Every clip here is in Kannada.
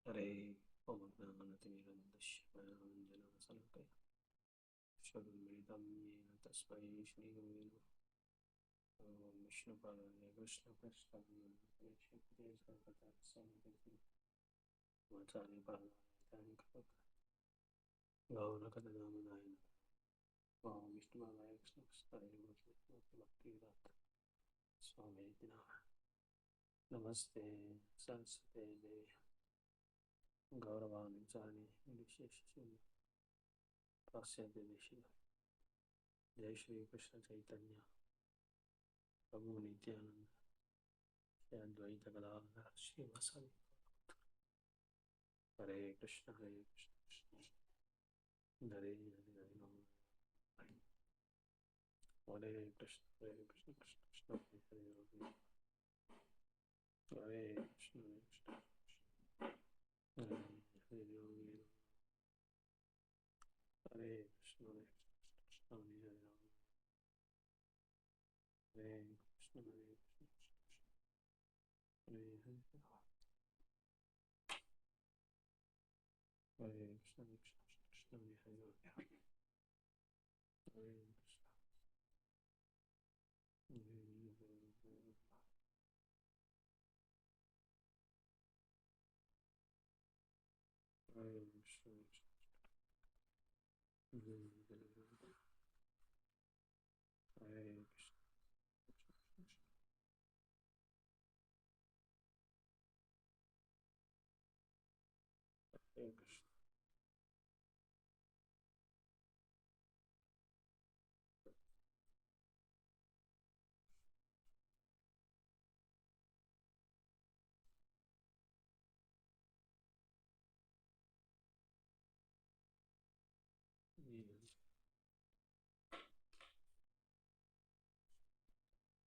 हरे ओम ज्ञानतिमिरन्दस्य ज्ञानाञ्जनशलाकया चक्षुरुन्मिलितं येन तस्मै श्रीगुरुवे नमः। ॐ विष्णुपादाय कृष्णप्रेष्ठाय नमः। आचार्यपादाय गौरकथामनाय नमः। ॐ विष्णुपादाय कृष्णप्रेष्ठाय नमः। भक्तिवेदान्त स्वामी नमः। नमस्ते सरस्वते देवे गौरवानुचारिणे विशेषशून्य पाश्चात्य देशीय। जय श्री कृष्ण चैतन्य प्रभु नित्यानंद श्री अद्वैत गदाधर श्रीवासादि। हरे कृष्ण कृष्ण हरे हरे राम हरे Krishna Krishna Krishna Hare Hare Hare Krishna Hare Hare Hare Krishna Krishna Hare Hare Krishna Hare Hare Hare Krishna Krishna Hare Hare Hare Krishna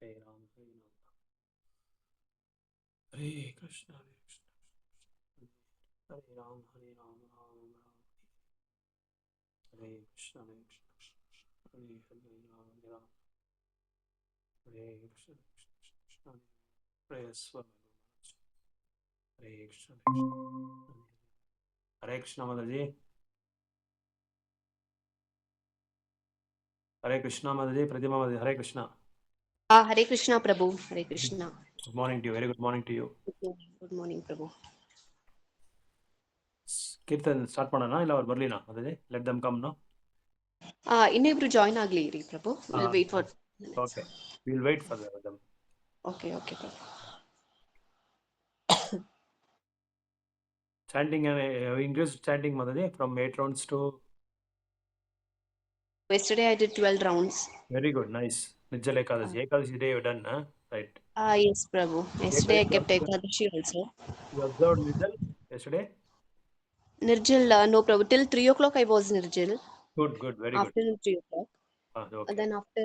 Hare Ram, Hare Krishna, Hare Ram, Hare Ram, Ram Ram, Hare Krishna, Hare Hare, Ram Ram, Hare Krishna, Krishna, Hare Swami, Hare Krishna, Hare Krishna, Mataji, Hare Krishna, Mataji, Pratima Mataji, Hare Krishna. Hare Krishna, Prabhu. Hare Krishna. Good morning to you. Very good morning to you. Good morning, Prabhu. Kirtan start ಮಾಡೋಣ ಇಲ್ಲ ಅವ್ರು ಬರ್ಲಿನಾ ಮತಾಜಿ? Let them come, no? ಇನ್ನಿಬ್ರು ಜಾಯ್ನ್ ಆಗ್ಲಿ ರೀ ಪ್ರಭು. We'll wait for minutes. Okay. We'll wait for them. Okay, Prabhu. Chanting, increased chanting, Mataji, from 8 rounds to... Yesterday I did 12 rounds. Very good, nice. Nijjal Ekadashi. Ekadashi day you done, huh? Right. Yes, Prabhu. Yesterday I kept Ekadashi also. You observed Nijjal yesterday? Nirjal, no Prabhu. Till 3 o'clock I was Nirjal. Good, very good. Afternoon 3 o'clock. Okay. And then after,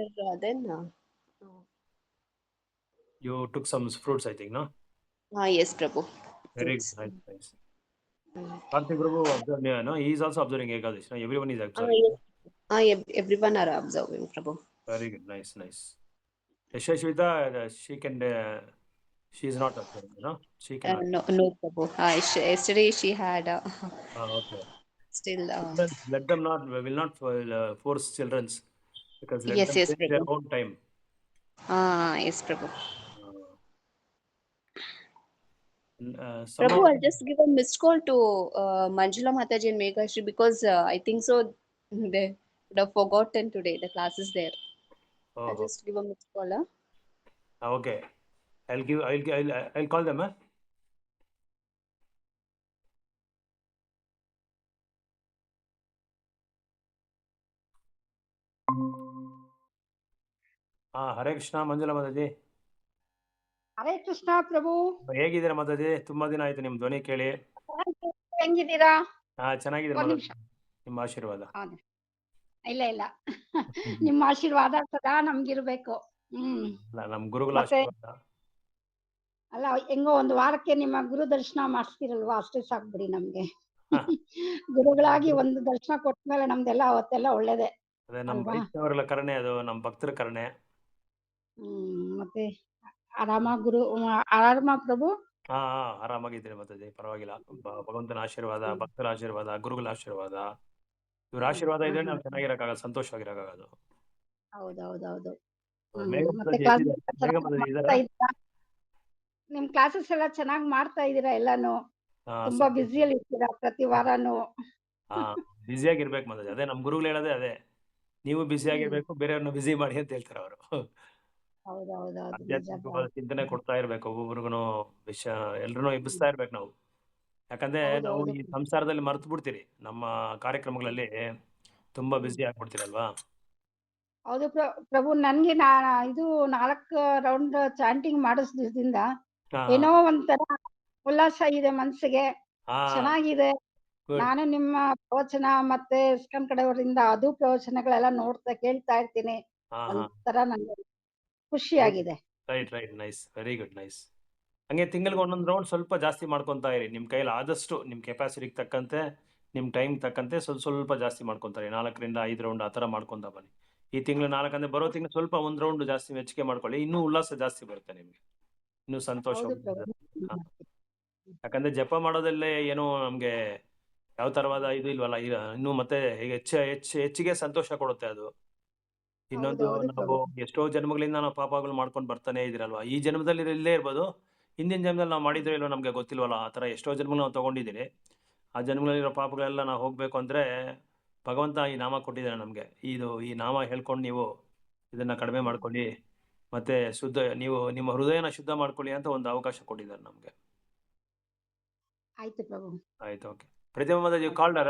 You took some fruits, I think, no? yes, Prabhu. Very Fruits. good, nice. Karthik Prabhu observed, no? He is also observing Ekadashi, no? Everyone is observing. Yes. Everyone are observing, Prabhu. Very good, nice. Yashashvita, she is not observing, no? She cannot. No, Prabhu. Yesterday she had Okay. still. Let them not, will not force children, because let Yes, them take their Prabhu. own time. Yes, Prabhu. Some Prabhu, of I'll just give a missed call to Manjula Mataji and Meghashri because I think so they would have forgotten today. The class is there. I'll just give a missed call. Okay. I'll call them, huh? Hare Krishna Manjula Mataji. ಹರೇ ಕೃಷ್ಣ ಪ್ರಭು. ಹೇಗಿದ್ದೀರಾ ಮಾತಾಜಿ? ತುಂಬಾ ದಿನ ಆಯ್ತು ನಿಮ್ ಧ್ವನಿ ಕೇಳಿ. ಹೆಂಗಿದ್ದೀರಾ? ಚೆನ್ನಾಗಿದ್ದೀರಾ ಮಾತಾಜಿ, ನಿಮ್ಮ ಆಶೀರ್ವಾದ. ಇಲ್ಲ ನಿಮ್ಮ ಆಶೀರ್ವಾದ ಸದಾ ನಮ್ಗಿರ್ಬೇಕು. ನಮ್ ಗುರುಗಳ ಆಶೀರ್ವಾದ. ಅಲ್ಲ, ಹೆಂಗೋ ಒಂದು ವಾರಕ್ಕೆ ನಿಮ್ಮ ಗುರು ದರ್ಶನ ಮಾಡಿಸ್ತಿರಲ್ವಾ, ಅಷ್ಟೇ ಸಾಕ್ಬಿಡಿ ನಮ್ಗೆ. ಗುರುಗಳಾಗಿ ಒಂದು ದರ್ಶನ ಕೊಟ್ಮೇಲೆ ನಮ್ದೆಲ್ಲ ಅವತ್ತೆಲ್ಲ ಒಳ್ಳೇದೇ. ಅದೇ ನಮ್ಮ ವೈಷ್ಣವರ ಕರುಣೆ, ಅದು ನಮ್ಮ ಭಕ್ತರ ಕರುಣೆ. ಮತ್ತೆ ಆರಾಮ ಪ್ರಭು? ಹಾ ಆರಾಮಾಗಿದ್ದೀನಿ ಮಾತಾಜಿ, ಪರವಾಗಿಲ್ಲ. ಭಗವಂತನ ಆಶೀರ್ವಾದ, ಹ್ಮ್. ಭಕ್ತರ ಆಶೀರ್ವಾದ, ಗುರುಗಳ ಆಶೀರ್ವಾದ, ಇವ್ರ ಹ್ಮ್. ಆಶೀರ್ವಾದ ಹಾ ಇದ್ರೆ ಹಾ ನಾವು ಚೆನ್ನಾಗಿರಕ್ಕಾಗಲ್ಲ, ಸಂತೋಷವಾಗಿರಕ್ಕಾಗೋದು. ಹೌದೌದೌದು. ಮೇಘ ಮತ್ತೆ ಮಾತಾಜಿ ಕ್ಲಾಸಸ್ ಎಲ್ಲಿದ್ದಾರೆ? ಮೇಘ ಚೆನ್ನಾಗಿ ಮಾತಾಜಿ ಮಾಡ್ತಾ ಇದ್ದಾರಾ? ಇದ್ದೀರಾ? ನಿಮ್ ಕ್ಲಾಸಸ್ ಎಲ್ಲ ಚೆನ್ನಾಗಿ ಮಾಡ್ತಾ ಇದ್ದೀರಾ ಎಲ್ಲಾನು? ಹಾ ತುಂಬಾ ಸಂತೋಷ. ಬ್ಯುಸಿಯಲ್ಲಿ ಇರ್ತೀರಾ ಪ್ರತಿ ವಾರಾನು. ಹಾ ಬ್ಯುಸಿಯಾಗಿರ್ಬೇಕು ಮಾತಾಜಿ, ಅದೇ ನಮ್ ಗುರುಗಳು ಹೇಳೋದೇ ಅದೇ. ನೀವು ಬ್ಯುಸಿ ಹ್ಮ್. ಆಗಿರ್ಬೇಕು, ಬೇರೆಯವ್ರನ್ನ ಬ್ಯುಸಿ ಮಾಡಿ ಅಂತ ಹೇಳ್ತಾರೆ ಅವರು. ಹೌದೌದೌದು ನಿಜ ಆಧ್ಯಾತ್ಮಿಕವಾದ ಪ್ರಭು. ಚಿಂತನೆ ಕೊಡ್ತಾ ಇರ್ಬೇಕು ಒಬ್ಬೊಬ್ರಿಗೂ, ವಿಷಯ ಎಲ್ರನ್ನೂ ಎಬ್ಬಿಸ್ತಾ ಇರ್ಬೇಕು ನಾವು. ಯಾಕಂದ್ರೆ ನಾವು ಹೌದೌದು ಈ ಸಂಸಾರದಲ್ಲಿ ಮರ್ತು ಬಿಡ್ತೀರಿ, ನಮ್ಮ ಕಾರ್ಯಕ್ರಮಗಳಲ್ಲಿ ತುಂಬಾ ಹ್ಮ್. ಬ್ಯುಸಿ ಆಗ್ಬಿಡ್ತೀರಲ್ವಾ. ಹೌದು ಪ್ರಭು, ನನ್ಗೆ ಇದು 4 ರೌಂಡ್ ಚಾಂಟಿಂಗ್ ಮಾಡಿಸ್ದಿಂದ ಹಾ ಏನೋ ಒಂಥರ ಉಲ್ಲಾಸ ಇದೆ ಮನ್ಸಿಗೆ, ಹಾ ಚೆನ್ನಾಗಿದೆ. ಗುಡ್. ನಾನು ನಿಮ್ಮ ಪ್ರವಚನ ಮತ್ತೆ ಇಸ್ಕಾನ್ ಕಡೆಯವರಿಂದ ಅದು ಪ್ರವಚನಗಳೆಲ್ಲ ಕೇಳ್ತಾ ಇರ್ತೀನಿ. ಹಾ ಹಾ ಒಂಥರ ನನ್ಗೆ ಖುಷಿಯಾಗಿದೆ. Right right, nice, very good, nice. ಹಂಗೆ ತಿಂಗಳಿಗೆ ಒಂದೊಂದು ರೌಂಡ್ ಸ್ವಲ್ಪ ಜಾಸ್ತಿ ಮಾಡ್ಕೊತಾ ಇರಿ, ನಿಮ್ಮ ಕೈಲಿ ಆದಷ್ಟು ನಿಮ್ಮ ಕೆಪಾಸಿಟಿಗೆ ತಕ್ಕಂತೆ, ನಿಮ್ಮ ಟೈಮ್ ತಕ್ಕಂತೆ ಸ್ವಲ್ಪ ಸ್ವಲ್ಪ ಜಾಸ್ತಿ ಮಾಡ್ಕೊತಾರೆ. 4ರಿಂದ 5 ರೌಂಡ್ ಆ ಥರ ಮಾಡ್ಕೊತಾ ಬನ್ನಿ. ಈ ತಿಂಗಳು 4 ಅಂದ್ರೆ ಬರೋ ತಿಂಗಳು ಸ್ವಲ್ಪ ಒಂದು ರೌಂಡ್ ಜಾಸ್ತಿ ಹೆಚ್ಚಿಗೆ ಮಾಡ್ಕೊಳ್ಳಿ, ಇನ್ನೂ ಉಲ್ಲಾಸ ಜಾಸ್ತಿ ಬರುತ್ತೆ ನಿಮಗೆ, ಇನ್ನೂ ಸಂತೋಷ. ಹೌದು ಪ್ರಭು. ಹಾ. ಯಾಕಂದ್ರೆ ಜಪ ಮಾಡೋದಲ್ಲೇ ಏನೋ ನಮಗೆ ಯಾವ ತರವಾದ ಇದು ಇಲ್ವಲ್ಲ, ಈಗ ಇನ್ನೂ ಮತ್ತೆ ಹೆಚ್ಚಿಗೆ ಸಂತೋಷ ಕೊಡುತ್ತೆ ಅದು. ಇನ್ನೊಂದು, ಹೌದೌದು ನಾವು ಪ್ರಭು. ಎಷ್ಟೋ ಜನ್ಮಗಳಿಂದ ನಾವು ಪಾಪಗಳು ಮಾಡ್ಕೊಂಡು ಬರ್ತಾನೆ ಇದಿರಲ್ವಾ, ಈ ಜನ್ಮದಲ್ಲಿ ಇಲ್ಲೇ ಇರ್ಬೋದು, ಹಿಂದಿನ ಜನ್ಮದಲ್ಲಿ ನಾವು ಮಾಡಿದ್ರೋ ಇಲ್ಲೋ ನಮಗೆ ಗೊತ್ತಿಲ್ವಲ್ಲ, ಆ ಥರ ಎಷ್ಟೋ ಜನ್ಮಗಳು ನಾವು ತೊಗೊಂಡಿದ್ದೀರಿ. ಆ ಜನ್ಮಗಳಲ್ಲಿರೋ ಪಾಪಗಳೆಲ್ಲ ನಾವು ಹೋಗಬೇಕು ಅಂದರೆ ಭಗವಂತ ಈ ನಾಮ ಕೊಟ್ಟಿದ್ದಾನೆ ನಮಗೆ. ಈ ನಾಮ ಹೇಳ್ಕೊಂಡು ನೀವು ಇದನ್ನು ಕಡಿಮೆ ಮಾಡ್ಕೊಳ್ಳಿ, ಮತ್ತು ನೀವು ನಿಮ್ಮ ಹೃದಯನ ಶುದ್ಧ ಮಾಡ್ಕೊಳ್ಳಿ ಅಂತ ಒಂದು ಅವಕಾಶ ಕೊಟ್ಟಿದ್ದಾರೆ ನಮಗೆ. ಆಯ್ತು ಪ್ರಭು. ಆಯ್ತು, ಓಕೆ. ಪ್ರತಿಮಾ ಮಾತಾಜಿ ಕಾಲ್ಡರ?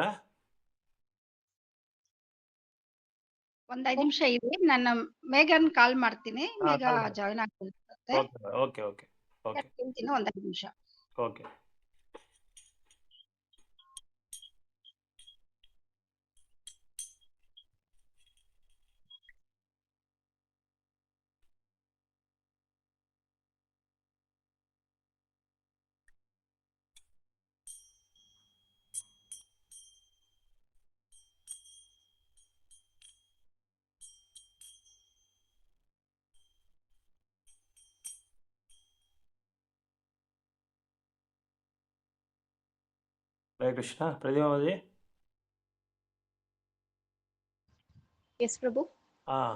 ಒಂದ್ 5 ನಿಮಿಷ ಇದೆ, ನನ್ನ ಮೇಘನ್ ಕಾಲ್ ಮಾಡ್ತೀನಿ. ಹಾಂ, ಮೇಘ ಕಾಲ್ ಮಾಡಿ. ಜಾಯ್ನ್ ಆಗ್ತೀನಿ. ಓಕೆ ಓಕೆ ಓಕೆ ಓಕೆ ಕೇಳ್ತೀನಿ ಒಂದ್ 5 ನಿಮಿಷ. ಓಕೆ. ಹರೇ ಕೃಷ್ಣ. ಪ್ರತಿಮಾ ಮಾತಾಜಿ. ಎಸ್ ಪ್ರಭು. ಹಾಂ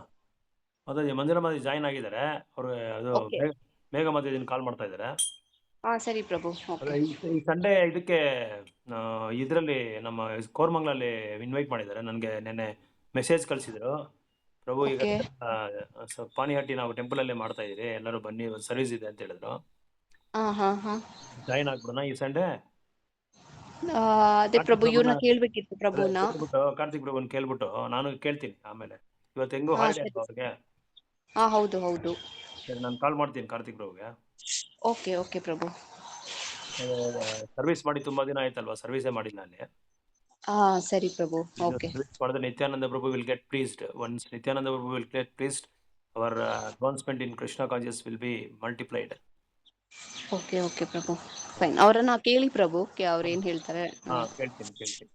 ಮಾತಾಜಿ, ಮಂಜುಳಾ ಮಾತಾಜಿ ಜಾಯಿನ್ ಆಗಿದ್ದಾರೆ. ಅವರು ಅದು ಓಕೆ. ಮೇಘ ಮಾತಾಜಿನ ಕಾಲ್ ಮಾಡ್ತಾ ಇದ್ದಾರೆ. ಹಾ ಸರಿ ಪ್ರಭು. ಅಲ್ಲ, ಓಕೆ. ಈ ಸಂಡೇ ಇದಕ್ಕೆ ಇದರಲ್ಲಿ ನಮ್ಮ ಕೋರ್ಮಂಗ್ಲಲ್ಲಿ ಇನ್ವೈಟ್ ಮಾಡಿದ್ದಾರೆ. ನನಗೆ ನೆನ್ನೆ ಮೆಸೇಜ್ ಕಳಿಸಿದ್ರು, ಪ್ರಭು ಈಗ ಓಕೆ. ಪಾನಿಹಟ್ಟಿ ನಾವು ಟೆಂಪಲಲ್ಲೇ ಮಾಡ್ತಾ ಇದ್ದೀರಿ, ಎಲ್ಲರೂ ಬನ್ನಿ, ಒಂದು ಸರ್ವಿಸ್ ಇದೆ ಅಂತ ಹೇಳಿದ್ರು. ಹಾ ಹಾ ಹಾ. ಜಾಯಿನ್ ಆಗ್ಬಿಡೋಣ ಈ ಸಂಡೇ? ಅದೇ ಕಾರ್ತಿಕ್ ಪ್ರಭು, ಪ್ರಭುನ ಇವ್ರನ್ನ ಕೇಳ್ಬೇಕಿತ್ತು ಅದೇ ಪ್ರಭುನ. ಕೇಳ್ಬಿಟ್ಟು, ಕಾರ್ತಿಕ್ ಪ್ರಭುನ ಕೇಳ್ಬಿಟ್ಟು ನಾನು ಕೇಳ್ತೀನಿ ಆಮೇಲೆ. ಇವತ್ತು ಹೆಂಗೂ ಹಾ ಹಾಲಿಡೇ ಸರಿ. ಅಲ್ವಾ ಅವ್ರಿಗೆ? ಹಾ ಹೌದು ಹೌದು. ಸರಿ, ನಾನು ಕಾಲ್ ಮಾಡ್ತೀನಿ ಕಾರ್ತಿಕ್ ಪ್ರಭುಗೆ. ಓಕೆ ಓಕೆ ಪ್ರಭು. ಸರ್ವಿಸ್ ಮಾಡಿ ತುಂಬಾ ದಿನ ಆಯ್ತಲ್ವಾ, ಸರ್ವಿಸೇ ಮಾಡಿಲ್ಲ ಅಲ್ಲಿ. ಹಾ ಸರಿ ಪ್ರಭು. ಓಕೆ. ಸರ್ವಿಸ್ ಮಾಡಿದ್ರೆ Nityananda Prabhu will get pleased. Once Nityananda Prabhu will get pleased, our advancement in Krishna conscious will be multiplied. Okay okay ಪ್ರಭು. ಫೈನ್, ಅವರನ್ನ ಕೇಳಿ ಪ್ರಭು, ಅವ್ರು ಏನ್ ಹೇಳ್ತಾರೆ. ಕೇಳ್ತೀನಿ.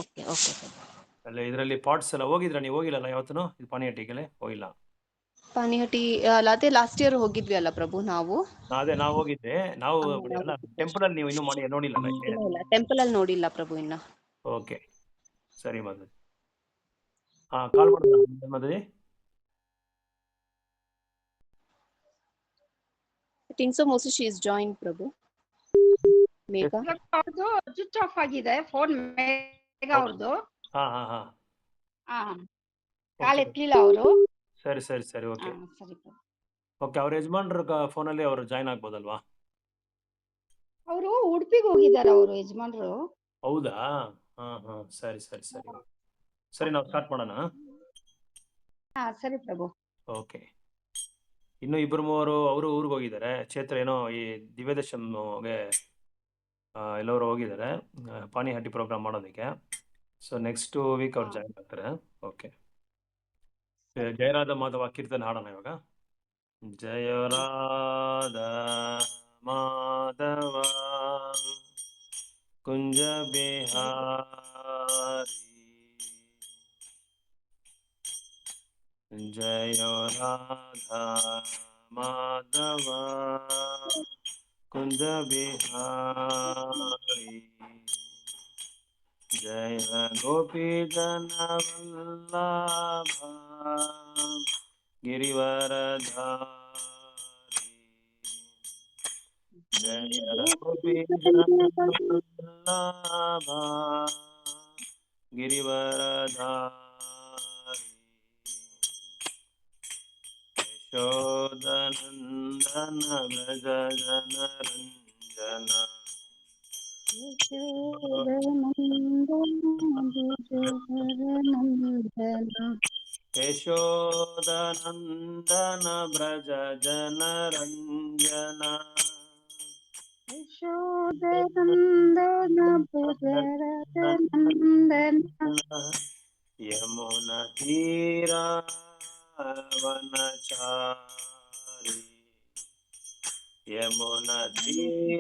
ಓಕೆ ಓಕೆ ಪ್ರಭು. ಅಲ್ಲಿ ಇದರಲ್ಲಿ ಪಾಟ್ಸ್ ಎಲ್ಲ ಹೋಗಿದ್ರ? ನೀವು ಹೋಗಿಲ್ಲಲ್ಲ ಯಾವತ್ತೂ ಇದು ಪಾನಿಹಟ್ಟಿಗೆ? ಹೋಗಿಲ್ಲ? ಪಾನಿಹಟ್ಟಿ ಅಲ್ಲ, ಅದೇ ಲಾಸ್ಟ್ ಇಯರ್ ಹೋಗಿದ್ವಿ ಅಲ್ಲ ಪ್ರಭು ನಾವು. ಅದೇ ನಾವು ಹೋಗಿದ್ದೆ. ನಾವು ನಾವು ಎಲ್ಲ ಟೆಂಪಲ್ ಅಲ್ಲಿ ನೀವು ಇನ್ನೂ ನೋಡಿಲ್ಲಲ್ಲ ಇಲ್ಲಿ? ಇಲ್ಲ ಇಲ್ಲ, ಟೆಂಪಲ್ ಅಲ್ಲಿ ನೋಡಿಲ್ಲ ಪ್ರಭು ಇನ್ನ. ಓಕೆ, ಸರಿ ಮಾತಾಡಿ. ಕಾಲ್ ಮಾಡೋಣ ಮಾತಾಡಿ. I think so mostly she is joined ಪ್ರಭು. ಮೇಘ. ಅವ್ರದ್ದು ಸ್ವಿಚ್ ಆಫ್ ಆಗಿದೆ ಫೋನ್, ಮೇಘ ಅವ್ರದ್ದು. ಹಾ ಕಾಲ್ ಎತ್ತಲಿಲ್ಲ ಅವರು. ಸರಿ ಓಕೆ ಸರಿ ಪ್ರಭು. ಓಕೆ. ಅವ್ರ ಯಜಮಾನ್ರ ಫೋನಲ್ಲಿ ಅವರು ಜಾಯ್ನ್ ಆಗ್ಬೋದಲ್ವಾ? ಅವರು ಉಡುಪಿಗೆ ಹೋಗಿದ್ದಾರೆ, ಅವರು ಯಜಮಾನ್ರು. ಹೌದಾ? ಸರಿ. ನಾವು ಸ್ಟಾರ್ಟ್ ಮಾಡೋಣ. ಸರಿ ಪ್ರಭು. ಓಕೆ. ಇನ್ನು 2-3 ಅವರು ಊರಿಗೆ ಹೋಗಿದ್ದಾರೆ. ಚೇತ್ರ ಏನೋ ಈ ದಿವ್ಯದಶಮ್ಗೆ ಎಲ್ಲರೂ ಹೋಗಿದ್ದಾರೆ ಪಾನಿಹಟ್ಟಿ ಪ್ರೋಗ್ರಾಮ್ ಮಾಡೋದಕ್ಕೆ. ಸೊ ನೆಕ್ಸ್ಟ್ ವೀಕ್ ಅವ್ರು ಜಾಯ್ನ್ ಆಗ್ತಾರೆ. ಓಕೆ. ಜಯರಾಧ ಮಾಧವ ಕೀರ್ತನೆ ಹಾಡೋಣ ಇವಾಗ. ಜಯ ರಾಧ ಮಾಧವ ಕುಂಜ ಬಿಹಾರಿ, ಜಯ ರಾಧ ಮಾಧವ कुंज बिहारी जय गोपी जन वल्लभा गिरिवरधारी जय गोपी जन वल्लभा गिरिवरधारी यशोदनन्दन व्रज जनरञ्जन यशोदनन्दन व्रज जनरञ्जन यशोदनन्दन भुजरनन्दन यमुनतीरावनचारि यमुनतीरावनचारि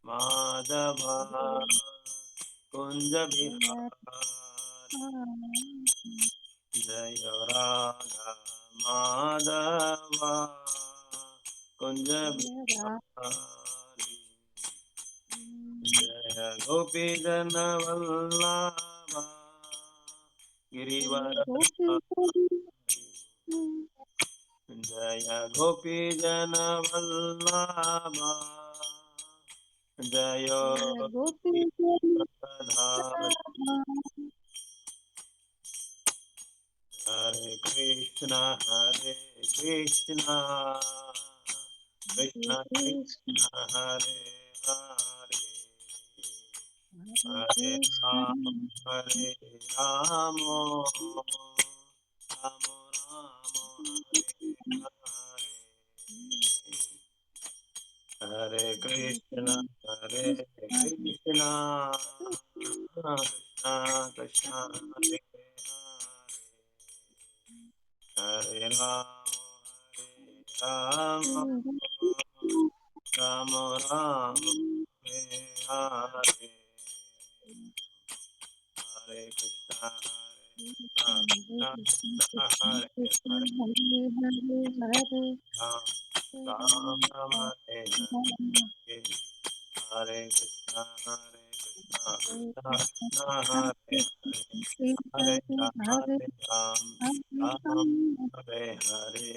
माधव कुंज बिहारी जय राधा माधव कुंज बिहारी जय गोपी जन वल्लभा गिरिवरधारी जय गोपी जन वल्लभा जय गिरिवरधारी हरे कृष्णा कृष्ण कृष्ण हरे हरे हरे राम राम हरे कृष्ण कृष्ण कृष्ण हरे हरे राम राम राम हरे हरे हरे कृष्ण कृष्ण हरे हरे राम राम राम हरे हरे हरे कृष्ण कृष्ण कृष्ण हरे हरे हरे राम राम हरे हरे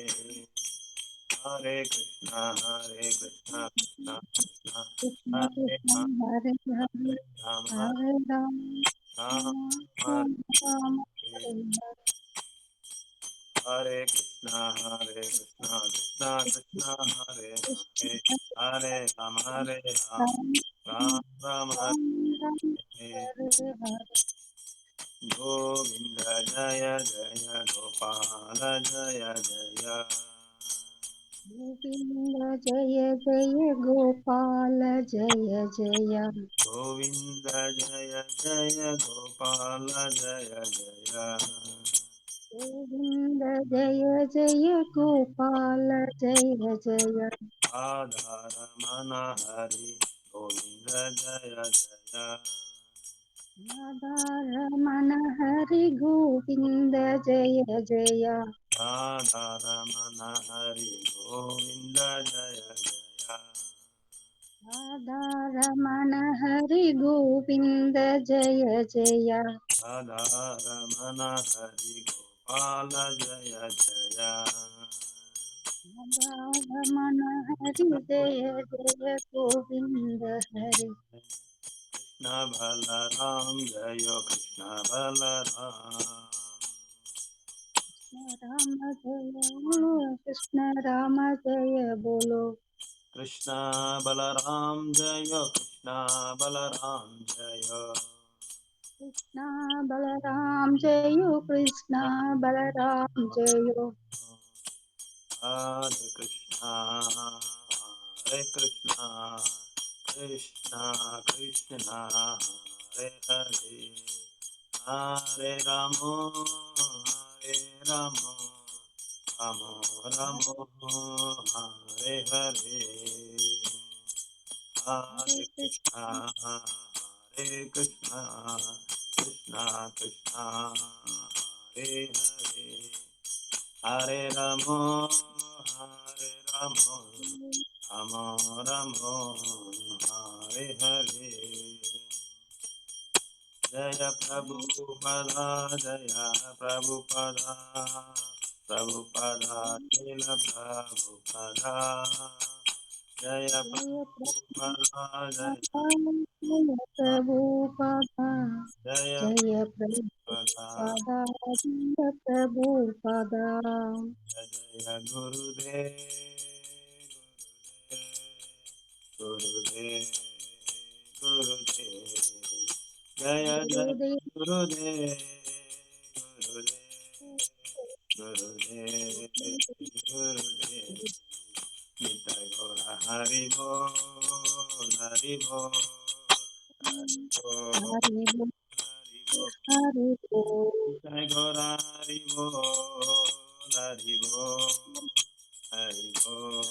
हरे कृष्ण कृष्ण कृष्ण हरे राम हरे राम राम हरे हरे कृष्ण कृष्ण कृष्ण हरे हरे हरे राम राम राम हरे गोविंद जय जय गोपाल जय जय गोविन्द जय जय गोपाल जय जय गोविंद जय जय गोपाल जय जय गोविन्द जय जय गोपाल जय जय राधारमण हरि गोविंद जय जय राधारमण हरि गोविन्द जय जय राधारमण हरि गोविंद जय जय राधारमण हरि गोविन्द जय जय राधारमण हरि गोपाल जय जय राधारमण हरि जय जय गोविन्द हरि कृष्ण बलराम जय कृष्ण बलराम राम जय बोलो कृष्ण राम जय बोलो कृष्ण बलराम जय कृष्ण बलराम जय कृष्ण बलराम जय कृष्ण बलराम जय हरे Krishna Krishna Krishna Hare Hare Hare Ram Ram Ram Hare Hare Hare Hare Krishna Krishna Krishna Krishna Hare Ramo, Hare Ramo, Ramo Ramo, Hare Hare. Jaya Prabhupada, Jaya Prabhupada, Prabhupada, Srila Prabhupada. Jaya Prabhupada, Jaya Prabhupada, Jaya Jaya Prabhupada. Prabhupada, Jaya Gurudev, Gurudev, Gurudev, Jaya Jaya Gurudev, Gurudev, Gurudev, Gurudev, Nitai Gora Hari Bol, Hari Bol, Hari Bol, Hari Bol, Hari Bol, Hari Bol. Nitai Gora Hari Bol, Hari Bol, Hari Bol,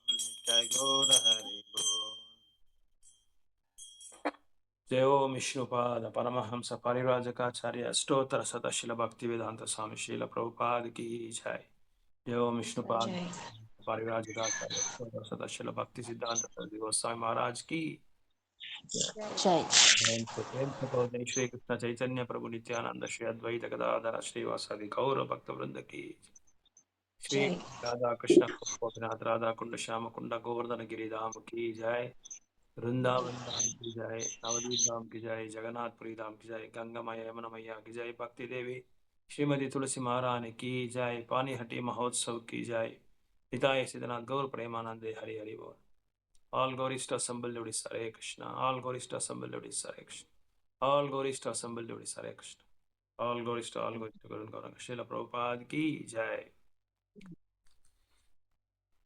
Nitai Gora Hari Bol. जय ओम विष्णुपाद परमहंस परिव्राजकाचार्य अष्टोत्तर सतशिल भक्ति वेदांत स्वामी शील प्रभुपाद की जय। जय ओम विष्णुपाद जय परिव्राजकाचार्य अष्टोत्तर सतशिल भक्ति सिद्धांत सरस्वती गोस्वामी महाराज की जय। जय प्रेम से बोल जय श्री कृष्ण चैतन्य प्रभु नित्यानंद श्री अद्वैत गदाधर श्रीवासादि गौर भक्त वृंद की श्री जय राधा कृष्ण गोपीनाथ राधा कुंड श्याम कुंड गोवर्धन गिरिधाम की जय। वृंदावन धाम की जय, नवदीप धाम की जय, जगन्नाथपुरी धाम की जय, गंगा मैया यमुना मैया की जय, भक्ति देवी श्रीमती तुलसी महारानी की जय, पानीहटी महोत्सव की जय, पिताय सिद्धनाथ गौर प्रेमानंदे हरि हरि बोल। All glories to assembled devotees, Hare Krishna. All glories to assembled devotees, Hare Krishna. All glories to assembled devotees, Hare Krishna. All glories to Guru Gauranga. Srila Prabhupada की जय।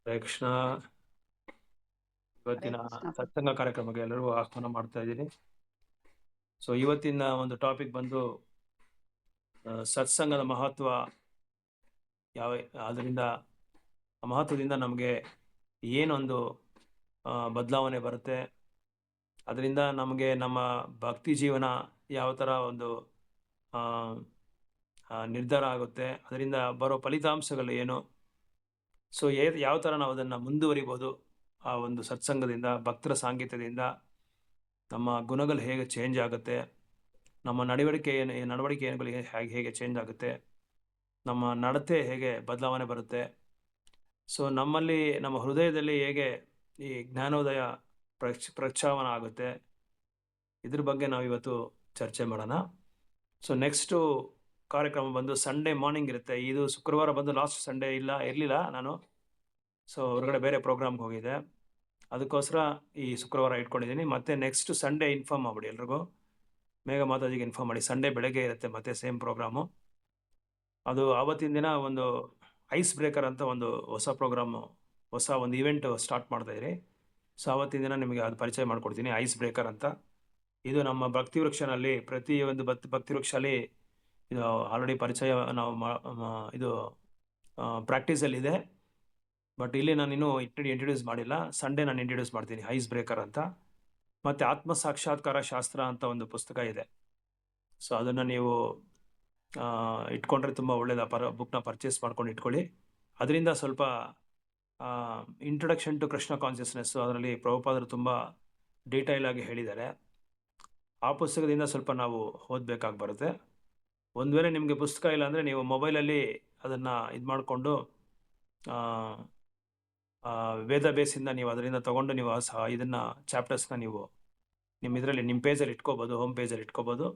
ಹರೇ ಕೃಷ್ಣ। ಇವತ್ತಿನ Hare Krishna. ಸತ್ಸಂಗ ಕಾರ್ಯಕ್ರಮಕ್ಕೆ ಎಲ್ಲರಿಗೂ ಆಹ್ವಾನ ಮಾಡ್ತಾ ಇದ್ದೀನಿ. ಸೊ ಇವತ್ತಿನ ಒಂದು ಟಾಪಿಕ್ ಬಂದು ಸತ್ಸಂಗದ ಮಹತ್ವ ಯಾವ, ಅದರಿಂದ ಮಹತ್ವದಿಂದ ನಮಗೆ ಏನೊಂದು ಬದಲಾವಣೆ ಬರುತ್ತೆ, ಅದರಿಂದ ನಮಗೆ ನಮ್ಮ ಭಕ್ತಿ ಜೀವನ ಯಾವ ಥರ ಒಂದು ನಿರ್ಧಾರ ಆಗುತ್ತೆ, ಅದರಿಂದ ಬರೋ ಫಲಿತಾಂಶಗಳು ಏನು, ಸೊ ಯಾವ ಥರ ನಾವು ಅದನ್ನು ಮುಂದುವರಿಬೋದು, ಆ ಒಂದು ಸತ್ಸಂಗದಿಂದ ಭಕ್ತರ ಸಾಂಗತ್ಯದಿಂದ ನಮ್ಮ ಗುಣಗಳು ಹೇಗೆ ಚೇಂಜ್ ಆಗುತ್ತೆ, ನಮ್ಮ ನಡವಳಿಕೆಗಳು ಹೇಗೆ ಚೇಂಜ್ ಆಗುತ್ತೆ, ನಮ್ಮ ನಡತೆ ಹೇಗೆ ಬದಲಾವಣೆ ಬರುತ್ತೆ, ಸೊ ನಮ್ಮಲ್ಲಿ ನಮ್ಮ ಹೃದಯದಲ್ಲಿ ಹೇಗೆ ಈ ಜ್ಞಾನೋದಯ ಪ್ರಚಾವನ ಆಗುತ್ತೆ, ಇದ್ರ ಬಗ್ಗೆ ನಾವು ಇವತ್ತು ಚರ್ಚೆ ಮಾಡೋಣ. ಸೊ ನೆಕ್ಸ್ಟು ಕಾರ್ಯಕ್ರಮ ಬಂದು ಸಂಡೇ ಮಾರ್ನಿಂಗ್ ಇರುತ್ತೆ. ಇದು ಶುಕ್ರವಾರ ಬಂದು ಲಾಸ್ಟ್ ಸಂಡೇ ಇರಲಿಲ್ಲ ನಾನು, ಸೊ ಹೊರಗಡೆ ಬೇರೆ ಪ್ರೋಗ್ರಾಮ್ಗೆ ಹೋಗಿದ್ದೆ, ಅದಕ್ಕೋಸ್ಕರ ಈ ಶುಕ್ರವಾರ ಇಟ್ಕೊಂಡಿದ್ದೀನಿ. ಮತ್ತೆ ನೆಕ್ಸ್ಟ್ ಸಂಡೇ ಇನ್ಫಾರ್ಮ್ ಮಾಡಿಬಿಡಿ ಎಲ್ರಿಗೂ, ಮೇಘ ಮಾತಾಜಿಗೆ ಇನ್ಫಾರ್ಮ್ ಮಾಡಿ. ಸಂಡೇ ಬೆಳಗ್ಗೆ ಇರುತ್ತೆ ಮತ್ತೆ ಸೇಮ್ ಪ್ರೋಗ್ರಾಮು. ಅದು ಆವತ್ತಿನ ದಿನ ಒಂದು ಐಸ್ ಬ್ರೇಕರ್ ಅಂತ ಒಂದು ಹೊಸ ಪ್ರೋಗ್ರಾಮು, ಹೊಸ ಒಂದು ಇವೆಂಟ್ ಸ್ಟಾರ್ಟ್ ಮಾಡ್ತಾಯಿದ್ರಿ. ಸೊ ಆವತ್ತಿನ ದಿನ ನಿಮಗೆ ಅದು ಪರಿಚಯ ಮಾಡ್ಕೊಡ್ತೀನಿ, ಐಸ್ ಬ್ರೇಕರ್ ಅಂತ. ಇದು ನಮ್ಮ ಭಕ್ತಿ ವೃಕ್ಷನಲ್ಲಿ ಪ್ರತಿಯೊಂದು ಭಕ್ತಿ ವೃಕ್ಷಲ್ಲಿ ಇದು ಆಲ್ರೆಡಿ ಪರಿಚಯ ನಾವು ಇದು ಪ್ರಾಕ್ಟೀಸಲ್ಲಿದೆ, ಬಟ್ ಇಲ್ಲಿ ನಾನು ಇನ್ನೂ ಇಂಟ್ರೊಡ್ಯೂಸ್ ಮಾಡಿಲ್ಲ. ಸಂಡೇ ನಾನು ಇಂಟ್ರೊಡ್ಯೂಸ್ ಮಾಡ್ತೀನಿ ಐಸ್ ಬ್ರೇಕರ್ ಅಂತ. ಮತ್ತು ಆತ್ಮ ಸಾಕ್ಷಾತ್ಕಾರ ಶಾಸ್ತ್ರ ಅಂತ ಒಂದು ಪುಸ್ತಕ ಇದೆ, ಸೊ ಅದನ್ನು ನೀವು ಇಟ್ಕೊಂಡ್ರೆ ತುಂಬ ಒಳ್ಳೆಯದು. ಬುಕ್ನ ಪರ್ಚೇಸ್ ಮಾಡ್ಕೊಂಡು ಇಟ್ಕೊಳ್ಳಿ. ಅದರಿಂದ ಸ್ವಲ್ಪ ಇಂಟ್ರೊಡಕ್ಷನ್ ಟು ಕೃಷ್ಣ ಕಾನ್ಷಿಯಸ್ನೆಸ್ಸು ಅದರಲ್ಲಿ ಪ್ರಭುಪಾದರು ತುಂಬ ಡೀಟೈಲ್ ಆಗಿ ಹೇಳಿದ್ದಾರೆ. ಆ ಪುಸ್ತಕದಿಂದ ಸ್ವಲ್ಪ ನಾವು ಓದಬೇಕಾಗಿ ಬರುತ್ತೆ. ಒಂದು ವೇಳೆ ನಿಮಗೆ ಪುಸ್ತಕ ಇಲ್ಲ ಅಂದರೆ ನೀವು ಮೊಬೈಲಲ್ಲಿ ಅದನ್ನು ಇದು ಮಾಡಿಕೊಂಡು ವೇದ ಬೇಸಿಂದ ನೀವು ಅದರಿಂದ ತೊಗೊಂಡು ನೀವು ಇದನ್ನು ಚಾಪ್ಟರ್ಸ್ನ ನೀವು ನಿಮ್ಮ ಪೇಜಲ್ಲಿ ಇಟ್ಕೋಬೋದು, ಹೋಮ್ ಪೇಜಲ್ಲಿ ಇಟ್ಕೋಬೋದು.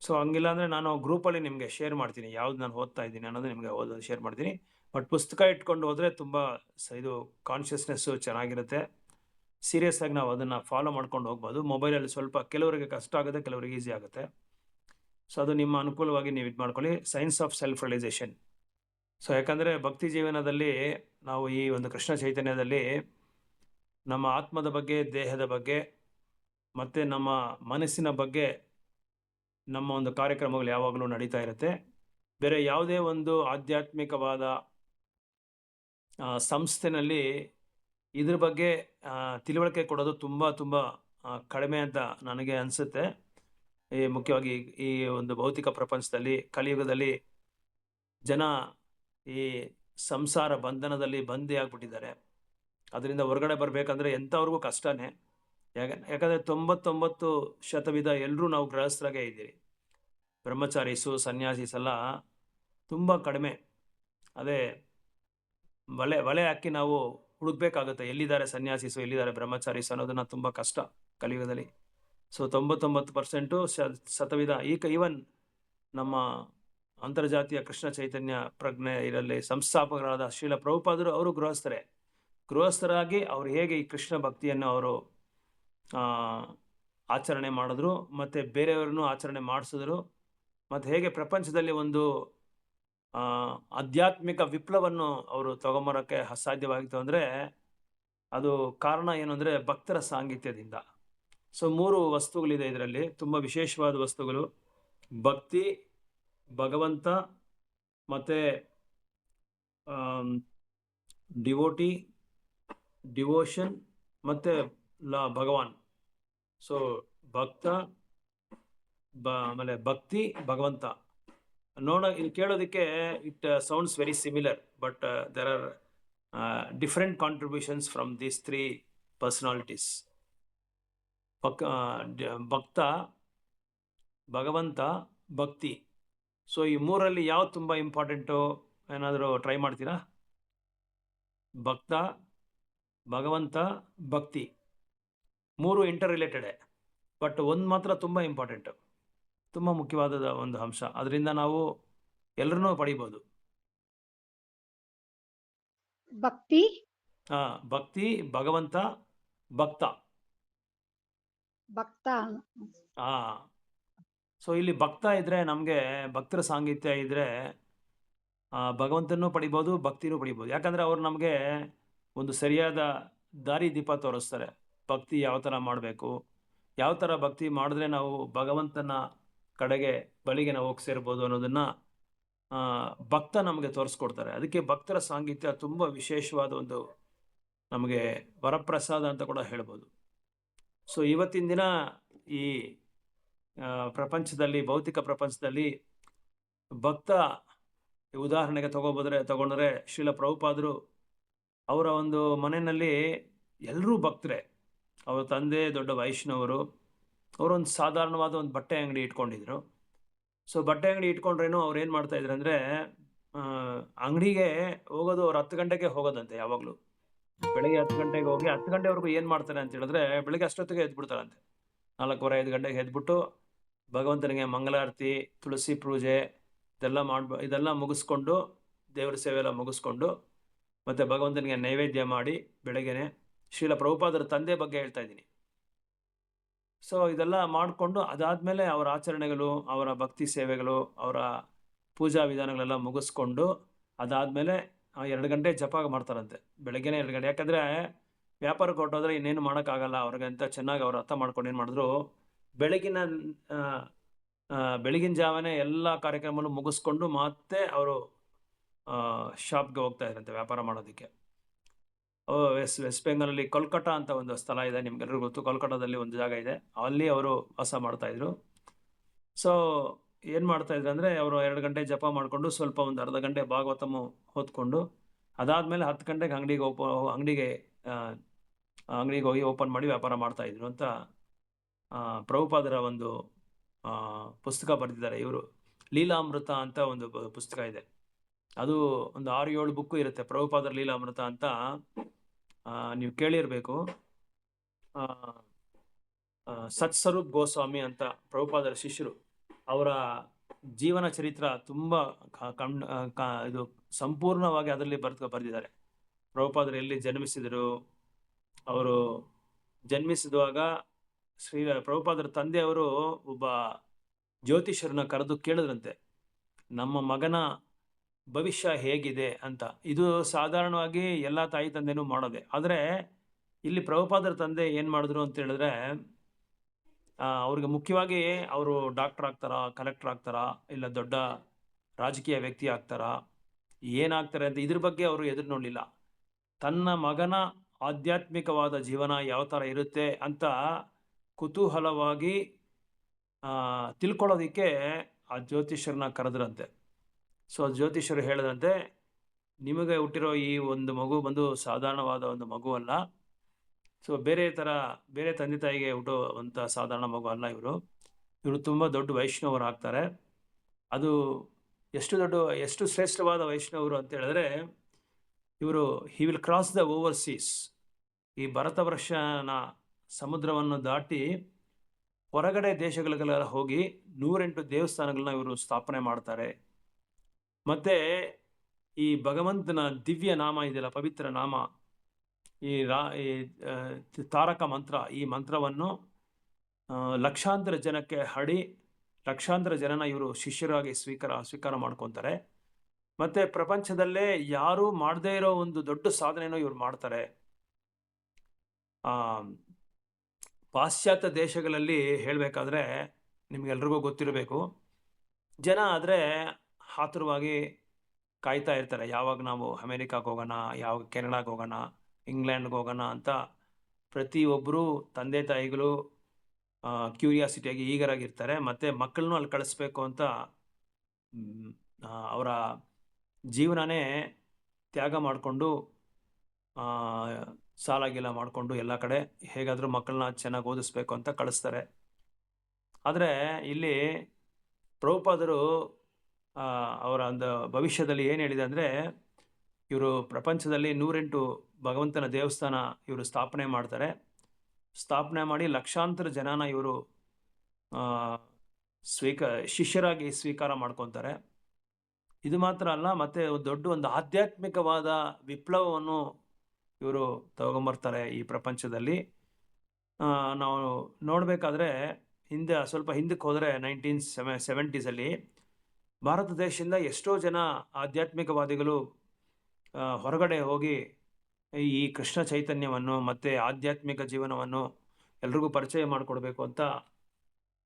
ಸೊ ಹಂಗಿಲ್ಲ ಅಂದರೆ ನಾನು ಗ್ರೂಪಲ್ಲಿ ನಿಮಗೆ ಶೇರ್ ಮಾಡ್ತೀನಿ, ಯಾವ್ದು ನಾನು ಓದ್ತಾ ಇದ್ದೀನಿ ಅನ್ನೋದು ನಿಮಗೆ ಓದೋದು ಶೇರ್ ಮಾಡ್ತೀನಿ. ಬಟ್ ಪುಸ್ತಕ ಇಟ್ಕೊಂಡು ಹೋದರೆ ತುಂಬ ಇದು ಕಾನ್ಷಿಯಸ್ನೆಸ್ಸು ಚೆನ್ನಾಗಿರುತ್ತೆ. ಸೀರಿಯಸ್ ಆಗಿ ನಾವು ಅದನ್ನು ಫಾಲೋ ಮಾಡ್ಕೊಂಡು ಹೋಗ್ಬೋದು. ಮೊಬೈಲಲ್ಲಿ ಸ್ವಲ್ಪ ಕೆಲವರಿಗೆ ಕಷ್ಟ ಆಗುತ್ತೆ, ಕೆಲವರಿಗೆ ಈಸಿ ಆಗುತ್ತೆ. ಸೊ ಅದು ನಿಮ್ಮ ಅನುಕೂಲವಾಗಿ ನೀವು ಇದು ಮಾಡ್ಕೊಳ್ಳಿ. Science of self realisation. So ಯಾಕಂದರೆ ಭಕ್ತಿ ಜೀವನದಲ್ಲಿ ನಾವು ಈ ಒಂದು ಕೃಷ್ಣ ಚೈತನ್ಯದಲ್ಲಿ ನಮ್ಮ ಆತ್ಮದ ಬಗ್ಗೆ, ದೇಹದ ಬಗ್ಗೆ ಮತ್ತು ನಮ್ಮ ಮನಸ್ಸಿನ ಬಗ್ಗೆ ನಮ್ಮ ಒಂದು ಕಾರ್ಯಕ್ರಮಗಳು ಯಾವಾಗಲೂ ನಡೀತಾ ಇರುತ್ತೆ. ಬೇರೆ ಯಾವುದೇ ಒಂದು ಆಧ್ಯಾತ್ಮಿಕವಾದ ಸಂಸ್ಥೆನಲ್ಲಿ ಇದ್ರ ಬಗ್ಗೆ ತಿಳುವಳಿಕೆ ಕೊಡೋದು ತುಂಬ ತುಂಬ ಕಡಿಮೆ ಅಂತ ನನಗೆ ಅನಿಸುತ್ತೆ. ಮುಖ್ಯವಾಗಿ ಈ ಒಂದು ಭೌತಿಕ ಪ್ರಪಂಚದಲ್ಲಿ ಕಲಿಯುಗದಲ್ಲಿ ಜನ ಈ ಸಂಸಾರ ಬಂಧನದಲ್ಲಿ ಬಂದಿಯಾಗ್ಬಿಟ್ಟಿದ್ದಾರೆ. ಅದರಿಂದ ಹೊರಗಡೆ ಬರ್ಬೇಕಂದ್ರೆ ಎಂಥವ್ರಿಗೂ ಕಷ್ಟನೇ. ಯಾಕಂದ್ರೆ 99% ಎಲ್ಲರೂ ನಾವು ಗೃಹಸ್ಥರಾಗೇ ಇದ್ದೀವಿ. ಬ್ರಹ್ಮಚಾರೀಸು, ಸನ್ಯಾಸೀಸ್ ಎಲ್ಲ ತುಂಬ ಕಡಿಮೆ. ಅದೇ ಬಲೆ ಹಾಕಿ ನಾವು ಹುಡುಕ್ಬೇಕಾಗುತ್ತೆ, ಎಲ್ಲಿದ್ದಾರೆ ಸನ್ಯಾಸೀಸು, ಎಲ್ಲಿದ್ದಾರೆ ಬ್ರಹ್ಮಚಾರೀಸು ಅನ್ನೋದನ್ನ ತುಂಬ ಕಷ್ಟ ಕಲಿಯುಗದಲ್ಲಿ. ಸೊ 99% ಈಗ ಈವನ್ ನಮ್ಮ ಅಂತರ್ಜಾತೀಯ ಕೃಷ್ಣ ಚೈತನ್ಯ ಪ್ರಜ್ಞೆ ಇದರಲ್ಲಿ ಸಂಸ್ಥಾಪಕರಾದ ಶ್ರೀಲ ಪ್ರಭುಪಾದರು ಅವರು ಗೃಹಸ್ಥರಾಗಿ ಅವರು ಹೇಗೆ ಈ ಕೃಷ್ಣ ಭಕ್ತಿಯನ್ನು ಅವರು ಆಚರಣೆ ಮಾಡಿದ್ರು, ಮತ್ತು ಬೇರೆಯವ್ರನ್ನೂ ಆಚರಣೆ ಮಾಡಿಸಿದ್ರು, ಮತ್ತು ಹೇಗೆ ಪ್ರಪಂಚದಲ್ಲಿ ಒಂದು ಆಧ್ಯಾತ್ಮಿಕ ವಿಪ್ಲವವನ್ನು ಅವರು ತಗೊಂಬರೋಕ್ಕೆ ಸಾಧ್ಯವಾಗಿತ್ತು ಅಂದರೆ ಅದು ಕಾರಣ ಏನು ಅಂದರೆ ಭಕ್ತರ ಸಾಂಗಿತ್ಯದಿಂದ. ಸೊ 3 ವಸ್ತುಗಳಿದೆ ಇದರಲ್ಲಿ, ತುಂಬ ವಿಶೇಷವಾದ ವಸ್ತುಗಳು: ಭಕ್ತಿ, ಭಗವಂತ, ಮತ್ತು ಡಿವೋಷನ್, ಮತ್ತು ಭಗವಾನ್. ಸೊ ಭಕ್ತ, ಆಮೇಲೆ ಭಕ್ತಿ, ಭಗವಂತ ಇಲ್ಲಿ ಕೇಳೋದಕ್ಕೆ it sounds very similar, but there are different contributions from these 3 personalities. ಭಕ್ತ, ಭಗವಂತ, ಭಕ್ತಿ. ಸೊ ಈ 3ರಲ್ಲಿ ಯಾವ್ದು ತುಂಬ ಇಂಪಾರ್ಟೆಂಟು? ಏನಾದರೂ ಟ್ರೈ ಮಾಡ್ತೀರಾ? ಭಕ್ತ, ಭಗವಂತ, ಭಕ್ತಿ 3 ಇಂಟರ್ ರಿಲೇಟೆಡೇ, ಬಟ್ ಒಂದು ಮಾತ್ರ ತುಂಬ ಇಂಪಾರ್ಟೆಂಟು, ತುಂಬ ಮುಖ್ಯವಾದ ಒಂದು ಅಂಶ. ಅದರಿಂದ ನಾವು ಎಲ್ಲರನ್ನೂ ಪಡಿಬೋದು. ಭಕ್ತಿ, ಭಕ್ತಿ, ಭಗವಂತ, ಭಕ್ತ. ಭಕ್ತ. ಸೊ ಇಲ್ಲಿ ಭಕ್ತ ಇದ್ರೆ ನಮಗೆ ಭಕ್ತರ ಸಾಂಗಿತ್ಯ ಇದ್ರೆ ಭಗವಂತನೂ ಪಡಿಬೋದು, ಭಕ್ತಿನೂ ಪಡಿಬೋದು. ಯಾಕಂದರೆ ಅವ್ರು ನಮಗೆ ಒಂದು ಸರಿಯಾದ ದಾರಿ ದೀಪ ತೋರಿಸ್ತಾರೆ. ಭಕ್ತಿ ಯಾವ ಥರ ಮಾಡಬೇಕು, ಯಾವ ಥರ ಭಕ್ತಿ ಮಾಡಿದ್ರೆ ನಾವು ಭಗವಂತನ ಬಳಿಗೆ ನಾವು ಹೋಗಿ ಸೇರ್ಬೋದು ಅನ್ನೋದನ್ನು ಭಕ್ತ ನಮಗೆ ತೋರಿಸ್ಕೊಡ್ತಾರೆ. ಅದಕ್ಕೆ ಭಕ್ತರ ಸಾಂಗಿತ್ಯ ತುಂಬ ವಿಶೇಷವಾದ ಒಂದು ನಮಗೆ ವರಪ್ರಸಾದ ಅಂತ ಕೂಡ ಹೇಳ್ಬೋದು. ಸೊ ಇವತ್ತಿನ ದಿನ ಈ ಪ್ರಪಂಚದಲ್ಲಿ, ಭೌತಿಕ ಪ್ರಪಂಚದಲ್ಲಿ ಭಕ್ತ ಉದಾಹರಣೆಗೆ ತಗೊಂಡ್ರೆ ಶ್ರೀಲ ಪ್ರಭುಪಾದರು ಅವರ ಒಂದು ಮನೆಯಲ್ಲಿ ಎಲ್ಲರೂ ಭಕ್ತರೇ. ಅವರ ತಂದೆ ದೊಡ್ಡ ವೈಷ್ಣವರು. ಅವರೊಂದು ಸಾಧಾರಣವಾದ ಒಂದು ಬಟ್ಟೆ ಅಂಗಡಿ ಇಟ್ಕೊಂಡಿದ್ರು. ಸೊ ಬಟ್ಟೆ ಅಂಗಡಿ ಇಟ್ಕೊಂಡ್ರೇನು ಅವ್ರು ಏನು ಮಾಡ್ತಾಯಿದ್ರು ಅಂದರೆ ಅಂಗಡಿಗೆ ಹೋಗೋದು ಅವ್ರು 10 ಗಂಟೆಗೆ ಹೋಗೋದಂತೆ. ಯಾವಾಗಲೂ ಬೆಳಗ್ಗೆ 10 ಗಂಟೆಗೆ ಹೋಗಿ 10 ಗಂಟೆವರೆಗೂ ಏನು ಮಾಡ್ತಾರೆ ಅಂತ ಹೇಳಿದ್ರೆ ಬೆಳಗ್ಗೆ ಅಷ್ಟೊತ್ತಿಗೆ ಎದ್ಬಿಡ್ತಾರಂತೆ. 4:15 ಗಂಟೆಗೆ ಎದ್ಬಿಟ್ಟು ಭಗವಂತನಿಗೆ ಮಂಗಳಾರತಿ, ತುಳಸಿ ಪೂಜೆ ಇದೆಲ್ಲ ಮುಗಿಸ್ಕೊಂಡು, ದೇವರ ಸೇವೆ ಎಲ್ಲ ಮುಗಿಸ್ಕೊಂಡು, ಮತ್ತು ಭಗವಂತನಿಗೆ ನೈವೇದ್ಯ ಮಾಡಿ ಬೆಳಗ್ಗೆನೆ, ಶ್ರೀಲ ಪ್ರಭುಪಾದರ ತಂದೆ ಬಗ್ಗೆ ಹೇಳ್ತಾ ಇದ್ದೀನಿ. ಸೊ ಇದೆಲ್ಲ ಮಾಡಿಕೊಂಡು ಅದಾದಮೇಲೆ ಅವರ ಆಚರಣೆಗಳು, ಅವರ ಭಕ್ತಿ ಸೇವೆಗಳು, ಅವರ ಪೂಜಾ ವಿಧಾನಗಳೆಲ್ಲ ಮುಗಿಸ್ಕೊಂಡು ಅದಾದಮೇಲೆ 2 ಗಂಟೆ ಜಪ ಮಾಡ್ತಾರಂತೆ. ಬೆಳಗ್ಗೆನೇ 2 ಗಂಟೆ. ಯಾಕಂದರೆ ವ್ಯಾಪಾರಕ್ಕೆ ಹೊರಟೋದ್ರೆ ಇನ್ನೇನು ಮಾಡೋಕ್ಕಾಗಲ್ಲ ಅವ್ರಿಗೆ ಅಂತ ಚೆನ್ನಾಗಿ ಅವ್ರು ಅರ್ಥ ಮಾಡ್ಕೊಂಡು ಏನು ಮಾಡಿದ್ರು, ಬೆಳಗಿನ ಜಾವನೇ ಎಲ್ಲ ಕಾರ್ಯಕ್ರಮವನ್ನು ಮುಗಿಸ್ಕೊಂಡು ಮತ್ತೆ ಅವರು ಶಾಪ್ಗೆ ಹೋಗ್ತಾ ಇದ್ರಂತೆ ವ್ಯಾಪಾರ ಮಾಡೋದಕ್ಕೆ. ವೆಸ್ಟ್ ಬೆಂಗಾಲಲ್ಲಿ ಕೋಲ್ಕತ್ತಾ ಅಂತ ಒಂದು ಸ್ಥಳ ಇದೆ, ನಿಮ್ಗೆಲ್ಲರಿಗೂ ಗೊತ್ತು. ಕೋಲ್ಕತ್ತಾದಲ್ಲಿ ಒಂದು ಜಾಗ ಇದೆ, ಅಲ್ಲಿ ಅವರು ವಾಸ ಮಾಡ್ತಾಯಿದ್ರು. ಸೊ ಏನು ಮಾಡ್ತಾಯಿದ್ರು ಅಂದರೆ ಅವರು 2 ಗಂಟೆ ಜಪ ಮಾಡಿಕೊಂಡು ಸ್ವಲ್ಪ ಒಂದು ಅರ್ಧ ಗಂಟೆ ಭಾಗವತಮು ಓದ್ಕೊಂಡು ಅದಾದಮೇಲೆ 10 ಗಂಟೆಗೆ ಅಂಗಡಿಗೆ ಹೋಗಿ ಓಪನ್ ಮಾಡಿ ವ್ಯಾಪಾರ ಮಾಡ್ತಾಯಿದ್ರು ಅಂತ ಪ್ರಭುಪಾದರ ಒಂದು ಪುಸ್ತಕ ಬರೆದಿದ್ದಾರೆ ಇವರು. ಲೀಲಾಮೃತ ಅಂತ ಒಂದು ಪುಸ್ತಕ ಇದೆ. ಅದು ಒಂದು 6-7 ಬುಕ್ಕು ಇರುತ್ತೆ. ಪ್ರಭುಪಾದರ ಲೀಲಾಮೃತ ಅಂತ ನೀವು ಕೇಳಿರಬೇಕು. ಸತ್ಸ್ವರೂಪ್ ಗೋಸ್ವಾಮಿ ಅಂತ ಪ್ರಭುಪಾದರ ಶಿಷ್ಯರು, ಅವರ ಜೀವನ ಚರಿತ್ರ ತುಂಬ ಇದು ಸಂಪೂರ್ಣವಾಗಿ ಅದರಲ್ಲಿ ಬರೆದಿದ್ದಾರೆ. ಪ್ರಭುಪಾದರು ಎಲ್ಲಿ ಜನ್ಮಿಸಿದರು, ಅವರು ಜನ್ಮಿಸಿದಾಗ ಪ್ರಭುಪಾದರ ತಂದೆಯವರು ಒಬ್ಬ ಜ್ಯೋತಿಷರನ್ನ ಕರೆದು ಕೇಳಿದ್ರಂತೆ, ನಮ್ಮ ಮಗನ ಭವಿಷ್ಯ ಹೇಗಿದೆ ಅಂತ. ಇದು ಸಾಧಾರಣವಾಗಿ ಎಲ್ಲ ತಾಯಿ ತಂದೆನೂ ಮಾಡೋದೆ. ಆದರೆ ಇಲ್ಲಿ ಪ್ರಭುಪಾದರ ತಂದೆ ಏನು ಮಾಡಿದ್ರು ಅಂತ ಹೇಳಿದ್ರೆ, ಅವ್ರಿಗೆ ಮುಖ್ಯವಾಗಿ ಅವರು ಡಾಕ್ಟರ್ ಆಗ್ತಾರಾ, ಕಲೆಕ್ಟರ್ ಆಗ್ತಾರಾ, ಇಲ್ಲ ದೊಡ್ಡ ರಾಜಕೀಯ ವ್ಯಕ್ತಿ ಆಗ್ತಾರಾ, ಏನಾಗ್ತಾರೆ ಅಂತ ಇದ್ರ ಬಗ್ಗೆ ಅವರು ಎದುರು ನೋಡಲಿಲ್ಲ. ತನ್ನ ಮಗನ ಆಧ್ಯಾತ್ಮಿಕವಾದ ಜೀವನ ಯಾವ ಥರ ಇರುತ್ತೆ ಅಂತ ಕುತೂಹಲವಾಗಿ ತಿಳ್ಕೊಳ್ಳೋದಕ್ಕೆ ಆ ಜ್ಯೋತಿಷ್ಯರನ್ನ ಕರೆದ್ರಂತೆ. ಸೊ ಜ್ಯೋತಿಷ್ಯರು ಹೇಳಿದಂತೆ, ನಿಮಗೆ ಹುಟ್ಟಿರೋ ಈ ಒಂದು ಮಗು ಬಂದು ಸಾಧಾರಣವಾದ ಒಂದು ಮಗು ಅಲ್ಲ. ಸೊ ಬೇರೆ ತಂದೆ ತಾಯಿಗೆ ಹುಟ್ಟುವಂಥ ಸಾಧಾರಣ ಮಗು ಅಲ್ಲ ಇವರು. ಇವರು ತುಂಬ ದೊಡ್ಡ ವೈಷ್ಣವರಾಗ್ತಾರೆ. ಅದು ಎಷ್ಟು ಶ್ರೇಷ್ಠವಾದ ವೈಷ್ಣವರು ಅಂತ ಹೇಳಿದ್ರೆ, ಇವರು he will cross the overseas. ಈ ಭರತವರ್ಷನ ಸಮುದ್ರವನ್ನು ದಾಟಿ ಹೊರಗಡೆ ದೇಶಗಳಿಗೆಲ್ಲ ಹೋಗಿ 108 ದೇವಸ್ಥಾನಗಳನ್ನ ಇವರು ಸ್ಥಾಪನೆ ಮಾಡ್ತಾರೆ. ಮತ್ತೆ ಈ ಭಗವಂತನ ದಿವ್ಯ ನಾಮ ಇದೆಯಲ್ಲ, ಪವಿತ್ರ ನಾಮ, ಈ ತಾರಕ ಮಂತ್ರ, ಈ ಮಂತ್ರವನ್ನು ಲಕ್ಷಾಂತರ ಜನಕ್ಕೆ ಹರಡಿ ಲಕ್ಷಾಂತರ ಜನನ ಇವರು ಶಿಷ್ಯರಾಗಿ ಸ್ವೀಕಾರ ಮಾಡ್ಕೊತಾರೆ. ಮತ್ತೆ ಪ್ರಪಂಚದಲ್ಲೇ ಯಾರೂ ಮಾಡದೇ ಇರೋ ಒಂದು ದೊಡ್ಡ ಸಾಧನೆಯನ್ನು ಇವ್ರು ಮಾಡ್ತಾರೆ. ಪಾಶ್ಚಾತ್ಯ ದೇಶಗಳಲ್ಲಿ ಹೇಳಬೇಕಾದ್ರೆ ನಿಮ್ಗೆಲ್ರಿಗೂ ಗೊತ್ತಿರಬೇಕು, ಜನ ಆದರೆ ಆತುರವಾಗಿ ಕಾಯ್ತಾ ಇರ್ತಾರೆ, ಯಾವಾಗ ನಾವು ಅಮೇರಿಕಾಗೆ ಹೋಗೋಣ, ಯಾವಾಗ ಕೆನಡಾಗೆ ಹೋಗೋಣ, ಇಂಗ್ಲೆಂಡ್ಗೆ ಹೋಗೋಣ ಅಂತ ಪ್ರತಿಯೊಬ್ಬರು ತಂದೆ ತಾಯಿಗಳು ಕ್ಯೂರಿಯಾಸಿಟಿಯಾಗಿ ಈಗರಾಗಿರ್ತಾರೆ. ಮತ್ತು ಮಕ್ಕಳನ್ನೂ ಅಲ್ಲಿ ಕಳಿಸ್ಬೇಕು ಅಂತ ಅವರ ಜೀವನನೇ ತ್ಯಾಗ ಮಾಡಿಕೊಂಡು ಸಾಲ ಗೀಲ ಮಾಡಿಕೊಂಡು ಎಲ್ಲ ಕಡೆ ಹೇಗಾದರೂ ಮಕ್ಕಳನ್ನ ಚೆನ್ನಾಗಿ ಓದಿಸ್ಬೇಕು ಅಂತ ಕಳಿಸ್ತಾರೆ. ಆದರೆ ಇಲ್ಲಿ ಪ್ರಭುಪಾದರು ಅವರ ಒಂದು ಭವಿಷ್ಯದಲ್ಲಿ ಏನು ಹೇಳಿದೆ ಅಂದರೆ, ಇವರು ಪ್ರಪಂಚದಲ್ಲಿ 108 ಭಗವಂತನ ದೇವಸ್ಥಾನ ಇವರು ಸ್ಥಾಪನೆ ಮಾಡ್ತಾರೆ. ಸ್ಥಾಪನೆ ಮಾಡಿ ಲಕ್ಷಾಂತರ ಜನನ ಇವರು ಶಿಷ್ಯರಾಗಿ ಸ್ವೀಕಾರ ಮಾಡ್ಕೊತಾರೆ. ಇದು ಮಾತ್ರ ಅಲ್ಲ, ಮತ್ತೆ ದೊಡ್ಡ ಒಂದು ಆಧ್ಯಾತ್ಮಿಕವಾದ ವಿಪ್ಲವವನ್ನು ಇವರು ತಗೊಂಬರ್ತಾರೆ ಈ ಪ್ರಪಂಚದಲ್ಲಿ. ನಾವು ನೋಡಬೇಕಾದ್ರೆ ಸ್ವಲ್ಪ ಹಿಂದಕ್ಕೆ ಹೋದರೆ 1970s ಭಾರತ ದೇಶದಿಂದ ಎಷ್ಟೋ ಜನ ಆಧ್ಯಾತ್ಮಿಕವಾದಿಗಳು ಹೊರಗಡೆ ಹೋಗಿ ಈ ಕೃಷ್ಣ ಚೈತನ್ಯವನ್ನು ಮತ್ತು ಆಧ್ಯಾತ್ಮಿಕ ಜೀವನವನ್ನು ಎಲ್ರಿಗೂ ಪರಿಚಯ ಮಾಡಿಕೊಡ್ಬೇಕು ಅಂತ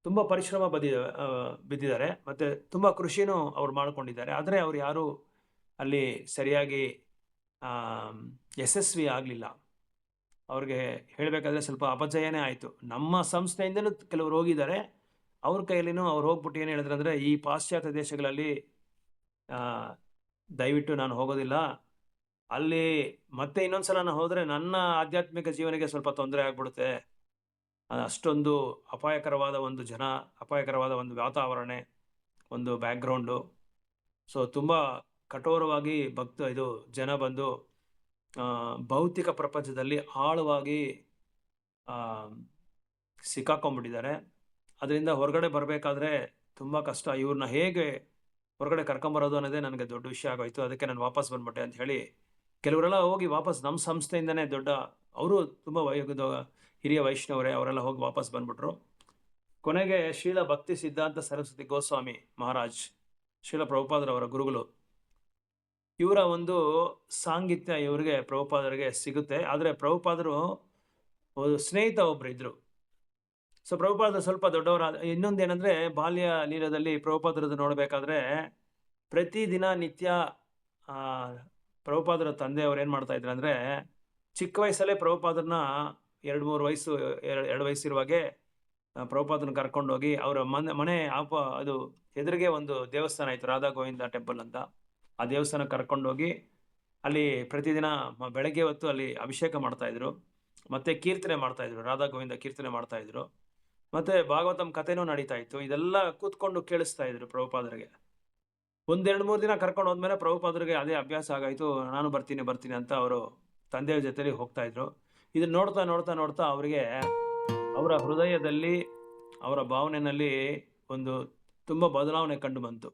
ತುಂಬ ಪರಿಶ್ರಮ ಬಿದ್ದಿದ್ದಾರೆ. ಮತ್ತು ತುಂಬ ಕೃಷಿನೂ ಅವ್ರು ಮಾಡ್ಕೊಂಡಿದ್ದಾರೆ. ಆದರೆ ಅವ್ರು ಯಾರೂ ಅಲ್ಲಿ ಸರಿಯಾಗಿ ಯಶಸ್ವಿ ಆಗಲಿಲ್ಲ. ಅವ್ರಿಗೆ ಹೇಳಬೇಕಾದ್ರೆ ಸ್ವಲ್ಪ ಅಪಜಯನೇ ಆಯಿತು. ನಮ್ಮ ಸಂಸ್ಥೆಯಿಂದಲೂ ಕೆಲವರು ಹೋಗಿದ್ದಾರೆ, ಅವ್ರ ಕೈಯಲ್ಲಿನೂ ಅವ್ರು ಹೋಗ್ಬಿಟ್ಟು ಏನು ಹೇಳಿದ್ರು ಅಂದರೆ, ಈ ಪಾಶ್ಚಾತ್ಯ ದೇಶಗಳಲ್ಲಿ ದಯವಿಟ್ಟು ನಾನು ಹೋಗೋದಿಲ್ಲ, ಅಲ್ಲಿ ಮತ್ತೆ ಇನ್ನೊಂದ್ಸಲ ನಾನು ಹೋದರೆ ನನ್ನ ಆಧ್ಯಾತ್ಮಿಕ ಜೀವನಕ್ಕೆ ಸ್ವಲ್ಪ ತೊಂದರೆ ಆಗ್ಬಿಡುತ್ತೆ, ಅಷ್ಟೊಂದು ಅಪಾಯಕರವಾದ ಒಂದು ವಾತಾವರಣ, ಒಂದು ಬ್ಯಾಕ್ಗ್ರೌಂಡು. ಸೊ ತುಂಬ ಕಠೋರವಾಗಿ ಜನ ಬಂದು ಭೌತಿಕ ಪ್ರಪಂಚದಲ್ಲಿ ಆಳವಾಗಿ ಸಿಕ್ಕಾಕೊಂಡ್ಬಿಟ್ಟಿದ್ದಾರೆ. ಅದರಿಂದ ಹೊರಗಡೆ ಬರಬೇಕಾದ್ರೆ ತುಂಬ ಕಷ್ಟ. ಇವ್ರನ್ನ ಹೇಗೆ ಹೊರಗಡೆ ಕರ್ಕೊಂಬರೋದು ಅನ್ನೋದೇ ನನಗೆ ದೊಡ್ಡ ವಿಷಯ ಆಗೋಯ್ತು. ಅದಕ್ಕೆ ನಾನು ವಾಪಸ್ ಬಂದ್ಬಿಟ್ಟೆ ಅಂತ ಹೇಳಿ ಕೆಲವರೆಲ್ಲ ಹೋಗಿ ವಾಪಸ್ ನಮ್ಮ ಸಂಸ್ಥೆಯಿಂದನೇ ಅವರು ತುಂಬ ಹಿರಿಯ ವೈಷ್ಣವರೇ, ಅವರೆಲ್ಲ ಹೋಗಿ ವಾಪಸ್ ಬಂದ್ಬಿಟ್ರು. ಕೊನೆಗೆ ಶ್ರೀಲ ಭಕ್ತಿ ಸಿದ್ಧಾಂತ ಸರಸ್ವತಿ ಗೋಸ್ವಾಮಿ ಮಹಾರಾಜ್, ಶ್ರೀಲ ಪ್ರಭುಪಾದರವರ ಗುರುಗಳು, ಇವರ ಒಂದು ಸಾಂಗಿತ್ಯ ಇವರಿಗೆ ಪ್ರಭುಪಾದರಿಗೆ ಸಿಗುತ್ತೆ. ಆದರೆ ಪ್ರಭುಪಾದರು ಸ್ನೇಹಿತ ಒಬ್ಬರು ಇದ್ದರು. ಸೊ ಪ್ರಭುಪಾದರು ಸ್ವಲ್ಪ ದೊಡ್ಡವರಾದ. ಇನ್ನೊಂದೇನೆಂದರೆ, ಬಾಲ್ಯ ಲೀಲದಲ್ಲಿ ಪ್ರಭುಪಾದರದ್ದು ನೋಡಬೇಕಾದ್ರೆ ಪ್ರತಿದಿನ ನಿತ್ಯ ಪ್ರಭುಪಾದರ ತಂದೆಯವರು ಏನು ಮಾಡ್ತಾಯಿದ್ರು ಅಂದರೆ, ಚಿಕ್ಕ ವಯಸ್ಸಲ್ಲೇ ಪ್ರಭುಪಾದರನ್ನ 2 ವಯಸ್ಸಿರುವಾಗೆ ಪ್ರಭುಪಾದರನ್ನ ಕರ್ಕೊಂಡೋಗಿ ಅವರ ಮನೆ ಅದು ಎದುರಿಗೆ ಒಂದು ದೇವಸ್ಥಾನ ಇತ್ತು, ರಾಧಾ ಗೋವಿಂದ ಟೆಂಪಲ್ ಅಂತ. ಆ ದೇವಸ್ಥಾನಕ್ಕೆ ಕರ್ಕೊಂಡೋಗಿ ಅಲ್ಲಿ ಪ್ರತಿದಿನ ಬೆಳಗ್ಗೆ ಹೊತ್ತು ಅಲ್ಲಿ ಅಭಿಷೇಕ ಮಾಡ್ತಾಯಿದ್ರು, ಮತ್ತು ಕೀರ್ತನೆ ಮಾಡ್ತಾಯಿದ್ರು, ರಾಧಾ ಗೋವಿಂದ ಕೀರ್ತನೆ ಮಾಡ್ತಾಯಿದ್ರು, ಮತ್ತು ಭಾಗವತಂ ಕಥೆನೂ ನಡೀತಾ ಇತ್ತು. ಇದೆಲ್ಲ ಕೂತ್ಕೊಂಡು ಕೇಳಿಸ್ತಾ ಇದ್ರು ಪ್ರಭುಪಾದರಿಗೆ. 1-2-3 ದಿನ ಕರ್ಕೊಂಡು ಹೋದ್ಮೇಲೆ ಪ್ರಭುಪಾದರಿಗೆ ಅದೇ ಅಭ್ಯಾಸ ಆಗಾಯಿತು. ನಾನು ಬರ್ತೀನಿ ಅಂತ ಅವರು ತಂದೆಯ ಜೊತೆಲಿ ಹೋಗ್ತಾಯಿದ್ರು. ಇದನ್ನು ನೋಡ್ತಾ ಅವರಿಗೆ ಅವರ ಹೃದಯದಲ್ಲಿ, ಅವರ ಭಾವನೆಯಲ್ಲಿ ಒಂದು ತುಂಬ ಬದಲಾವಣೆ ಕಂಡು ಬಂತು.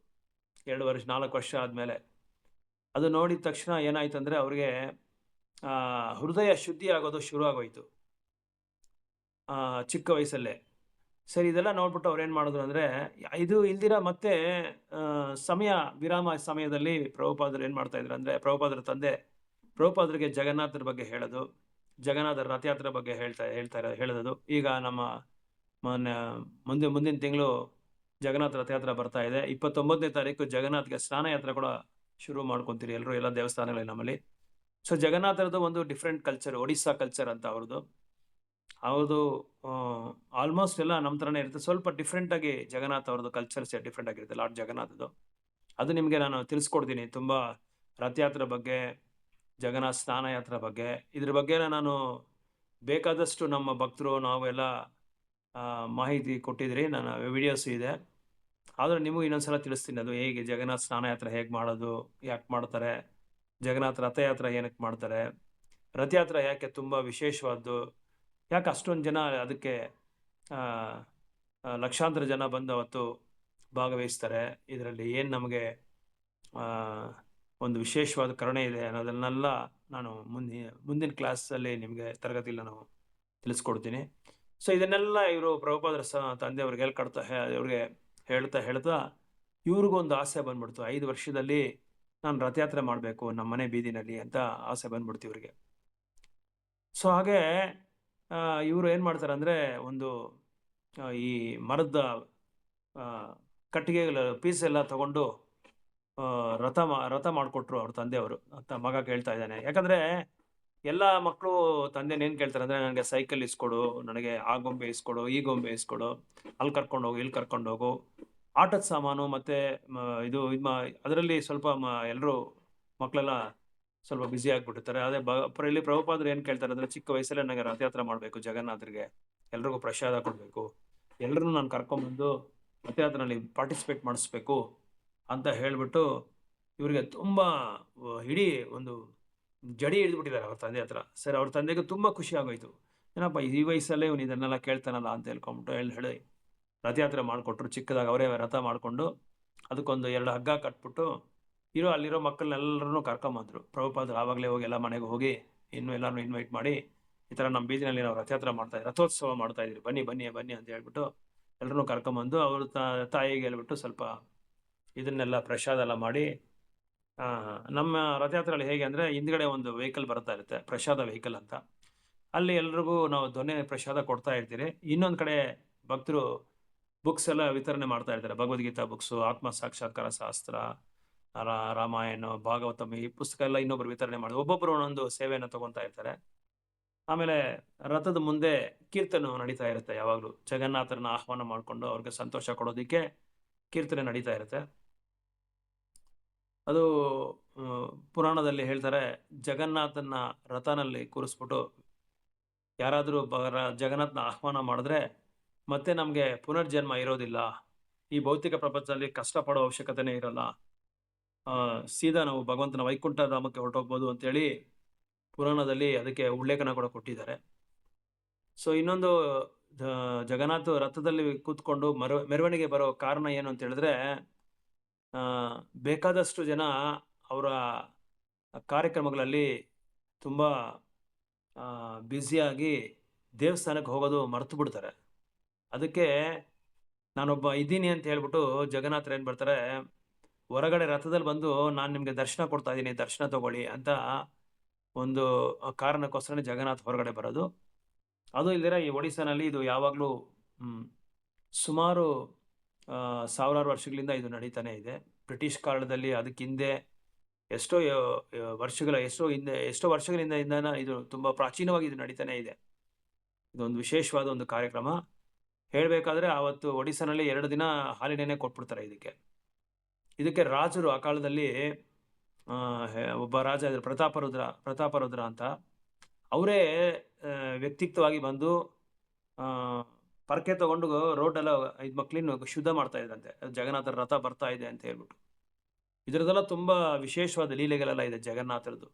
4 ವರ್ಷ ಆದಮೇಲೆ ಅದು ನೋಡಿದ ತಕ್ಷಣ ಏನಾಯ್ತು ಅಂದರೆ, ಅವ್ರಿಗೆ ಹೃದಯ ಶುದ್ಧಿ ಆಗೋದು ಶುರು ಆಗೋಯ್ತು ಚಿಕ್ಕ ವಯಸ್ಸಲ್ಲೇ. ಸರಿ, ಇದೆಲ್ಲ ನೋಡ್ಬಿಟ್ಟು ಅವ್ರು ಏನು ಮಾಡಿದ್ರು ಅಂದರೆ, ಇದು ಇಲ್ದಿರ ಮತ್ತೆ ವಿರಾಮ ಸಮಯದಲ್ಲಿ ಪ್ರಭುಪಾದರು ಏನು ಮಾಡ್ತಾಯಿದ್ರು ಅಂದರೆ, ಪ್ರಭುಪಾದರ ತಂದೆ ಪ್ರಭುಪಾದರಿಗೆ ಜಗನ್ನಾಥರ ಬಗ್ಗೆ ಹೇಳೋದು, ಜಗನ್ನಾಥರ ರಥಯಾತ್ರೆ ಬಗ್ಗೆ ಹೇಳೋದು. ಈಗ ನಮ್ಮ ಮುಂದಿನ ತಿಂಗಳು ಜಗನ್ನಾಥ ರಥಯಾತ್ರೆ ಬರ್ತಾ ಇದೆ. 29ನೇ ತಾರೀಕು ಜಗನ್ನಾಥ್ಗೆ ಸ್ನಾನಯಾತ್ರೆ ಕೂಡ ಶುರು ಮಾಡ್ಕೊತೀರಿ ಎಲ್ಲರೂ, ಎಲ್ಲ ದೇವಸ್ಥಾನಗಳಲ್ಲಿ ನಮ್ಮಲ್ಲಿ. ಸೊ ಜಗನ್ನಾಥರದ್ದು ಒಂದು ಡಿಫ್ರೆಂಟ್ ಕಲ್ಚರ್, ಒಡಿಸ್ಸಾ ಕಲ್ಚರ್ ಅಂತ ಅವ್ರದ್ದು. ಹೌದು. ಆಲ್ಮೋಸ್ಟ್ ಎಲ್ಲ ನಮ್ಮ ಥರನೇ ಇರುತ್ತೆ. ಸ್ವಲ್ಪ ಡಿಫ್ರೆಂಟಾಗಿ ಜಗನ್ನಾಥ್ ಅವ್ರದ್ದು ಕಲ್ಚರ್ಸ್ ಡಿಫ್ರೆಂಟ್ ಆಗಿರುತ್ತೆ ಲಾರ್ಡ್ ಜಗನ್ನಾಥದ್ದು. ಅದು ನಿಮಗೆ ನಾನು ತಿಳಿಸ್ಕೊಡ್ತೀನಿ. ತುಂಬ ರಥಯಾತ್ರೆ ಬಗ್ಗೆ, ಜಗನ್ನಾಥ ಸ್ನಾನಯಾತ್ರೆ ಬಗ್ಗೆ, ಇದ್ರ ಬಗ್ಗೆ ನಾನು ಬೇಕಾದಷ್ಟು ನಮ್ಮ ಭಕ್ತರು ನಾವು ಎಲ್ಲ ಮಾಹಿತಿ ಕೊಟ್ಟಿದ್ರಿ. ನನ್ನ ವಿಡಿಯೋಸ್ ಇದೆ. ಆದರೂ ನಿಮಗೂ ಇನ್ನೊಂದ್ಸಲ ತಿಳಿಸ್ತೀನಿ ಅದು ಹೇಗೆ ಜಗನ್ನಾಥ ಸ್ನಾನಯಾತ್ರೆ ಹೇಗೆ ಮಾಡೋದು, ಯಾಕೆ ಮಾಡ್ತಾರೆ, ಜಗನ್ನಾಥ ರಥಯಾತ್ರೆ ಏನಕ್ಕೆ ಮಾಡ್ತಾರೆ, ರಥಯಾತ್ರೆ ಯಾಕೆ ತುಂಬ ವಿಶೇಷವಾದ್ದು, ಯಾಕೆ ಅಷ್ಟೊಂದು ಜನ ಅದಕ್ಕೆ ಲಕ್ಷಾಂತರ ಜನ ಬಂದು ಅವತ್ತು ಭಾಗವಹಿಸ್ತಾರೆ, ಇದರಲ್ಲಿ ಏನು ನಮಗೆ ಒಂದು ವಿಶೇಷವಾದ ಕರುಣೆ ಇದೆ ಅನ್ನೋದನ್ನೆಲ್ಲ ನಾನು ಮುಂದಿನ ಕ್ಲಾಸಲ್ಲಿ ನಿಮಗೆ ತರಗತಿಯಲ್ಲಿ ನಾನು ತಿಳಿಸ್ಕೊಡ್ತೀನಿ. ಸೊ ಇದನ್ನೆಲ್ಲ ಇವರು ಪ್ರಭುಪಾದರ ತಂದೆಯವ್ರಿಗೆ ಅವ್ರಿಗೆ ಹೇಳ್ತಾ ಇವ್ರಿಗೊಂದು ಆಸೆ ಬಂದ್ಬಿಡ್ತು. 5 ವರ್ಷದಲ್ಲಿ ನಾನು ರಥಯಾತ್ರೆ ಮಾಡಬೇಕು ನಮ್ಮ ಮನೆ ಬೀದಿನಲ್ಲಿ ಅಂತ ಆಸೆ ಬಂದ್ಬಿಡ್ತು ಇವ್ರಿಗೆ. ಸೊ ಹಾಗೆ ಇವರು ಏನು ಮಾಡ್ತಾರೆ ಅಂದರೆ, ಒಂದು ಈ ಮರದ ಕಟ್ಟಿಗೆಗಳ ಪೀಸ್ ಎಲ್ಲ ತಗೊಂಡು ರಥ ಮಾಡಿಕೊಟ್ರು ಅವ್ರ ತಂದೆಯವರು ಅಂತ ಮಗ ಕೇಳ್ತಾ ಇದ್ದಾನೆ. ಯಾಕಂದರೆ ಎಲ್ಲ ಮಕ್ಕಳು ತಂದೆನೇನು ಕೇಳ್ತಾರೆ ಅಂದರೆ, ನನಗೆ ಸೈಕಲ್ ಇಸ್ಕೊಡು, ನನಗೆ ಆ ಗೊಂಬೆ ಇಸ್ಕೊಡು, ಈ ಗೊಂಬೆ ಇಸ್ಕೊಡು, ಅಲ್ಲಿ ಕರ್ಕೊಂಡೋಗು, ಇಲ್ಲಿ ಕರ್ಕೊಂಡೋಗು. ಆಟದ ಸಾಮಾನು ಮತ್ತು ಅದರಲ್ಲಿ ಸ್ವಲ್ಪ ಎಲ್ಲರೂ ಮಕ್ಕಳೆಲ್ಲ ಸ್ವಲ್ಪ ಬ್ಯುಸಿ ಆಗಿಬಿಟ್ಟಿರ್ತಾರೆ. ಅದೇ ಇಲ್ಲಿ ಪ್ರಭುಪಾದರು ಏನು ಕೇಳ್ತಾರೆ ಅಂದರೆ, ಚಿಕ್ಕ ವಯಸ್ಸಲ್ಲೇ ನನಗೆ ರಥಯಾತ್ರೆ ಮಾಡಬೇಕು, ಜಗನ್ನಾಥರಿಗೆ ಎಲ್ರಿಗೂ ಪ್ರಸಾದ ಕೊಡಬೇಕು, ಎಲ್ಲರನ್ನೂ ನಾನು ಕರ್ಕೊಂಬಂದು ರಥಯಾತ್ರೆಯಲ್ಲಿ ಪಾರ್ಟಿಸಿಪೇಟ್ ಮಾಡಿಸ್ಬೇಕು ಅಂತ ಹೇಳಿಬಿಟ್ಟು ಇವರಿಗೆ ತುಂಬ ಇಡೀ ಒಂದು ಜಡಿ ಹಿಡಿದ್ಬಿಟ್ಟಿದ್ದಾರೆ ಅವ್ರ ತಂದೆ ಹತ್ರ. ಸರಿ, ಅವ್ರ ತಂದೆಗೆ ತುಂಬ ಖುಷಿ ಆಗೋಯ್ತು. ಏನಪ್ಪ ಈ ವಯಸ್ಸಲ್ಲೇ ಇವನು ಇದನ್ನೆಲ್ಲ ಕೇಳ್ತಾನಲ್ಲ ಅಂತ ಹೇಳ್ಕೊಂಬಿಟ್ಟು ಹೇಳಿ ರಥಯಾತ್ರೆ ಮಾಡಿಕೊಟ್ರು. ಚಿಕ್ಕದಾಗಿ ಅವರೇ ರಥ ಮಾಡಿಕೊಂಡು ಅದಕ್ಕೊಂದು 2 ಹಗ್ಗ ಕಟ್ಬಿಟ್ಟು ಅಲ್ಲಿರೋ ಮಕ್ಕಳನ್ನೆಲ್ಲರನ್ನೂ ಕರ್ಕೊಂಬಂದರು. ಪ್ರಭುಪಾದರು ಆವಾಗಲೇ ಹೋಗಿ ಎಲ್ಲ ಮನೆಗೆ ಹೋಗಿ ಎಲ್ಲರನ್ನೂ ಇನ್ವೈಟ್ ಮಾಡಿ, ಈ ಥರ ನಮ್ಮ ಬೀದಿನಲ್ಲಿ ನಾವು ರಥಯಾತ್ರೆ ರಥೋತ್ಸವ ಮಾಡ್ತಾಯಿದ್ದೀರಿ, ಬನ್ನಿ ಬನ್ನಿ ಬನ್ನಿ ಅಂತ ಹೇಳ್ಬಿಟ್ಟು ಎಲ್ಲರನ್ನೂ ಕರ್ಕೊಂಬಂದು ಅವ್ರ ತಾಯಿಗೆ ಹೇಳ್ಬಿಟ್ಟು ಸ್ವಲ್ಪ ಇದನ್ನೆಲ್ಲ ಪ್ರಸಾದ ಎಲ್ಲ ಮಾಡಿ, ನಮ್ಮ ರಥಯಾತ್ರೆಯಲ್ಲಿ ಹೇಗೆ ಅಂದರೆ ಹಿಂದ್ಗಡೆ ಒಂದು ವೆಹಿಕಲ್ ಬರ್ತಾ ಇರುತ್ತೆ, ಪ್ರಸಾದ ವೆಹಿಕಲ್ ಅಂತ. ಅಲ್ಲಿ ಎಲ್ರಿಗೂ ನಾವು ದೊನ್ನೆ ಪ್ರಸಾದ ಕೊಡ್ತಾ ಇರ್ತೀರಿ. ಇನ್ನೊಂದು ಕಡೆ ಭಕ್ತರು ಬುಕ್ಸ್ ಎಲ್ಲ ವಿತರಣೆ ಮಾಡ್ತಾ ಇರ್ತಾರೆ. ಭಗವದ್ಗೀತಾ ಬುಕ್ಸು, ಆತ್ಮ ಸಾಕ್ಷಾತ್ಕಾರ ಶಾಸ್ತ್ರ, ರಾಮಾಯಣ, ಭಾಗವತಂ, ಈ ಪುಸ್ತಕ ಎಲ್ಲ ಇನ್ನೊಬ್ರು ವಿತರಣೆ ಮಾಡಿ ಒಬ್ಬೊಬ್ಬರು ಒಂದೊಂದು ಸೇವೆಯನ್ನು ತಗೊತಾ ಇರ್ತಾರೆ. ಆಮೇಲೆ ರಥದ ಮುಂದೆ ಕೀರ್ತನೆ ನಡೀತಾ ಇರುತ್ತೆ. ಯಾವಾಗಲೂ ಜಗನ್ನಾಥರನ್ನ ಆಹ್ವಾನ ಮಾಡಿಕೊಂಡು ಅವ್ರಿಗೆ ಸಂತೋಷ ಕೊಡೋದಕ್ಕೆ ಕೀರ್ತನೆ ನಡೀತಾ ಇರುತ್ತೆ. ಅದು ಪುರಾಣದಲ್ಲಿ ಹೇಳ್ತಾರೆ, ಜಗನ್ನಾಥನ ರಥನಲ್ಲಿ ಕೂರಿಸ್ಬಿಟ್ಟು ಯಾರಾದರೂ ಜಗನ್ನಾಥನ ಆಹ್ವಾನ ಮಾಡಿದ್ರೆ ಮತ್ತೆ ನಮಗೆ ಪುನರ್ಜನ್ಮ ಇರೋದಿಲ್ಲ, ಈ ಭೌತಿಕ ಪ್ರಪಂಚದಲ್ಲಿ ಕಷ್ಟಪಡೋ ಅವಶ್ಯಕತೆನೇ ಇರಲ್ಲ, ಸೀದಾ ನಾವು ಭಗವಂತನ ವೈಕುಂಠ ಧಾಮಕ್ಕೆ ಹೊರಟೋಗ್ಬೋದು ಅಂತೇಳಿ ಪುರಾಣದಲ್ಲಿ ಅದಕ್ಕೆ ಉಲ್ಲೇಖನ ಕೂಡ ಕೊಟ್ಟಿದ್ದಾರೆ. ಸೊ ಇನ್ನೊಂದು ಜಗನ್ನಾಥ ರಥದಲ್ಲಿ ಕೂತ್ಕೊಂಡು ಮೆರವಣಿಗೆ ಬರೋ ಕಾರಣ ಏನು ಅಂತ ಹೇಳಿದ್ರೆ, ಬೇಕಾದಷ್ಟು ಜನ ಅವರ ಕಾರ್ಯಕ್ರಮಗಳಲ್ಲಿ ತುಂಬ ಬ್ಯುಸಿಯಾಗಿ ದೇವಸ್ಥಾನಕ್ಕೆ ಹೋಗೋದು ಮರ್ತು ಬಿಡ್ತಾರೆ. ಅದಕ್ಕೆ ನಾನೊಬ್ಬ ಇದ್ದೀನಿ ಅಂತ ಹೇಳ್ಬಿಟ್ಟು ಜಗನ್ನಾಥರು ಏನು ಬರ್ತಾರೆ, ಹೊರಗಡೆ ರಥದಲ್ಲಿ ಬಂದು ನಾನು ನಿಮಗೆ ದರ್ಶನ ಕೊಡ್ತಾ ಇದ್ದೀನಿ, ದರ್ಶನ ತಗೊಳ್ಳಿ ಅಂತ ಒಂದು ಕಾರಣಕ್ಕೋಸ್ಕರ ಜಗನ್ನಾಥ್ ಹೊರಗಡೆ ಬರೋದು. ಅದು ಇಲ್ದಿರ ಈ ಒಡಿಸ್ಸಾನಲ್ಲಿ ಇದು ಯಾವಾಗಲೂ ಸುಮಾರು ಸಾವಿರಾರು ವರ್ಷಗಳಿಂದ ಇದು ನಡೀತಾನೆ ಇದೆ. ಬ್ರಿಟಿಷ್ ಕಾಲದಲ್ಲಿ ಅದಕ್ಕೆ ಹಿಂದೆ ಎಷ್ಟೋ ವರ್ಷಗಳಿಂದ ಇದು ತುಂಬ ಪ್ರಾಚೀನವಾಗಿ ಇದು ನಡೀತಾನೆ ಇದೆ. ಇದೊಂದು ವಿಶೇಷವಾದ ಒಂದು ಕಾರ್ಯಕ್ರಮ. ಹೇಳಬೇಕಾದ್ರೆ ಆವತ್ತು ಒಡಿಸ್ಸಾನಲ್ಲಿ 2 ದಿನ ಹಾಲಿಡೇನೇ ಕೊಟ್ಬಿಡ್ತಾರೆ ಇದಕ್ಕೆ ರಾಜರು ಆ ಕಾಲದಲ್ಲಿ ಒಬ್ಬ ರಾಜ ಇದ್ರು, ಪ್ರತಾಪರುದ್ರ ಅಂತ. ಅವರೇ ವ್ಯಕ್ತಿತ್ವವಾಗಿ ಬಂದು ಪರಕೆ ತಗೊಂಡು ರೋಡೆಲ್ಲ ಮಕ್ಕಳನ್ನು ಶುದ್ಧ ಮಾಡ್ತಾ ಇದ್ದಂತೆ, ಜಗನ್ನಾಥರ ರಥ ಬರ್ತಾ ಇದೆ ಅಂತ ಹೇಳ್ಬಿಟ್ಟು. ಇದರದೆಲ್ಲ ತುಂಬ ವಿಶೇಷವಾದ ಲೀಲೆಗಳೆಲ್ಲ ಇದೆ ಜಗನ್ನಾಥರದ್ದು.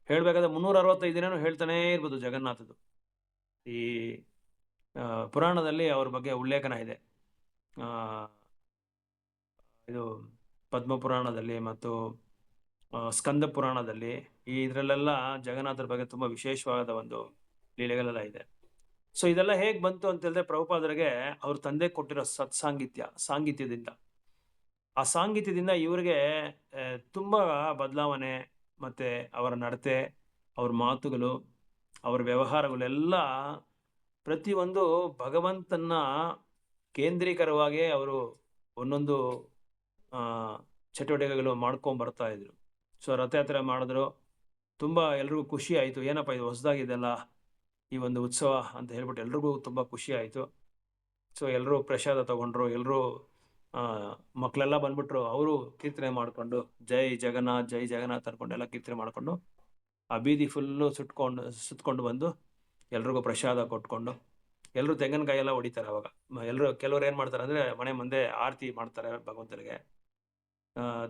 ಹೇಳಬೇಕಾದ್ರೆ 365 ದಿನನೂ ಹೇಳ್ತಾನೇ ಇರ್ಬೋದು ಜಗನ್ನಾಥದ್ದು. ಈ ಪುರಾಣದಲ್ಲಿ ಅವ್ರ ಬಗ್ಗೆ ಉಲ್ಲೇಖನ ಇದೆ. ಇದು ಪದ್ಮ ಪುರಾಣದಲ್ಲಿ ಮತ್ತು ಸ್ಕಂದ ಪುರಾಣದಲ್ಲಿ ಇದರಲ್ಲೆಲ್ಲ ಜಗನ್ನಾಥರ ಬಗ್ಗೆ ತುಂಬ ವಿಶೇಷವಾದ ಒಂದು ಲೀಲೆಗಳೆಲ್ಲ ಇದೆ. ಸೊ ಇದೆಲ್ಲ ಹೇಗೆ ಬಂತು ಅಂತ ಹೇಳಿದ್ರೆ, ಪ್ರಭುಪಾದರಿಗೆ ಅವ್ರ ತಂದೆ ಕೊಟ್ಟಿರೋ ಸಾಂಗೀತ್ಯದಿಂದ, ಆ ಸಾಂಗೀತ್ಯದಿಂದ ಇವರಿಗೆ ತುಂಬ ಬದಲಾವಣೆ, ಮತ್ತು ಅವರ ನಡತೆ, ಅವ್ರ ಮಾತುಗಳು, ಅವ್ರ ವ್ಯವಹಾರಗಳೆಲ್ಲ ಪ್ರತಿಯೊಂದು ಭಗವಂತನ ಕೇಂದ್ರೀಕರವಾಗಿ ಅವರು ಒಂದೊಂದು ಚಟುವಟಿಕೆಗಳು ಮಾಡ್ಕೊಂಬರ್ತಾ ಇದ್ರು. ಸೊ ರಥಯಾತ್ರೆ ಮಾಡಿದ್ರು, ತುಂಬ ಎಲ್ರಿಗೂ ಖುಷಿ ಆಯಿತು. ಏನಪ್ಪ ಇದು ಹೊಸದಾಗಿದೆಲ್ಲ, ಈ ಒಂದು ಉತ್ಸವ ಅಂತ ಹೇಳ್ಬಿಟ್ಟು ಎಲ್ರಿಗೂ ತುಂಬ ಖುಷಿ ಆಯಿತು. ಸೊ ಎಲ್ಲರೂ ಪ್ರಸಾದ ತಗೊಂಡ್ರು, ಎಲ್ಲರೂ ಮಕ್ಕಳೆಲ್ಲ ಬಂದ್ಬಿಟ್ರು. ಅವರು ಕೀರ್ತನೆ ಮಾಡಿಕೊಂಡು ಜೈ ಜಗನ್ನಾಥ್ ಅನ್ಕೊಂಡು ಎಲ್ಲ ಕೀರ್ತನೆ ಮಾಡಿಕೊಂಡು ಆ ಬೀದಿ ಫುಲ್ಲು ಸುತ್ಕೊಂಡು ಬಂದು ಎಲ್ರಿಗೂ ಪ್ರಸಾದ ಕೊಟ್ಕೊಂಡು ಎಲ್ಲರೂ ತೆಂಗಿನಕಾಯಿ ಎಲ್ಲ ಹೊಡಿತಾರೆ. ಅವಾಗ ಕೆಲವ್ರು ಏನು ಮಾಡ್ತಾರೆ ಅಂದರೆ ಮನೆ ಮುಂದೆ ಆರತಿ ಮಾಡ್ತಾರೆ ಭಗವಂತನಿಗೆ.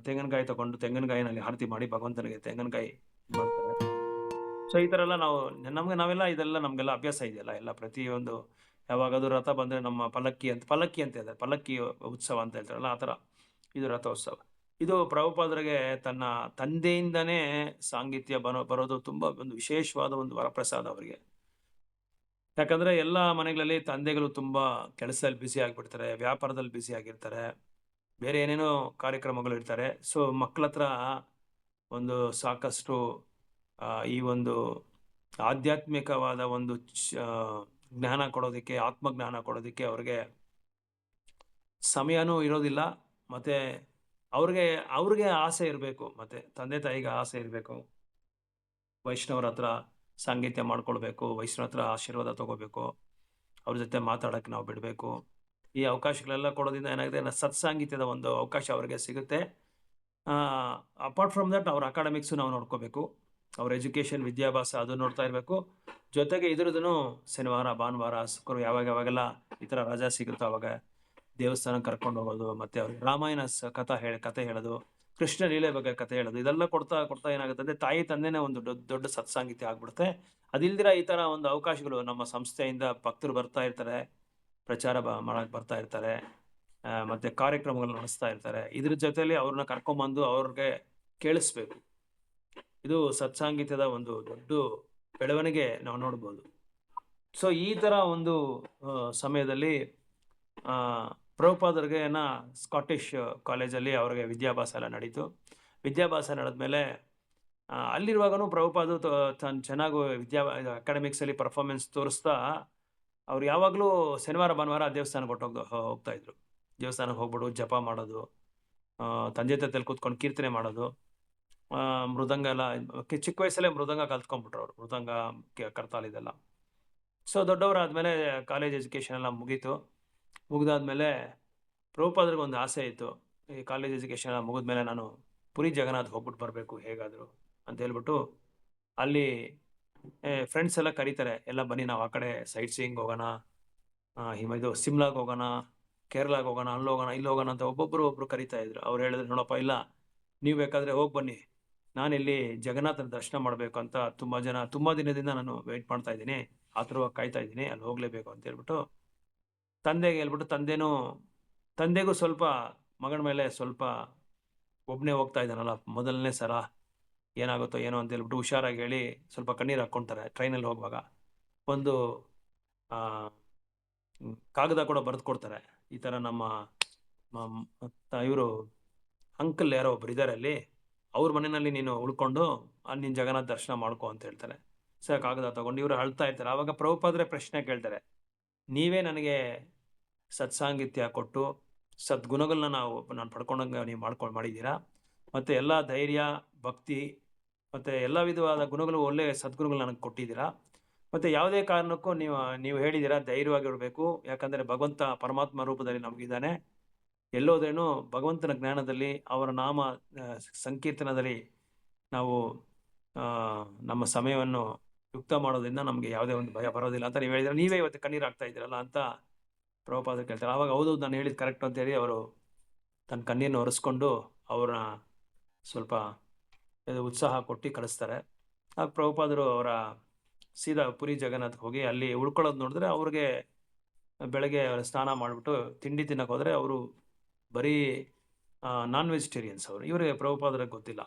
ತೆಂಗಿನಕಾಯಿ ತಗೊಂಡು ತೆಂಗಿನಕಾಯಿನಲ್ಲಿ ಆರತಿ ಮಾಡಿ ಭಗವಂತನಿಗೆ ತೆಂಗಿನಕಾಯಿ ಮಾಡ್ತಾರೆ. ಸೊ ಈ ಥರ ಎಲ್ಲ ನಾವೆಲ್ಲ ಇದೆಲ್ಲ ನಮಗೆಲ್ಲ ಅಭ್ಯಾಸ ಇದೆಯಲ್ಲ. ಎಲ್ಲ ಪ್ರತಿಯೊಂದು ಯಾವಾಗಾದ್ರೂ ರಥ ಬಂದರೆ ನಮ್ಮ ಪಲ್ಲಕ್ಕಿ ಅಂತ ಇದೆ, ಪಲ್ಲಕ್ಕಿ ಉತ್ಸವ ಅಂತ ಹೇಳ್ತಾರಲ್ಲ, ಆ ಥರ ಇದು ರಥೋತ್ಸವ. ಇದು ಪ್ರಭುಪಾದರಿಗೆ ತನ್ನ ತಂದೆಯಿಂದನೇ ಸಾಂಗತ್ಯ ಬರೋದು ತುಂಬ ಒಂದು ವಿಶೇಷವಾದ ಒಂದು ವರಪ್ರಸಾದ ಅವರಿಗೆ. ಯಾಕಂದರೆ ಎಲ್ಲ ಮನೆಗಳಲ್ಲಿ ತಂದೆಗಳು ತುಂಬ ಕೆಲಸದಲ್ಲಿ ಬ್ಯುಸಿ ಆಗಿಬಿಡ್ತಾರೆ, ವ್ಯಾಪಾರದಲ್ಲಿ ಬ್ಯುಸಿ ಆಗಿರ್ತಾರೆ, ಬೇರೆ ಏನೇನೋ ಕಾರ್ಯಕ್ರಮಗಳು ಇರ್ತಾರೆ. ಸೊ ಮಕ್ಕಳ ಹತ್ರ ಒಂದು ಸಾಕಷ್ಟು ಈ ಒಂದು ಆಧ್ಯಾತ್ಮಿಕವಾದ ಒಂದು ಜ್ಞಾನ ಕೊಡೋದಕ್ಕೆ, ಆತ್ಮಜ್ಞಾನ ಕೊಡೋದಕ್ಕೆ ಅವ್ರಿಗೆ ಸಮಯನೂ ಇರೋದಿಲ್ಲ. ಮತ್ತು ಅವ್ರಿಗೆ ಆಸೆ ಇರಬೇಕು, ಮತ್ತು ತಂದೆ ತಾಯಿಗೆ ಆಸೆ ಇರಬೇಕು. ವೈಷ್ಣವರ ಹತ್ರ ಸಾಂಗತ್ಯ ಮಾಡ್ಕೊಳ್ಬೇಕು, ವೈಷ್ಣವರ ಹತ್ರ ಆಶೀರ್ವಾದ ತೊಗೋಬೇಕು, ಅವ್ರ ಜೊತೆ ಮಾತಾಡೋಕ್ಕೆ ನಾವು ಬಿಡಬೇಕು. ಈ ಅವಕಾಶಗಳೆಲ್ಲ ಕೊಡೋದ್ರಿಂದ ಏನಾಗುತ್ತೆ, ಸತ್ಸಾಂಗತ್ಯದ ಒಂದು ಅವಕಾಶ ಅವ್ರಿಗೆ ಸಿಗುತ್ತೆ. ಅಪಾರ್ಟ್ ಫ್ರಮ್ ದಟ್ ಅವ್ರ ಅಕಾಡೆಮಿಕ್ಸು ನಾವು ನೋಡ್ಕೋಬೇಕು, ಅವ್ರ ಎಜುಕೇಷನ್ ವಿದ್ಯಾಭ್ಯಾಸ ಅದು ನೋಡ್ತಾ ಇರಬೇಕು. ಜೊತೆಗೆ ಇದ್ರದ್ದು ಶನಿವಾರ ಭಾನುವಾರ ಶುಕ್ರವಾರ ಯಾವಾಗೆಲ್ಲ ಈ ಥರ ರಜಾ ಸಿಗುತ್ತೋ ಅವಾಗ ದೇವಸ್ಥಾನಕ್ಕೆ ಕರ್ಕೊಂಡು ಹೋಗೋದು, ಮತ್ತು ಅವ್ರಿಗೆ ರಾಮಾಯಣ ಕಥೆ ಹೇಳೋದು, ಕೃಷ್ಣ ಲೀಲೆ ಬಗ್ಗೆ ಕಥೆ ಹೇಳೋದು, ಇದೆಲ್ಲ ಕೊಡ್ತಾ ಏನಾಗುತ್ತೆ ಅಂದರೆ ತಾಯಿ ತಂದೆನೇ ಒಂದು ದೊಡ್ಡ ಸತ್ಸಾಂಗತ್ಯ ಆಗ್ಬಿಡುತ್ತೆ. ಅದಿಲ್ದಿರ ಈ ಥರ ಒಂದು ಅವಕಾಶಗಳು ನಮ್ಮ ಸಂಸ್ಥೆಯಿಂದ ಭಕ್ತರು ಬರ್ತಾ ಇರ್ತಾರೆ, ಪ್ರಚಾರ ಮಾಡೋಕ್ಕೆ ಬರ್ತಾ ಇರ್ತಾರೆ, ಮತ್ತು ಕಾರ್ಯಕ್ರಮಗಳು ನಡೆಸ್ತಾ ಇರ್ತಾರೆ. ಇದ್ರ ಜೊತೆಯಲ್ಲಿ ಅವ್ರನ್ನ ಕರ್ಕೊಂಬಂದು ಅವ್ರಿಗೆ ಕೇಳಿಸ್ಬೇಕು. ಇದು ಸತ್ಸಾಂಗತ್ಯದ ಒಂದು ದೊಡ್ಡ ಬೆಳವಣಿಗೆ ನಾವು ನೋಡ್ಬೋದು. ಸೊ ಈ ಥರ ಒಂದು ಸಮಯದಲ್ಲಿ ಪ್ರಭುಪಾದರಿಗೆ ಸ್ಕಾಟಿಷ್ ಕಾಲೇಜಲ್ಲಿ ಅವ್ರಿಗೆ ವಿದ್ಯಾಭ್ಯಾಸ ಎಲ್ಲ ನಡೀತು. ವಿದ್ಯಾಭ್ಯಾಸ ನಡೆದ್ಮೇಲೆ ಅಲ್ಲಿರುವಾಗೂ ಪ್ರಭುಪಾದ ಚೆನ್ನಾಗಿ ಅಕಾಡೆಮಿಕ್ಸಲ್ಲಿ ಪರ್ಫಾರ್ಮೆನ್ಸ್ ತೋರಿಸ್ತಾ ಅವ್ರು ಯಾವಾಗಲೂ ಶನಿವಾರ ಭಾನುವಾರ ದೇವಸ್ಥಾನಕ್ಕೆ ಹೋಗ್ತಾಯಿದ್ರು. ದೇವಸ್ಥಾನಕ್ಕೆ ಹೋಗ್ಬಿಟ್ಟು ಜಪ ಮಾಡೋದು, ತಂದೆ ತಾಯಿಯಲ್ಲಿ ಕೂತ್ಕೊಂಡು ಕೀರ್ತನೆ ಮಾಡೋದು, ಮೃದಂಗ ಎಲ್ಲ ಚಿಕ್ಕ ವಯಸ್ಸಲ್ಲೇ ಮೃದಂಗ ಕಲ್ತ್ಕೊಂಡ್ಬಿಟ್ರು ಅವರು, ಮೃದಂಗ ಕರ್ತಾಲ್ ಇದೆಲ್ಲ. ಸೊ ದೊಡ್ಡವರಾದಮೇಲೆ ಕಾಲೇಜ್ ಎಜುಕೇಷನ್ ಎಲ್ಲ ಮುಗಿದಾದ್ಮೇಲೆ ಪ್ರಭುಪಾದರಿಗೆ ಒಂದು ಆಸೆ ಇತ್ತು, ಈ ಕಾಲೇಜ್ ಎಜುಕೇಷನ್ ಎಲ್ಲ ಮುಗಿದ್ಮೇಲೆ ನಾನು ಪುರಿ ಜಗನ್ನಾಥ್ ಹೋಗ್ಬಿಟ್ಟು ಬರಬೇಕು ಹೇಗಾದರೂ ಅಂತ ಹೇಳ್ಬಿಟ್ಟು ಅಲ್ಲಿ ಫ್ರೆಂಡ್ಸ್ ಎಲ್ಲ ಕರೀತಾರೆ, ಎಲ್ಲ ಬನ್ನಿ ನಾವು ಆ ಕಡೆ ಸೈಟ್ ಸೀಯಿಂಗ್ ಹೋಗೋಣ, ಇದು ಸಿಮ್ಲಾಗೆ ಹೋಗೋಣ, ಕೇರಳಗೆ ಹೋಗೋಣ, ಅಲ್ಲಿ ಹೋಗೋಣ ಅಂತ ಒಬ್ಬೊಬ್ಬರು ಕರೀತಾ ಇದ್ರು. ಅವ್ರು ಹೇಳಿದ್ರು, ನೋಡಪ್ಪ ಇಲ್ಲ, ನೀವು ಬೇಕಾದರೆ ಹೋಗಿ ಬನ್ನಿ, ನಾನಿಲ್ಲಿ ಜಗನ್ನಾಥನ ದರ್ಶನ ಮಾಡಬೇಕು ಅಂತ ತುಂಬ ದಿನದಿಂದ ನಾನು ವೆಯ್ಟ್ ಮಾಡ್ತಾ ಇದ್ದೀನಿ, ಆತುರವಾಗಿ ಕಾಯ್ತಾ ಇದ್ದೀನಿ, ಅಲ್ಲಿ ಹೋಗಲೇಬೇಕು ಅಂತ ಹೇಳ್ಬಿಟ್ಟು ತಂದೆಗೆ ಹೇಳ್ಬಿಟ್ಟು ತಂದೆಗೂ ಸ್ವಲ್ಪ ಮಗನ ಮೇಲೆ ಸ್ವಲ್ಪ ಒಬ್ಬನೇ ಹೋಗ್ತಾ ಇದ್ದಾನಲ್ಲ ಮೊದಲನೇ ಸಲ, ಏನಾಗುತ್ತೋ ಏನೋ ಅಂತ ಹೇಳ್ಬಿಟ್ಟು ಹುಷಾರಾಗಿ ಹೇಳಿ ಸ್ವಲ್ಪ ಕಣ್ಣೀರು ಹಾಕ್ಕೊಳ್ತಾರೆ. ಟ್ರೈನಲ್ಲಿ ಹೋಗುವಾಗ ಒಂದು ಕಾಗದ ಕೂಡ ಬರೆದು ಕೊಡ್ತಾರೆ, ಈ ಥರ ನಮ್ಮ ಇವರು ಅಂಕಲ್ ಯಾರೋ ಒಬ್ರು ಇದ್ದಾರೆ ಅಲ್ಲಿ, ಅವ್ರ ಮನೆಯಲ್ಲಿ ನೀನು ಉಳ್ಕೊಂಡು ಅಲ್ಲಿ ನೀನು ಜಗನ್ನಾಥ ದರ್ಶನ ಮಾಡ್ಕೊ ಅಂತ ಹೇಳ್ತಾರೆ. ಸರ್ ಕಾಗದ ತಗೊಂಡು ಇವರು ಅಳ್ತಾ ಇರ್ತಾರೆ. ಆವಾಗ ಪ್ರಭುಪಾದರೆ ಪ್ರಶ್ನೆ ಕೇಳ್ತಾರೆ, ನೀವೇ ನನಗೆ ಸತ್ಸಾಂಗತ್ಯ ಕೊಟ್ಟು ಸದ್ಗುಣಗಳನ್ನ ನಾನು ಪಡ್ಕೊಂಡಂಗೆ ನೀವು ಮಾಡಿದ್ದೀರಾ, ಮತ್ತು ಎಲ್ಲ ಧೈರ್ಯ ಭಕ್ತಿ ಮತ್ತು ಎಲ್ಲ ವಿಧವಾದ ಗುಣಗಳು, ಒಳ್ಳೆಯ ಸದ್ಗುಣಗಳು ನನಗೆ ಕೊಟ್ಟಿದ್ದೀರಾ, ಮತ್ತು ಯಾವುದೇ ಕಾರಣಕ್ಕೂ ನೀವು ಹೇಳಿದ್ದೀರಾ ಧೈರ್ಯವಾಗಿರಬೇಕು, ಯಾಕಂದರೆ ಭಗವಂತ ಪರಮಾತ್ಮ ರೂಪದಲ್ಲಿ ನಮಗಿದ್ದಾನೆ, ಎಲ್ಲೋದ್ರೇನು ಭಗವಂತನ ಜ್ಞಾನದಲ್ಲಿ ಅವರ ನಾಮ ಸಂಕೀರ್ತನದಲ್ಲಿ ನಾವು ನಮ್ಮ ಸಮಯವನ್ನು ಯುಕ್ತ ಮಾಡೋದ್ರಿಂದ ನಮಗೆ ಯಾವುದೇ ಒಂದು ಭಯ ಬರೋದಿಲ್ಲ ಅಂತ ನೀವು ಹೇಳಿದ್ರೆ, ನೀವೇ ಇವತ್ತು ಕಣ್ಣೀರು ಆಗ್ತಾ ಇದ್ದೀರಲ್ಲ ಅಂತ ಪ್ರಭುಪಾದರು ಕೇಳ್ತಾರೆ. ಆವಾಗ ಹೌದು ನಾನು ಹೇಳಿದ್ದು ಕರೆಕ್ಟ್ ಅಂತೇಳಿ ಅವರು ತನ್ನ ಕಣ್ಣೀರನ್ನು ಒರೆಸ್ಕೊಂಡು ಅವ್ರನ್ನ ಸ್ವಲ್ಪ ಉತ್ಸಾಹ ಕೊಟ್ಟು ಕಳಿಸ್ತಾರೆ. ಆಗ ಪ್ರಭುಪಾದರು ಅವರ ಸೀದಾ ಪುರಿ ಜಗನ್ನಾಥ್ಗೆ ಹೋಗಿ ಅಲ್ಲಿ ಉಳ್ಕೊಳ್ಳೋದು ನೋಡಿದ್ರೆ ಅವ್ರಿಗೆ ಬೆಳಗ್ಗೆ ಸ್ನಾನ ಮಾಡಿಬಿಟ್ಟು ತಿಂಡಿ ತಿನ್ನೋಕೆ ಹೋದರೆ ಅವರು ಬರೀ ನಾನ್ ವೆಜಿಟೇರಿಯನ್ಸ್ ಅವರು. ಇವರಿಗೆ ಪ್ರಭುಪಾದರಿಗೆ ಗೊತ್ತಿಲ್ಲ.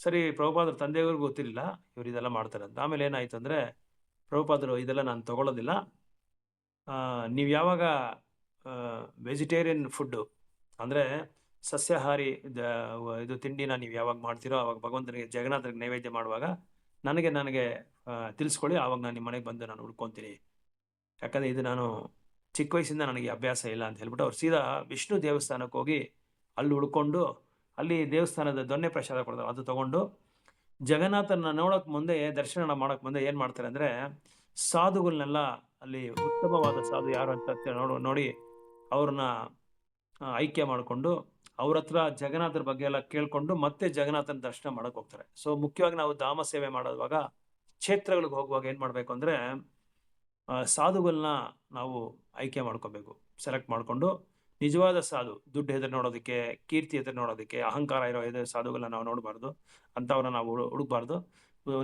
ಸರಿ, ಪ್ರಭುಪಾದರ ತಂದೆಯವ್ರಿಗೂ ಗೊತ್ತಿರಲಿಲ್ಲ ಇವರು ಇದೆಲ್ಲ ಮಾಡ್ತಾರೆ ಅಂತ. ಆಮೇಲೆ ಏನಾಯಿತು ಅಂದರೆ ಪ್ರಭುಪಾದರು ಇದೆಲ್ಲ ನಾನು ತೊಗೊಳ್ಳೋದಿಲ್ಲ, ನೀವು ಯಾವಾಗ ವೆಜಿಟೇರಿಯನ್ ಫುಡ್ಡು ಅಂದರೆ ಸಸ್ಯಾಹಾರಿ ಇದು ತಿಂಡಿನ ನೀವು ಯಾವಾಗ ಮಾಡ್ತೀರೋ ಆವಾಗ ಭಗವಂತನಿಗೆ ಜಗನ್ನಾಥನಿಗೆ ನೈವೇದ್ಯ ಮಾಡುವಾಗ ನನಗೆ ತಿಳಿಸ್ಕೊಳ್ಳಿ, ಆವಾಗ ನಾನು ನಿಮ್ಮ ಮನೆಗೆ ಬಂದು ನಾನು ಉಳ್ಕೊತೀನಿ, ಯಾಕಂದರೆ ಇದು ನಾನು ಚಿಕ್ಕ ವಯಸ್ಸಿಂದ ನನಗೆ ಅಭ್ಯಾಸ ಇಲ್ಲ ಅಂತ ಹೇಳ್ಬಿಟ್ಟು ಅವ್ರು ಸೀದಾ ವಿಷ್ಣು ದೇವಸ್ಥಾನಕ್ಕೆ ಹೋಗಿ ಅಲ್ಲಿ ಉಳ್ಕೊಂಡು ಅಲ್ಲಿ ದೇವಸ್ಥಾನದ ದೊನ್ನೆ ಪ್ರಸಾದ ಕೊಡ್ತಾರೆ, ಅದು ತೊಗೊಂಡು ಜಗನ್ನಾಥನ ನೋಡೋಕ್ಕೆ ಮುಂದೆ, ದರ್ಶನ ಮಾಡೋಕ್ಕೆ ಮುಂದೆ ಏನು ಮಾಡ್ತಾರೆ ಅಂದರೆ ಸಾಧುಗಳನ್ನೆಲ್ಲ ಅಲ್ಲಿ ಉತ್ತಮವಾದ ಸಾಧು ಯಾರು ಅಂತ ನೋಡಿ ಅವ್ರನ್ನ ಆಯ್ಕೆ ಮಾಡಿಕೊಂಡು ಅವ್ರ ಹತ್ರ ಜಗನ್ನಾಥರ ಬಗ್ಗೆ ಎಲ್ಲ ಕೇಳ್ಕೊಂಡು ಮತ್ತೆ ಜಗನ್ನಾಥನ ದರ್ಶನ ಮಾಡಕ್ ಹೋಗ್ತಾರೆ. ಸೊ ಮುಖ್ಯವಾಗಿ ನಾವು ಧಾಮ ಸೇವೆ ಮಾಡುವಾಗ ಕ್ಷೇತ್ರಗಳಿಗೆ ಹೋಗುವಾಗ ಏನ್ ಮಾಡ್ಬೇಕು ಅಂದ್ರೆ ಸಾಧುಗಳನ್ನ ನಾವು ಆಯ್ಕೆ ಮಾಡ್ಕೋಬೇಕು, ಸೆಲೆಕ್ಟ್ ಮಾಡ್ಕೊಂಡು ನಿಜವಾದ ಸಾಧು, ದುಡ್ಡು ಹೆದರು ನೋಡೋದಕ್ಕೆ, ಕೀರ್ತಿ ಹೆದರು ನೋಡೋದಕ್ಕೆ, ಅಹಂಕಾರ ಇರೋ ಸಾಧುಗಳನ್ನ ನಾವು ನೋಡಬಾರ್ದು, ಅಂಥವ್ರನ್ನ ನಾವು ಹುಡುಕ್ಬಾರ್ದು.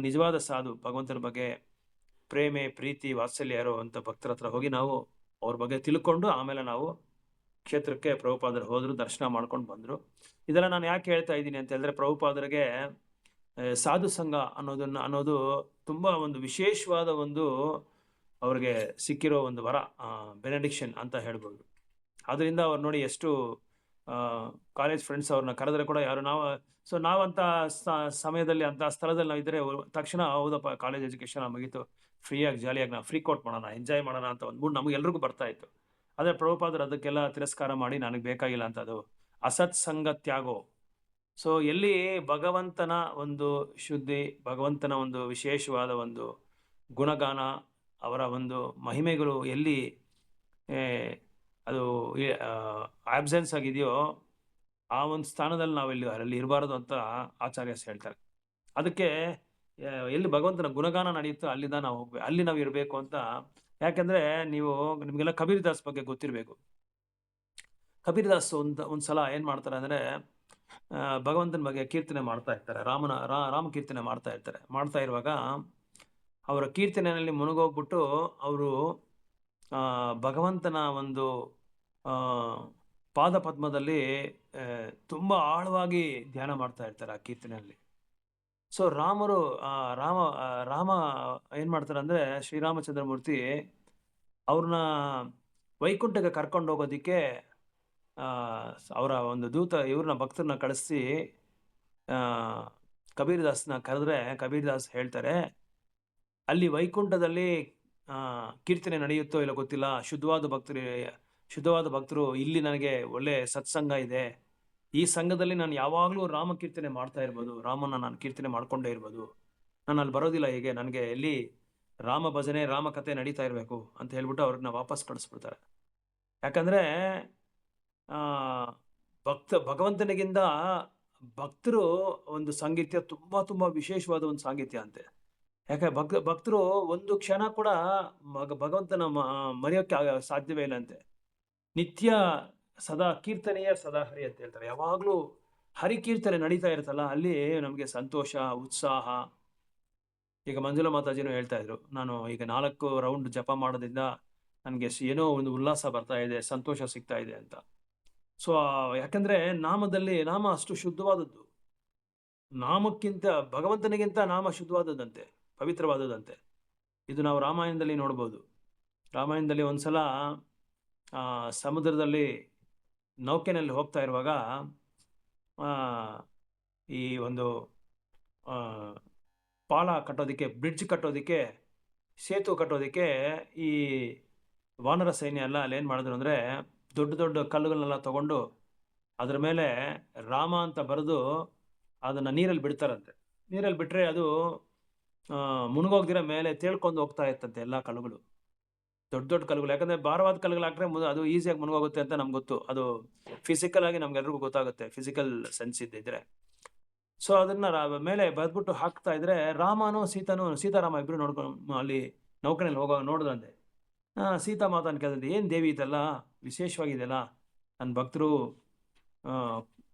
ನಿಜವಾದ ಸಾಧು, ಭಗವಂತನ ಬಗ್ಗೆ ಪ್ರೀತಿ ವಾತ್ಸಲ್ಯ ಇರೋ ಅಂತ ಭಕ್ತರ ಹತ್ರ ಹೋಗಿ ನಾವು ಅವ್ರ ಬಗ್ಗೆ ತಿಳ್ಕೊಂಡು ಆಮೇಲೆ ನಾವು ಕ್ಷೇತ್ರಕ್ಕೆ ಪ್ರಭುಪಾದರು ಹೋದ್ರು, ದರ್ಶನ ಮಾಡ್ಕೊಂಡು ಬಂದ್ರು. ಇದೆಲ್ಲ ನಾನು ಯಾಕೆ ಹೇಳ್ತಾ ಇದ್ದೀನಿ ಅಂತ ಹೇಳಿದ್ರೆ, ಪ್ರಭುಪಾದರಿಗೆ ಸಾಧು ಸಂಘ ಅನ್ನೋದು ತುಂಬಾ ಒಂದು ವಿಶೇಷವಾದ ಒಂದು ಅವ್ರಿಗೆ ಸಿಕ್ಕಿರೋ ಒಂದು ವರ, ಬೆನೆಡಿಕ್ಷನ್ ಅಂತ ಹೇಳ್ಬೋದು. ಅದರಿಂದ ಅವ್ರು ನೋಡಿ ಎಷ್ಟು ಕಾಲೇಜ್ ಫ್ರೆಂಡ್ಸ್ ಅವ್ರನ್ನ ಕರೆದ್ರೆ ಕೂಡ ಯಾರು ನಾವಂತ ಸಮಯದಲ್ಲಿ ಅಂತ ಸ್ಥಳದಲ್ಲಿ ನಾವು ಇದ್ರೆ ತಕ್ಷಣ ಹೌದಪ್ಪ ಕಾಲೇಜ್ ಎಜುಕೇಶನ್ ಮುಗೀತು, ಫ್ರೀಯಾಗಿ ಜಾಲಿಯಾಗಿ ನಾವು ಫ್ರೀ ಕೋಟ್ ಮಾಡೋಣ, ಎಂಜಾಯ್ ಮಾಡೋಣ ಅಂತ ಒಂದು ಮೂಡ್ ನಮಗೆಲ್ರಿಗೂ ಬರ್ತಾ ಇತ್ತು. ಆದರೆ ಪ್ರಭುಪಾದರು ಅದಕ್ಕೆಲ್ಲ ತಿರಸ್ಕಾರ ಮಾಡಿ ನನಗೆ ಬೇಕಾಗಿಲ್ಲ ಅಂತ, ಅದು ಅಸತ್ ಸಂಗ ತ್ಯಾಗೋ. ಸೊ ಎಲ್ಲಿ ಭಗವಂತನ ಒಂದು ಶುದ್ಧಿ, ಭಗವಂತನ ಒಂದು ವಿಶೇಷವಾದ ಒಂದು ಗುಣಗಾನ, ಅವರ ಒಂದು ಮಹಿಮೆಗಳು ಎಲ್ಲಿ ಅದು ಆಬ್ಸೆನ್ಸ್ ಆಗಿದೆಯೋ ಆ ಒಂದು ಸ್ಥಾನದಲ್ಲಿ ನಾವು ಅಲ್ಲಿ ಇರಬಾರ್ದು ಅಂತ ಆಚಾರ್ಯಸ್ ಹೇಳ್ತಾರೆ. ಅದಕ್ಕೆ ಎಲ್ಲಿ ಭಗವಂತನ ಗುಣಗಾನ ನಡೆಯುತ್ತೋ ಅಲ್ಲಿಂದ ನಾವು ಹೋಗ್ಬೇಕು, ಅಲ್ಲಿ ನಾವು ಇರಬೇಕು ಅಂತ. ಯಾಕಂದ್ರೆ ನಿಮಗೆಲ್ಲ ಕಬೀರ್ ದಾಸ್ ಬಗ್ಗೆ ಗೊತ್ತಿರಬೇಕು. ಕಬೀರ್ ದಾಸ್ ಒಂದ್ಸಲ ಏನ್ ಮಾಡ್ತಾರೆ ಅಂದ್ರೆ ಭಗವಂತನ ಬಗ್ಗೆ ಕೀರ್ತನೆ ಮಾಡ್ತಾ ಇರ್ತಾರೆ, ರಾಮ ಕೀರ್ತನೆ ಮಾಡ್ತಾ ಇರುವಾಗ ಅವರ ಕೀರ್ತನೆಯಲ್ಲಿ ಮುಳುಗೋಗ್ಬಿಟ್ಟು ಅವರು ಭಗವಂತನ ಒಂದು ಪಾದ ಪದ್ಮದಲ್ಲಿ ತುಂಬಾ ಆಳವಾಗಿ ಧ್ಯಾನ ಮಾಡ್ತಾ ಇರ್ತಾರೆ ಆ ಕೀರ್ತನೆಯಲ್ಲಿ. ಸೊ ರಾಮ ಏನ್ ಮಾಡ್ತಾರೆ ಅಂದ್ರೆ, ಶ್ರೀರಾಮಚಂದ್ರಮೂರ್ತಿ ಅವ್ರನ್ನ ವೈಕುಂಠಕ್ಕೆ ಕರ್ಕೊಂಡು ಹೋಗೋದಿಕ್ಕೆ ಅವರ ಒಂದು ದೂತ ಇವ್ರನ್ನ ಭಕ್ತರನ್ನ ಕಳಿಸಿ ಕಬೀರ್ ದಾಸ್ನ ಕರೆದ್ರೆ, ಕಬೀರ್ ದಾಸ್ ಹೇಳ್ತಾರೆ ಅಲ್ಲಿ ವೈಕುಂಠದಲ್ಲಿ ಕೀರ್ತನೆ ನಡೆಯುತ್ತೋ ಇಲ್ಲ ಗೊತ್ತಿಲ್ಲ, ಶುದ್ಧವಾದ ಭಕ್ತರು ಇಲ್ಲಿ ನನಗೆ ಒಳ್ಳೆ ಸತ್ಸಂಗ ಇದೆ, ಈ ಸಂಘದಲ್ಲಿ ನಾನು ಯಾವಾಗಲೂ ರಾಮ ಕೀರ್ತನೆ ಮಾಡ್ತಾ ಇರ್ಬೋದು, ರಾಮನ ನಾನು ಕೀರ್ತನೆ ಮಾಡ್ಕೊಂಡೇ ಇರ್ಬೋದು, ನಾನು ಅಲ್ಲಿ ಬರೋದಿಲ್ಲ, ಹೀಗೆ ನನಗೆ ಎಲ್ಲಿ ರಾಮ ಭಜನೆ ರಾಮ ಕಥೆ ನಡೀತಾ ಇರಬೇಕು ಅಂತ ಹೇಳ್ಬಿಟ್ಟು ಅವ್ರನ್ನ ವಾಪಸ್ ಕಳಿಸ್ಬಿಡ್ತಾರೆ. ಯಾಕಂದ್ರೆ ಭಗವಂತನಿಗಿಂತ ಭಕ್ತರು ಒಂದು ಸಾಂಗತ್ಯ ತುಂಬಾ ವಿಶೇಷವಾದ ಒಂದು ಸಾಂಗತ್ಯ ಅಂತೆ. ಯಾಕೆ ಭಕ್ತರು ಒಂದು ಕ್ಷಣ ಕೂಡ ಭಗವಂತನ ಮರೆಯೋಕ್ಕೆ ಸಾಧ್ಯವೇ ಇಲ್ಲ ಅಂತೆ. ನಿತ್ಯ ಸದಾ ಕೀರ್ತನೆಯ ಸದಾ ಹರಿ ಅಂತ ಹೇಳ್ತಾರೆ. ಯಾವಾಗ್ಲೂ ಹರಿಕೀರ್ತನೆ ನಡೀತಾ ಇರುತ್ತಲ್ಲ, ಅಲ್ಲಿ ನಮಗೆ ಸಂತೋಷ, ಉತ್ಸಾಹ. ಈಗ ಮಂಜುಳಾ ಮಾತಾಜಿನೂ ಹೇಳ್ತಾ ಇದ್ರು, ನಾನು ಈಗ 4 ರೌಂಡ್ ಜಪ ಮಾಡೋದ್ರಿಂದ ನನಗೆ ಏನೋ ಒಂದು ಉಲ್ಲಾಸ ಬರ್ತಾ ಇದೆ, ಸಂತೋಷ ಸಿಗ್ತಾ ಇದೆ ಅಂತ. ಸೊ ಯಾಕಂದ್ರೆ ನಾಮ ಅಷ್ಟು ಶುದ್ಧವಾದದ್ದು, ನಾಮಕ್ಕಿಂತ ಭಗವಂತನಿಗಿಂತ ನಾಮ ಶುದ್ಧವಾದದ್ದಂತೆ, ಪವಿತ್ರವಾದದಂತೆ. ಇದು ನಾವು ರಾಮಾಯಣದಲ್ಲಿ ನೋಡ್ಬೋದು. ರಾಮಾಯಣದಲ್ಲಿ ಒಂದ್ಸಲ ಸಮುದ್ರದಲ್ಲಿ ನೌಕೆನಲ್ಲಿ ಹೋಗ್ತಾ ಇರುವಾಗ ಈ ಒಂದು ಪಾಲ ಕಟ್ಟೋದಿಕ್ಕೆ, ಬ್ರಿಡ್ಜ್ ಕಟ್ಟೋದಿಕ್ಕೆ, ಸೇತು ಕಟ್ಟೋದಿಕ್ಕೆ ಈ ವಾನರ ಸೈನ್ಯ ಎಲ್ಲ ಅಲ್ಲಿ ಏನ್ ಮಾಡಿದ್ರು ಅಂದ್ರೆ, ದೊಡ್ಡ ಕಲ್ಲುಗಳನ್ನೆಲ್ಲ ತಗೊಂಡು ಅದ್ರ ಮೇಲೆ ರಾಮ ಅಂತ ಬರೆದು ಅದನ್ನ ನೀರಲ್ಲಿ ಬಿಡ್ತಾರಂತೆ. ನೀರಲ್ಲಿ ಬಿಟ್ರೆ ಅದು ಮುಳುಗೋಗ್ದಿರ ಮೇಲೆ ತೇಳ್ಕೊಂಡು ಹೋಗ್ತಾ ಇತ್ತಂತೆ ಎಲ್ಲ ಕಲ್ಲುಗಳು, ದೊಡ್ಡ ಕಲ್ಲುಗಳು. ಯಾಕಂದ್ರೆ ಭಾರವಾದ ಕಲ್ಲುಗಳು ಹಾಕ್ರೆ ಅದು ಈಸಿಯಾಗಿ ಮುಳುಗೋಗುತ್ತೆ ಅಂತ ನಮ್ಗೆ ಗೊತ್ತು, ಅದು ಫಿಸಿಕಲ್ ಆಗಿ ನಮ್ಗೆಲ್ರಿಗೂ ಗೊತ್ತಾಗುತ್ತೆ, ಫಿಸಿಕಲ್ ಸೆನ್ಸ್ ಇದ್ದಿದ್ರೆ. ಸೊ ಅದನ್ನ ಮೇಲೆ ಬದ್ಬಿಟ್ಟು ಹಾಕ್ತಾ ಇದ್ರೆ ಸೀತಾರಾಮ ಇಬ್ರು ನೋಡ್ಕೊಂಡು ಅಲ್ಲಿ ನೌಕನಲ್ಲಿ ಹೋಗುವಾಗ ನೋಡಿದಂತೆ. ಸೀತಾ ಮಾತನ್ನು ಕೇಳಿದ್ರೆ, ಏನ್ ದೇವಿ ಇದೆಲ್ಲ ವಿಶೇಷವಾಗಿದೆಯಲ್ಲ, ನನ್ನ ಭಕ್ತರು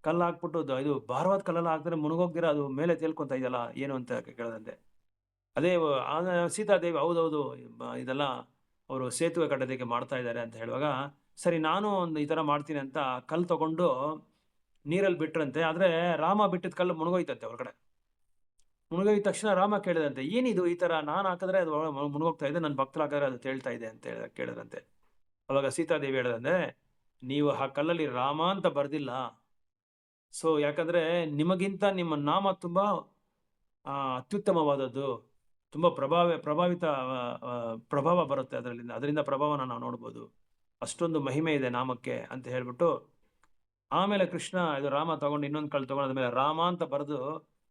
ಕಲ್ಲು ಹಾಕ್ಬಿಟ್ಟು ಇದು ಭಾರವಾದ ಕಲ್ಲೆಲ್ಲ ಹಾಕಿದ್ರೆ ಮುಳುಗೋಗ್ದಿರ ಅದು ಮೇಲೆ ತೇಲ್ಕೊಂತ ಇದೆಯಲ್ಲ ಏನು ಅಂತ ಕೇಳದಂತೆ. ಅದೇ ಸೀತಾದೇವಿ ಹೌದೌದು ಇದೆಲ್ಲ ಅವರು ಸೇತುವೆ ಕಟ್ಟೋದಕ್ಕೆ ಮಾಡ್ತಾ ಇದ್ದಾರೆ ಅಂತ ಹೇಳುವಾಗ, ಸರಿ ನಾನು ಒಂದು ಈ ಥರ ಮಾಡ್ತೀನಿ ಅಂತ ಕಲ್ಲು ತಗೊಂಡು ನೀರಲ್ಲಿ ಬಿಟ್ರಂತೆ. ಆದರೆ ರಾಮ ಬಿಟ್ಟಿದ ಕಲ್ಲು ಮುಳುಗೋಯ್ತಂತೆ ಹೊರಗಡೆ. ಮುಳುಗೋಯ್ದ ತಕ್ಷಣ ರಾಮ ಕೇಳಿದಂತೆ, ಏನಿದು ಈ ಥರ ನಾನು ಹಾಕಿದ್ರೆ ಅದು ಮುಳುಗೋಗ್ತಾ ಇದೆ, ನನ್ನ ಭಕ್ತರು ಹಾಕಿದ್ರೆ ಅದು ತೇಳ್ತಾ ಇದೆ ಅಂತ ಕೇಳಿದ್ರಂತೆ. ಅವಾಗ ಸೀತಾದೇವಿ ಹೇಳಿದಂತೆ, ನೀವು ಆ ಕಲ್ಲಲ್ಲಿ ರಾಮ ಅಂತ ಬರ್ದಿಲ್ಲ. ಸೊ ಯಾಕಂದ್ರೆ ನಿಮಗಿಂತ ನಿಮ್ಮ ನಾಮ ತುಂಬಾ ಅತ್ಯುತ್ತಮವಾದದ್ದು, ತುಂಬಾ ಪ್ರಭಾವ ಬರುತ್ತೆ ಅದರಿಂದ ಪ್ರಭಾವನ ನಾವು ನೋಡ್ಬೋದು, ಅಷ್ಟೊಂದು ಮಹಿಮೆ ಇದೆ ನಾಮಕ್ಕೆ ಅಂತ ಹೇಳ್ಬಿಟ್ಟು, ಆಮೇಲೆ ಕೃಷ್ಣ ಇದು ರಾಮ ತಗೊಂಡು ಇನ್ನೊಂದು ಕಲ್ಲು ತಗೊಂಡು ಅದ್ಮೇಲೆ ರಾಮ ಅಂತ ಬರೆದು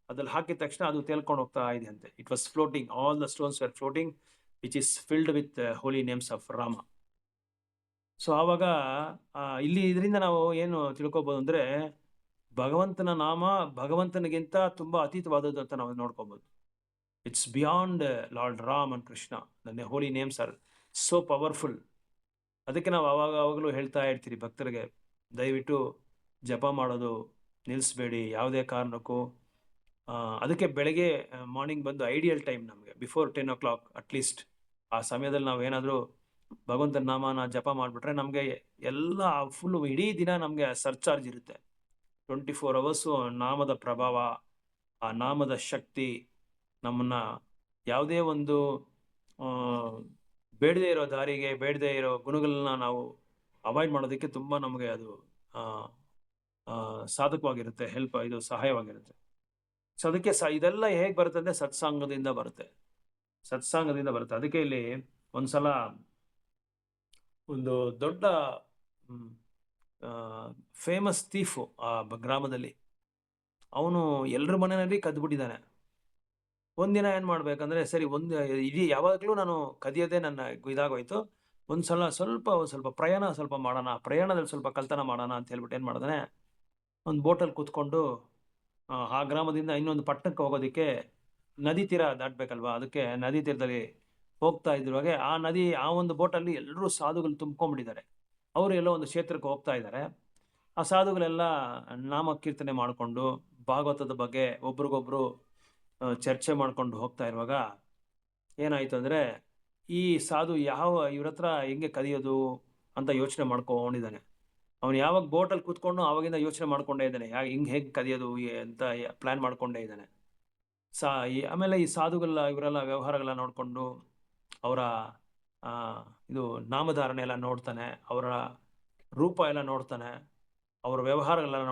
ಅದ್ರಲ್ಲಿ ಹಾಕಿದ ತಕ್ಷಣ ಅದು ತೇಲ್ಕೊಂಡು ಹೋಗ್ತಾ ಇದೆ ಅಂತೆ. It was floating, all the stones were floating. Which is filled with holy names of Rama. So ಆವಾಗ ಇಲ್ಲಿ ಇದರಿಂದ ನಾವು ಏನು ತಿಳ್ಕೊಬೋದು ಅಂದರೆ, ಭಗವಂತನ ನಾಮ ಭಗವಂತನಿಗಿಂತ ತುಂಬ ಅತೀತವಾದದ್ದು ಅಂತ ನಾವು ನೋಡ್ಕೋಬೋದು. It's beyond lord Ram and Krishna. The holy names are so powerful. ಅದಕ್ಕೆ ನಾವು ಆವಾಗಲೂ ಹೇಳ್ತಾ ಇರ್ತೀರಿ ಭಕ್ತರಿಗೆ, ದಯವಿಟ್ಟು ಜಪ ಮಾಡೋದು ನಿಲ್ಲಿಸ್ಬೇಡಿ ಯಾವುದೇ ಕಾರಣಕ್ಕೂ. ಅದಕ್ಕೆ ಬೆಳಗ್ಗೆ ಮಾರ್ನಿಂಗ್ ಬಂದು ಐಡಿಯಲ್ ಟೈಮ್ ನಮಗೆ ಬಿಫೋರ್ 10 o'clock ಅಟ್ಲೀಸ್ಟ್. ಆ ಸಮಯದಲ್ಲಿ ನಾವು ಏನಾದರೂ ಭಗವಂತನ ನಾಮನ ಜಪ ಮಾಡಿಬಿಟ್ರೆ ನಮಗೆ ಎಲ್ಲ ಫುಲ್ಲು ಇಡೀ ದಿನ ನಮಗೆ ಸರ್ಚಾರ್ಜ್ ಇರುತ್ತೆ. 24 hours ನಾಮದ ಪ್ರಭಾವ, ಆ ನಾಮದ ಶಕ್ತಿ ನಮ್ಮನ್ನು ಯಾವುದೇ ಒಂದು ಬೇಡದೇ ಇರೋ ದಾರಿಗೆ, ಬೇಡದೇ ಇರೋ ಗುಣಗಳನ್ನ ನಾವು ಅವಾಯ್ಡ್ ಮಾಡೋದಕ್ಕೆ ತುಂಬ ನಮಗೆ ಅದು ಸಾಧಕವಾಗಿರುತ್ತೆ, ಇದು ಸಹಾಯವಾಗಿರುತ್ತೆ. ಸೊ ಅದಕ್ಕೆ ಇದೆಲ್ಲ ಹೇಗೆ ಬರುತ್ತೆ ಅಂದರೆ ಸತ್ಸಂಗದಿಂದ ಬರುತ್ತೆ. ಅದಕ್ಕೆ ಇಲ್ಲಿ ಒಂದ್ಸಲ ಒಂದು ದೊಡ್ಡ ಫೇಮಸ್ ಥೀಫು ಆ ಗ್ರಾಮದಲ್ಲಿ, ಅವನು ಎಲ್ಲರ ಮನೆಯಲ್ಲಿ ಕದ್ದುಬಿಟ್ಟಿದ್ದಾನೆ. ಒಂದಿನ ಏನು ಮಾಡ್ಬೇಕಂದ್ರೆ, ಸರಿ ಇಡೀ ಯಾವಾಗಲೂ ನಾನು ಕದಿಯೋದೇ ನನ್ನ ಇದಾಗೋಯ್ತು, ಸ್ವಲ್ಪ ಪ್ರಯಾಣದಲ್ಲಿ ಸ್ವಲ್ಪ ಕಳ್ತನ ಮಾಡೋಣ ಅಂತ ಹೇಳ್ಬಿಟ್ಟು ಏನು ಮಾಡ್ದಾನೆ, ಒಂದು ಬೋಟಲ್ಲಿ ಕೂತ್ಕೊಂಡು ಆ ಗ್ರಾಮದಿಂದ ಇನ್ನೊಂದು ಪಟ್ಟಣಕ್ಕೆ ಹೋಗೋದಕ್ಕೆ ನದಿ ತೀರ ದಾಟಬೇಕಲ್ವಾ, ಅದಕ್ಕೆ ನದಿ ತೀರದಲ್ಲಿ ಹೋಗ್ತಾ ಇದ್ರುವಾಗೆ ಆ ಒಂದು ಬೋಟಲ್ಲಿ ಎಲ್ಲರೂ ಸಾಧುಗಳು ತುಂಬ್ಕೊಂಡ್ಬಿಟ್ಟಿದ್ದಾರೆ. ಅವರು ಎಲ್ಲೋ ಒಂದು ಕ್ಷೇತ್ರಕ್ಕೆ ಹೋಗ್ತಾ ಇದ್ದಾರೆ. ಆ ಸಾಧುಗಳೆಲ್ಲ ನಾಮ ಕೀರ್ತನೆ ಮಾಡಿಕೊಂಡು ಭಾಗವತದ ಬಗ್ಗೆ ಒಬ್ರಿಗೊಬ್ರು ಚರ್ಚೆ ಮಾಡ್ಕೊಂಡು ಹೋಗ್ತಾ ಇರುವಾಗ ಏನಾಯಿತು ಅಂದರೆ, ಈ ಸಾಧು ಇವ್ರ ಹತ್ರ ಹೆಂಗೆ ಕದಿಯೋದು ಅಂತ ಯೋಚನೆ ಮಾಡ್ಕೊಂಡಿದ್ದಾನೆ. ಅವನು ಯಾವಾಗ ಬೋಟಲ್ಲಿ ಕೂತ್ಕೊಂಡು ಆವಾಗಿಂದ ಯೋಚನೆ ಮಾಡ್ಕೊಂಡೇ ಇದ್ದಾನೆ, ಹೇಗೆ ಕದಿಯೋದು ಅಂತ ಪ್ಲ್ಯಾನ್ ಮಾಡ್ಕೊಂಡೇ ಇದ್ದಾನೆ. ಆಮೇಲೆ ಈ ಸಾಧುಗಳ ಇವರೆಲ್ಲ ವ್ಯವಹಾರಗಳ ನೋಡಿಕೊಂಡು ಅವರ ಇದು ನಾಮಧಾರಣೆ ಎಲ್ಲ ನೋಡ್ತಾನೆ, ಅವರ ರೂಪ ಎಲ್ಲ ನೋಡ್ತಾನೆ, ಅವರ ವ್ಯವಹಾರಗಳೆಲ್ಲ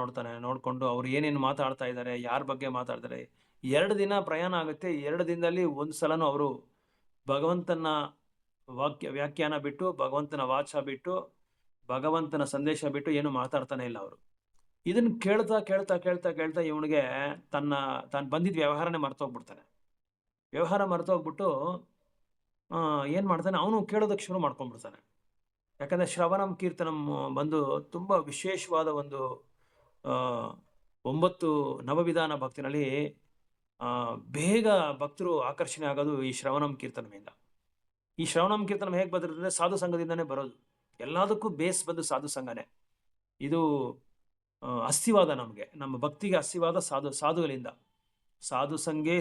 ನೋಡಿಕೊಂಡು ಅವ್ರು ಏನೇನು ಮಾತಾಡ್ತಾ ಇದ್ದಾರೆ, ಯಾರ ಬಗ್ಗೆ ಮಾತಾಡ್ತಾರೆ. 2 ದಿನ ಪ್ರಯಾಣ ಆಗುತ್ತೆ. 2 ದಿನದಲ್ಲಿ ಒಂದು ಸಲನೂ ಅವರು ಭಗವಂತನ ವ್ಯಾಖ್ಯಾನ ಬಿಟ್ಟು, ಭಗವಂತನ ವಾಚ ಬಿಟ್ಟು, ಭಗವಂತನ ಸಂದೇಶ ಬಿಟ್ಟು ಏನು ಮಾತಾಡ್ತಾನೆ ಇಲ್ಲ ಅವರು. ಇದನ್ನು ಕೇಳ್ತಾ ಇವನಿಗೆ ತಾನು ಬಂದಿದ್ದ ವ್ಯವಹಾರನೇ ಮರ್ತೋಗ್ಬಿಡ್ತಾನೆ. ವ್ಯವಹಾರ ಮರ್ತೋಗ್ಬಿಟ್ಟು ಏನು ಮಾಡ್ತಾನೆ, ಅವನು ಕೇಳೋದಕ್ಕೆ ಶುರು ಮಾಡ್ಕೊಂಡ್ಬಿಡ್ತಾನೆ. ಯಾಕಂದರೆ ಶ್ರವಣಂ ಕೀರ್ತನಂ ಬಂದು ತುಂಬ ವಿಶೇಷವಾದ ಒಂದು 9 ನವವಿಧಾನ ಭಕ್ತಿನಲ್ಲಿ ಬೇಗ ಭಕ್ತರು ಆಕರ್ಷಣೆ ಆಗೋದು ಈ ಶ್ರವಣಂ ಕೀರ್ತನದಿಂದ. ಈ ಶ್ರವಣಂ ಕೀರ್ತನ ಹೇಗೆ ಬರುತ್ತೆ, ಸಾಧು ಸಂಘದಿಂದನೇ ಬರೋದು. ಎಲ್ಲದಕ್ಕೂ ಬೇಸ್ ಬಂದು ಸಾಧು ಸಂಘನೇ. ಇದು ಅಸ್ಥಿವಾದ, ನಮ್ಮ ಭಕ್ತಿಗೆ ಅಸ್ಥಿವಾದ ಸಾಧುಗಳಿಂದ. ಸಾಧು ಸಂಘೆ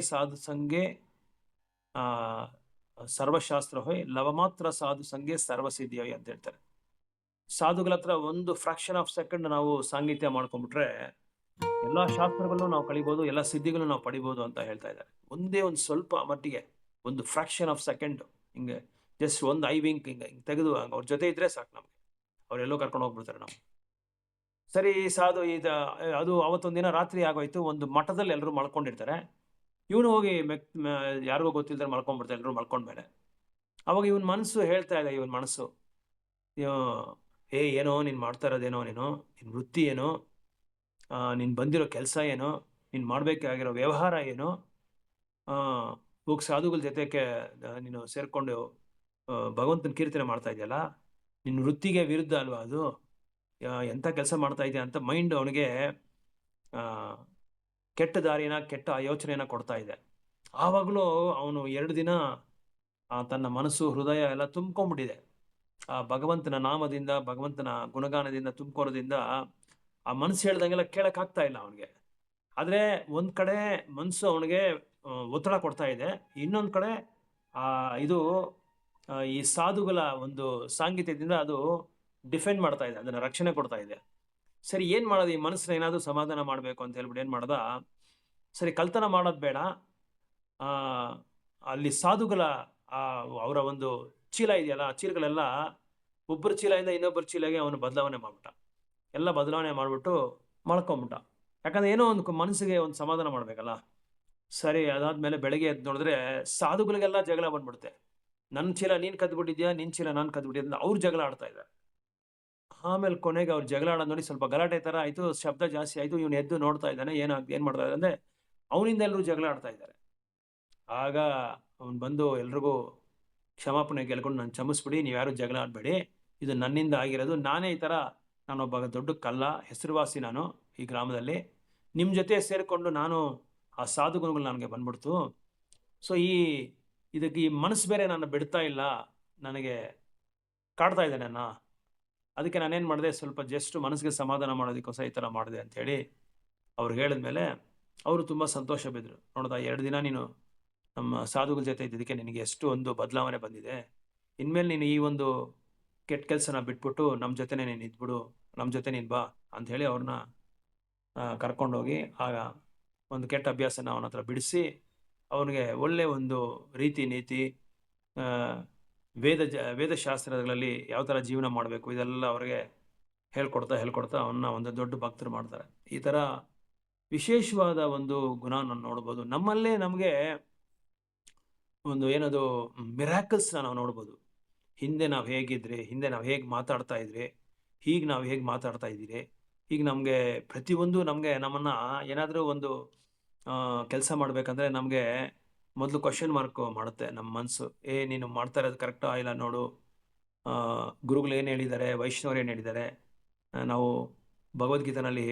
ಸರ್ವಶಾಸ್ತ್ರ ಹೋಯ್ ಲವಮಾತ್ರ ಸಾಧು ಸಂಘೆ ಸರ್ವಸಿದ್ಧಿ ಹೋಯ್ ಅಂತ ಹೇಳ್ತಾರೆ. ಸಾಧುಗಳ ಹತ್ರ ಒಂದು ಫ್ರಾಕ್ಷನ್ ಆಫ್ ಸೆಕೆಂಡ್ ನಾವು ಸಾಂಗತ್ಯ ಮಾಡ್ಕೊಂಡ್ಬಿಟ್ರೆ ಎಲ್ಲ ಶಾಸ್ತ್ರಗಳನ್ನು ನಾವು ಕಳಿಬೋದು, ಎಲ್ಲ ಸಿದ್ಧಿಗಳನ್ನು ನಾವು ಪಡಿಬೋದು ಅಂತ ಹೇಳ್ತಾ ಇದ್ದಾರೆ. ಒಂದೇ ಒಂದು ಸ್ವಲ್ಪ ಮಟ್ಟಿಗೆ, ಒಂದು ಫ್ರಾಕ್ಷನ್ ಆಫ್ ಸೆಕೆಂಡ್, ಹಿಂಗೆ ಜಸ್ಟ್ ಒಂದು ಐ ವಿಂಕ್ ಹಿಂಗೆ ತೆಗೆದು ಅವ್ರ ಜೊತೆ ಇದ್ರೆ ಸಾಕು, ನಮಗೆ ಅವರೆಲ್ಲೋ ಕರ್ಕೊಂಡು ಹೋಗ್ಬಿಡ್ತಾರೆ ನಾವು. ಸರಿ, ಸಾಧು ಅದು ಅವತ್ತೊಂದು ದಿನ ರಾತ್ರಿ ಆಗೋಯ್ತು. ಒಂದು ಮಠದಲ್ಲಿ ಎಲ್ಲರೂ ಮಲ್ಕೊಂಡಿರ್ತಾರೆ. ಇವನು ಹೋಗಿ ಯಾರಿಗೂ ಗೊತ್ತಿಲ್ಲದೆ ಮಲ್ಕೊಂಡ್ಬಿಡ್ತಾರೆ, ಎಲ್ಲರೂ ಮಲ್ಕೊಂಡ್ಮೇಲೆ. ಅವಾಗ ಇವನ ಮನಸ್ಸು ಹೇಳ್ತಾ ಇದೆ, ಏನೋ ನೀನು ಮಾಡ್ತಾ ಇರೋದೇನೋ, ನಿನ್ನ ವೃತ್ತಿ ಏನೋ, ನೀನು ಬಂದಿರೋ ಕೆಲಸ ಏನೋ, ನೀನು ಮಾಡಬೇಕಾಗಿರೋ ವ್ಯವಹಾರ ಏನೋ, ಹೋಗಿ ಸಾಧುಗಳ ಜೊತೆಗೆ ನೀನು ಸೇರಿಕೊಂಡು ಭಗವಂತನ ಕೀರ್ತನೆ ಮಾಡ್ತಾ ಇದೆಯಲ್ಲ, ನಿನ್ನ ವೃತ್ತಿಗೆ ವಿರುದ್ಧ ಅಲ್ವಾ ಅದು, ಎಂಥ ಕೆಲಸ ಮಾಡ್ತಾ ಇದೆಯಾ ಅಂತ ಮೈಂಡ್ ಅವನಿಗೆ ಕೆಟ್ಟ ದಾರಿನ, ಕೆಟ್ಟ ಯೋಚನೆಯನ್ನು ಕೊಡ್ತಾ ಇದೆ. ಆವಾಗಲೂ ಅವನು 2 ದಿನ ತನ್ನ ಮನಸ್ಸು, ಹೃದಯ ಎಲ್ಲ ತುಂಬ್ಕೊಂಡ್ಬಿಟ್ಟಿದೆ. ಆ ಭಗವಂತನ ನಾಮದಿಂದ, ಭಗವಂತನ ಗುಣಗಾನದಿಂದ ತುಂಬ್ಕೊರೋದ್ರಿಂದ ಆ ಮನಸ್ಸು ಹೇಳ್ದಂಗೆಲ್ಲ ಕೇಳೋಕ್ಕಾಗ್ತಾ ಇಲ್ಲ ಅವನಿಗೆ. ಆದರೆ ಒಂದು ಕಡೆ ಮನಸ್ಸು ಅವನಿಗೆ ಒತ್ತಡ ಕೊಡ್ತಾ ಇದೆ, ಇನ್ನೊಂದು ಕಡೆ ಈ ಸಾಧುಗಳ ಒಂದು ಸಾಂಗತ್ಯದಿಂದ ಅದು ಡಿಫೆಂಡ್ ಮಾಡ್ತಾ ಇದೆ, ಅದನ್ನು ರಕ್ಷಣೆ ಕೊಡ್ತಾ ಇದೆ. ಸರಿ, ಏನು ಮಾಡೋದು, ಈ ಮನಸ್ಸನ್ನ ಏನಾದರೂ ಸಮಾಧಾನ ಮಾಡಬೇಕು ಅಂತ ಹೇಳ್ಬಿಟ್ಟು ಏನು ಮಾಡ್ದ, ಸರಿ ಕಳ್ತನ ಮಾಡೋದು ಬೇಡ, ಅಲ್ಲಿ ಸಾಧುಗಳ ಅವರ ಒಂದು ಚೀಲ ಇದೆಯಲ್ಲ, ಆ ಚೀಲಗಳೆಲ್ಲ ಒಬ್ಬರ ಚೀಲದಿಂದ ಇನ್ನೊಬ್ಬರ ಚೀಲಗೆ ಅವನು ಬದಲಾವಣೆ ಮಾಡಿಬಿಟ್ಟ. ಎಲ್ಲ ಬದಲಾವಣೆ ಮಾಡಿಬಿಟ್ಟು ಮಾಡ್ಕೊಂಬಿಟ್ಟ. ಯಾಕಂದರೆ ಏನೋ ಒಂದು ಮನಸ್ಸಿಗೆ ಒಂದು ಸಮಾಧಾನ ಮಾಡಬೇಕಲ್ಲ. ಸರಿ, ಅದಾದಮೇಲೆ ಬೆಳಗ್ಗೆ ಎದ್ದು ನೋಡಿದ್ರೆ ಸಾಧುಗಳಿಗೆಲ್ಲ ಜಗಳ ಬಂದ್ಬಿಡುತ್ತೆ. ನನ್ನ ಚೀಲ ನೀನು ಕದ್ದುಬಿಟ್ಟಿದ್ಯಾ, ನಿನ್ನ ಚೀಲ ನಾನು ಕದ್ದುಬಿಟ್ಟಿದ್ದ, ಅವ್ರು ಜಗಳ ಆಡ್ತಾ ಇದ್ದಾರೆ. ಆಮೇಲೆ ಕೊನೆಗೆ ಅವ್ರು ಜಗಳ ಆಡೋದು ನೋಡಿ ಸ್ವಲ್ಪ ಗಲಾಟೆ ಥರ ಆಯಿತು, ಶಬ್ದ ಜಾಸ್ತಿ ಆಯಿತು. ಇವನು ಎದ್ದು ನೋಡ್ತಾ ಇದ್ದಾನೆ, ಏನು ಮಾಡ್ತಾ ಇದ್ದಾನೆ ಅಂದರೆ ಅವನಿಂದ ಎಲ್ಲರೂ ಜಗಳ ಆಡ್ತಾ ಇದ್ದಾರೆ. ಆಗ ಅವನು ಬಂದು ಎಲ್ರಿಗೂ ಕ್ಷಮಾಪಣೆ ಕೇಳ್ಕೊಂಡು ನಾನು ಕ್ಷಮಿಸ್ಬಿಡಿ, ನೀವ್ಯಾರು ಜಗಳ ಆಡಬೇಡಿ, ಇದು ನನ್ನಿಂದ ಆಗಿರೋದು, ನಾನೇ ಈ ಥರ, ನಾನೊಬ್ಬ ದೊಡ್ಡ ಕಳ್ಳ, ಹೆಸರುವಾಸಿ ನಾನು ಈ ಗ್ರಾಮದಲ್ಲಿ, ನಿಮ್ಮ ಜೊತೆ ಸೇರಿಕೊಂಡು ನಾನು ಆ ಸಾಧು ಗುಣಗಳು ನನಗೆ ಬಂದ್ಬಿಡ್ತು. ಸೊ ಇದಕ್ಕೆ ಈ ಮನಸ್ಸು ಬೇರೆ ನನ್ನ ಬಿಡ್ತಾ ಇಲ್ಲ, ನನಗೆ ಕಾಡ್ತಾ ಇದೆ ನನ್ನ. ಅದಕ್ಕೆ ನಾನೇನು ಮಾಡಿದೆ, ಸ್ವಲ್ಪ ಜಸ್ಟ್ ಮನಸ್ಸಿಗೆ ಸಮಾಧಾನ ಮಾಡೋದಕ್ಕೋಸ್ಕರ ಈ ಥರ ಮಾಡಿದೆ ಅಂಥೇಳಿ ಅವ್ರಿಗೆ ಹೇಳಿದ್ಮೇಲೆ ಅವರು ತುಂಬ ಸಂತೋಷ ಬಿದ್ದರು. ನೋಡ್ದಾ, 2 ದಿನ ನೀನು ನಮ್ಮ ಸಾಧುಗಳ ಜೊತೆ ಇದ್ದಿದ್ದಕ್ಕೆ ನಿನಗೆ ಎಷ್ಟು ಒಂದು ಬದಲಾವಣೆ ಬಂದಿದೆ. ಇನ್ಮೇಲೆ ನೀನು ಈ ಒಂದು ಕೆಟ್ಟ ಕೆಲಸನ ಬಿಟ್ಬಿಟ್ಟು ನಮ್ಮ ಜೊತೆನೇ ನೀನು ಇದ್ಬಿಡು, ನಮ್ಮ ಜೊತೆ ನೀನು ಬಾ ಅಂಥೇಳಿ ಅವ್ರನ್ನ ಕರ್ಕೊಂಡೋಗಿ ಆಗ ಒಂದು ಕೆಟ್ಟ ಅಭ್ಯಾಸನ ಅವನ ಹತ್ರ ಬಿಡಿಸಿ ಅವನಿಗೆ ಒಳ್ಳೆಯ ಒಂದು ರೀತಿ ನೀತಿ, ವೇದಶಾಸ್ತ್ರಗಳಲ್ಲಿ ಯಾವ ಥರ ಜೀವನ ಮಾಡಬೇಕು ಇದೆಲ್ಲ ಅವ್ರಿಗೆ ಹೇಳ್ಕೊಡ್ತಾ ಅವನ್ನ ಒಂದು ದೊಡ್ಡ ಭಕ್ತರು ಮಾಡ್ತಾರೆ. ಈ ಥರ ವಿಶೇಷವಾದ ಒಂದು ಗುಣ ನಾನು ನೋಡ್ಬೋದು. ನಮ್ಮಲ್ಲೇ ನಮಗೆ ಒಂದು ಏನದು ಮಿರಾಕಲ್ಸ್ನ ನಾವು ನೋಡ್ಬೋದು. ಹಿಂದೆ ನಾವು ಹೇಗಿದ್ರಿ, ಹಿಂದೆ ನಾವು ಹೇಗೆ ಮಾತಾಡ್ತಾ ಇದ್ರಿ, ಹೀಗೆ ನಾವು ಹೇಗೆ ಮಾತಾಡ್ತಾ ಇದ್ದೀರಿ, ಈಗ ನಮಗೆ ಪ್ರತಿಯೊಂದು ನಮ್ಮನ್ನು ಏನಾದರೂ ಒಂದು ಕೆಲಸ ಮಾಡಬೇಕಂದ್ರೆ ನಮಗೆ ಮೊದಲು ಕ್ವಶನ್ ಮಾರ್ಕ್ ಮಾಡುತ್ತೆ ನಮ್ಮ ಮನಸ್ಸು. ನೀನು ಮಾಡ್ತಾ ಇರೋದು ಕರೆಕ್ಟಾ ಇಲ್ಲ ನೋಡು, ಗುರುಗಳು ಏನು ಹೇಳಿದ್ದಾರೆ, ವೈಷ್ಣವರು ಏನು ಹೇಳಿದ್ದಾರೆ, ನಾವು ಭಗವದ್ಗೀತೆನಲ್ಲಿ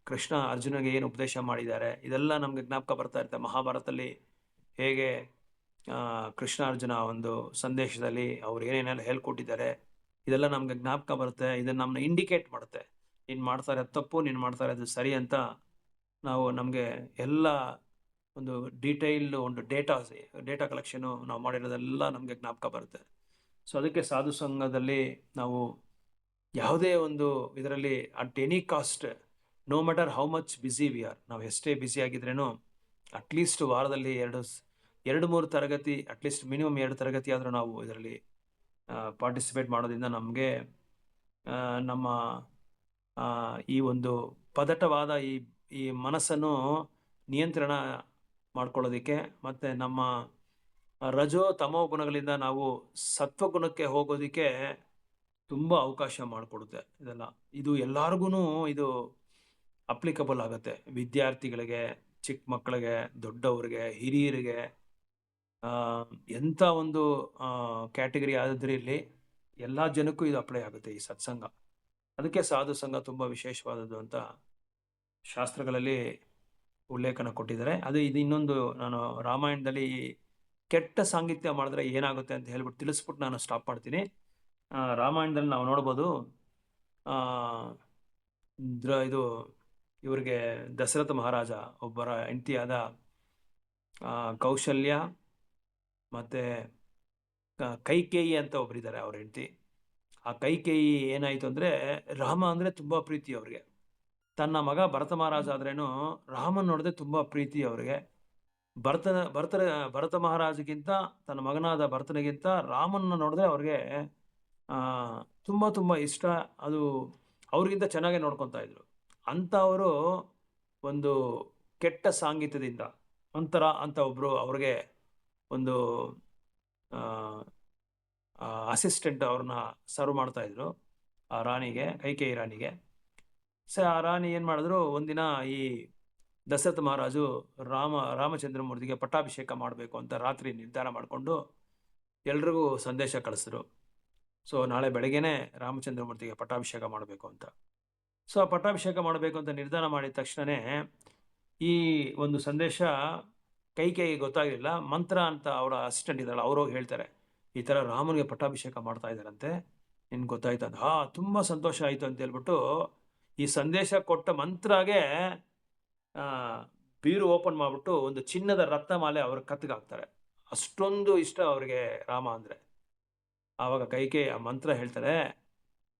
ಕೃಷ್ಣ ಅರ್ಜುನಿಗೆ ಏನು ಉಪದೇಶ ಮಾಡಿದ್ದಾರೆ, ಇದೆಲ್ಲ ನಮಗೆ ಜ್ಞಾಪಕ ಬರ್ತಾ ಇರುತ್ತೆ. ಮಹಾಭಾರತದಲ್ಲಿ ಹೇಗೆ ಕೃಷ್ಣ ಅರ್ಜುನ ಒಂದು ಸಂದೇಶದಲ್ಲಿ ಅವ್ರು ಏನೇನೆಲ್ಲ ಹೇಳ್ಕೊಟ್ಟಿದ್ದಾರೆ ಇದೆಲ್ಲ ನಮಗೆ ಜ್ಞಾಪಕ ಬರುತ್ತೆ. ಇದನ್ನು ನಮ್ಮನ್ನ ಇಂಡಿಕೇಟ್ ಮಾಡುತ್ತೆ, ನೀನು ಮಾಡ್ತಾ ಇರೋದು ತಪ್ಪು, ನೀನು ಮಾಡ್ತಾ ಇರೋದು ಸರಿ ಅಂತ. ನಾವು ನಮಗೆ ಎಲ್ಲ ಒಂದು ಡೀಟೈಲ್ಡ್ ಒಂದು ಡೇಟಾ ಕಲೆಕ್ಷನು ನಾವು ಮಾಡಿರೋದೆಲ್ಲ ನಮಗೆ ಜ್ಞಾಪಕ ಬರುತ್ತೆ. ಸೊ ಅದಕ್ಕೆ ಸಾಧು ಸಂಘದಲ್ಲಿ ನಾವು ಯಾವುದೇ ಒಂದು ಇದರಲ್ಲಿ at any cost, no matter how much busy we are, ನಾವು ಎಷ್ಟೇ ಬ್ಯುಸಿ ಆಗಿದ್ರೇನು ಅಟ್ಲೀಸ್ಟ್ ವಾರದಲ್ಲಿ 2-3 ತರಗತಿ, ಅಟ್ಲೀಸ್ಟ್ ಮಿನಿಮಮ್ 2 ತರಗತಿ ಆದರೂ ನಾವು ಇದರಲ್ಲಿ ಪಾರ್ಟಿಸಿಪೇಟ್ ಮಾಡೋದ್ರಿಂದ ನಮಗೆ ನಮ್ಮ ಈ ಒಂದು ಪದಟವಾದ ಈ ಮನಸ್ಸನ್ನು ನಿಯಂತ್ರಣ ಮಾಡ್ಕೊಳ್ಳೋದಕ್ಕೆ, ಮತ್ತು ನಮ್ಮ ರಜೋ ತಮೋ ಗುಣಗಳಿಂದ ನಾವು ಸತ್ವಗುಣಕ್ಕೆ ಹೋಗೋದಕ್ಕೆ ತುಂಬ ಅವಕಾಶ ಮಾಡಿಕೊಡುತ್ತೆ. ಇದು ಎಲ್ಲರಿಗೂ ಇದು ಅಪ್ಲಿಕಬಲ್ ಆಗುತ್ತೆ. ವಿದ್ಯಾರ್ಥಿಗಳಿಗೆ, ಚಿಕ್ಕ ಮಕ್ಕಳಿಗೆ, ದೊಡ್ಡವ್ರಿಗೆ, ಹಿರಿಯರಿಗೆ, ಎಂಥ ಒಂದು ಕ್ಯಾಟಗರಿ ಆದ್ರಲ್ಲಿ ಎಲ್ಲ ಜನಕ್ಕೂ ಇದು ಅಪ್ಲೈ ಆಗುತ್ತೆ ಈ ಸತ್ಸಂಗ. ಅದಕ್ಕೆ ಸಾಧು ಸಂಘ ತುಂಬ ವಿಶೇಷವಾದದ್ದು ಅಂತ ಶಾಸ್ತ್ರಗಳಲ್ಲಿ ಉಲ್ಲೇಖನ ಕೊಟ್ಟಿದ್ದಾರೆ. ಇದು ಇನ್ನೊಂದು, ನಾನು ರಾಮಾಯಣದಲ್ಲಿ ಕೆಟ್ಟ ಸಾಂಗತ್ಯ ಮಾಡಿದ್ರೆ ಏನಾಗುತ್ತೆ ಅಂತ ಹೇಳ್ಬಿಟ್ಟು ತಿಳಿಸ್ಬಿಟ್ಟು ನಾನು ಸ್ಟಾಪ್ ಮಾಡ್ತೀನಿ. ರಾಮಾಯಣದಲ್ಲಿ ನಾವು ನೋಡ್ಬೋದು, ಇವ್ರಿಗೆ ದಶರಥ ಮಹಾರಾಜ ಒಬ್ಬರ ಹೆಂಡತಿಯಾದ ಕೌಶಲ್ಯ ಮತ್ತು ಕೈಕೇಯಿ ಅಂತ ಒಬ್ಬರಿದ್ದಾರೆ, ಅವ್ರ ಹೆಂಡತಿ. ಆ ಕೈಕೇಯಿ ಏನಾಯಿತು ಅಂದರೆ, ರಾಮ ಅಂದರೆ ತುಂಬ ಪ್ರೀತಿ ಅವ್ರಿಗೆ. ತನ್ನ ಮಗ ಭರತ ಮಹಾರಾಜ ಆದ್ರೇನು ರಾಮನ್ ನೋಡಿದ್ರೆ ತುಂಬ ಪ್ರೀತಿ ಅವ್ರಿಗೆ. ಭರತ ಮಹಾರಾಜಗಿಂತ, ತನ್ನ ಮಗನಾದ ಭರತನಿಗಿಂತ ರಾಮನ್ನ ನೋಡಿದ್ರೆ ಅವ್ರಿಗೆ ತುಂಬ ತುಂಬ ಇಷ್ಟ. ಅದು ಅವ್ರಿಗಿಂತ ಚೆನ್ನಾಗೇ ನೋಡ್ಕೊತಾ ಇದ್ರು. ಅಂಥವರು ಒಂದು ಕೆಟ್ಟ ಸಾಂಗತ್ಯದಿಂದ ಒಂಥರ ಅಂತ ಒಬ್ಬರು ಅವ್ರಿಗೆ ಒಂದು ಅಸಿಸ್ಟೆಂಟ್ ಅವ್ರನ್ನ ಸರ್ವ್ ಮಾಡ್ತಾಯಿದ್ರು ಆ ರಾಣಿಗೆ, ಕೈಕೇಯಿ ರಾಣಿಗೆ. ಆ ರಾಣಿ ಏನು ಮಾಡಿದ್ರು, ಒಂದಿನ ಈ ದಶರಥ ಮಹಾರಾಜು ರಾಮಚಂದ್ರಮೂರ್ತಿಗೆ ಪಟ್ಟಾಭಿಷೇಕ ಮಾಡಬೇಕು ಅಂತ ರಾತ್ರಿ ನಿರ್ಧಾರ ಮಾಡಿಕೊಂಡು ಎಲ್ರಿಗೂ ಸಂದೇಶ ಕಳಿಸಿದ್ರು. ಸೊ ನಾಳೆ ಬೆಳಗ್ಗೆನೇ ರಾಮಚಂದ್ರಮೂರ್ತಿಗೆ ಪಟ್ಟಾಭಿಷೇಕ ಮಾಡಬೇಕು ಅಂತ. ಸೊ ಆ ಪಟ್ಟಾಭಿಷೇಕ ಮಾಡಬೇಕು ಅಂತ ನಿರ್ಧಾರ ಮಾಡಿದ ತಕ್ಷಣವೇ ಈ ಒಂದು ಸಂದೇಶ ಕೈಕೇಯಿಗೆ ಗೊತ್ತಾಗಲಿಲ್ಲ. ಮಂತ್ರ ಅಂತ ಅವರ ಅಸಿಸ್ಟೆಂಟ್ ಇದ್ದಾಳೆ, ಅವರು ಹೇಳ್ತಾರೆ, ಈ ಥರ ರಾಮನಿಗೆ ಪಟ್ಟಾಭಿಷೇಕ ಮಾಡ್ತಾ ಇದ್ದಾರಂತೆ, ನಿನ್ಗೆ ಗೊತ್ತಾಯ್ತು ಅಂತ. ತುಂಬ ಸಂತೋಷ ಆಯಿತು ಅಂತ ಹೇಳ್ಬಿಟ್ಟು ಈ ಸಂದೇಶ ಕೊಟ್ಟ ಮಂತ್ರಾಗೆ ಬೀರು ಓಪನ್ ಮಾಡಿಬಿಟ್ಟು ಒಂದು ಚಿನ್ನದ ರತ್ನಮಾಲೆ ಅವ್ರ ಕತ್ತಿಗೆ ಹಾಕ್ತಾರೆ. ಅಷ್ಟೊಂದು ಇಷ್ಟ ಅವ್ರಿಗೆ ರಾಮ ಅಂದರೆ. ಆವಾಗ ಕೈಕೇಯಿ ಆ ಮಂತ್ರ ಹೇಳ್ತಾರೆ,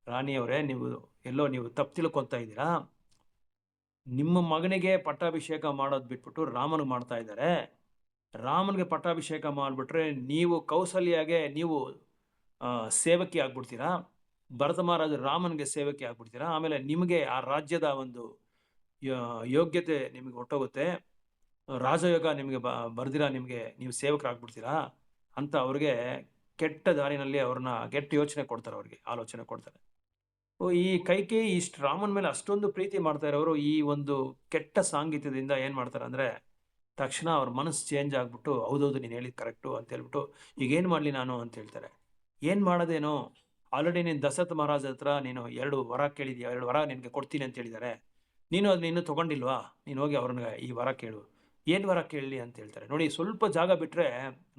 ರಾಣಿಯವರೇ, ನೀವು ತಪ್ಪು ತಿಳ್ಕೊತಾ ಇದ್ದೀರಾ, ನಿಮ್ಮ ಮಗನಿಗೆ ಪಟ್ಟಾಭಿಷೇಕ ಮಾಡೋದು ಬಿಟ್ಬಿಟ್ಟು ರಾಮನಿಗೆ ಮಾಡ್ತಾ ಇದ್ದಾರೆ. ರಾಮನಿಗೆ ಪಟ್ಟಾಭಿಷೇಕ ಮಾಡಿಬಿಟ್ರೆ ನೀವು ಕೌಸಲ್ಯಾಗೆ ನೀವು ಸೇವಕಿ ಆಗ್ಬಿಡ್ತೀರಾ, ಭರತ ಮಹಾರಾಜ ರಾಮನಿಗೆ ಸೇವಕಿ ಆಗ್ಬಿಡ್ತೀರಾ, ಆಮೇಲೆ ನಿಮಗೆ ಆ ರಾಜ್ಯದ ಒಂದು ಯೋಗ್ಯತೆ ನಿಮಗೆ ಹೊಟ್ಟೋಗುತ್ತೆ, ರಾಜಯೋಗ ನಿಮಗೆ ಬರ್ದಿರಾ, ನೀವು ಸೇವಕರಾಗ್ಬಿಡ್ತೀರಾ ಅಂತ ಅವ್ರಿಗೆ ಕೆಟ್ಟ ದಾರಿನಲ್ಲಿ ಅವ್ರನ್ನ ಕೆಟ್ಟ ಯೋಚನೆ ಕೊಡ್ತಾರೆ, ಅವ್ರಿಗೆ ಆಲೋಚನೆ ಕೊಡ್ತಾರೆ. ಈ ಕೈಕೇಯಿ ಇಷ್ಟು ರಾಮನ ಮೇಲೆ ಅಷ್ಟೊಂದು ಪ್ರೀತಿ ಮಾಡ್ತಾ ಇರೋರು ಈ ಒಂದು ಕೆಟ್ಟ ಸಾಂಗತ್ಯದಿಂದ ಏನು ಮಾಡ್ತಾರೆ ಅಂದರೆ ತಕ್ಷಣ ಅವ್ರ ಮನಸ್ಸು ಚೇಂಜ್ ಆಗ್ಬಿಟ್ಟು ಹೌದೌದು ನೀನು ಹೇಳಿದ್ ಕರೆಕ್ಟು ಅಂತ ಹೇಳ್ಬಿಟ್ಟು ಈಗ ಏನು ಮಾಡಲಿ ನಾನು ಅಂತ ಹೇಳ್ತಾರೆ. ಏನು ಮಾಡೋದೇನೋ, ಆಲ್ರೆಡಿ ನೀನು ದಶರಥ ಮಹಾರಾಜ ಹತ್ರ ನೀನು 2 ವರ ಕೇಳಿದ್ಯಾ, 2 ವರ ನಿನಗೆ ಕೊಡ್ತೀನಿ ಅಂತ ಹೇಳಿದ್ದಾರೆ. ನೀನು ಅದನ್ನ ಇನ್ನೂ ತೊಗೊಂಡಿಲ್ವಾ? ನೀನು ಹೋಗಿ ಅವ್ರನ್ನ ಈ ವರ ಕೇಳು. ಏನು ವರ ಕೇಳಲಿ ಅಂತ ಹೇಳ್ತಾರೆ. ನೋಡಿ, ಸ್ವಲ್ಪ ಜಾಗ ಬಿಟ್ಟರೆ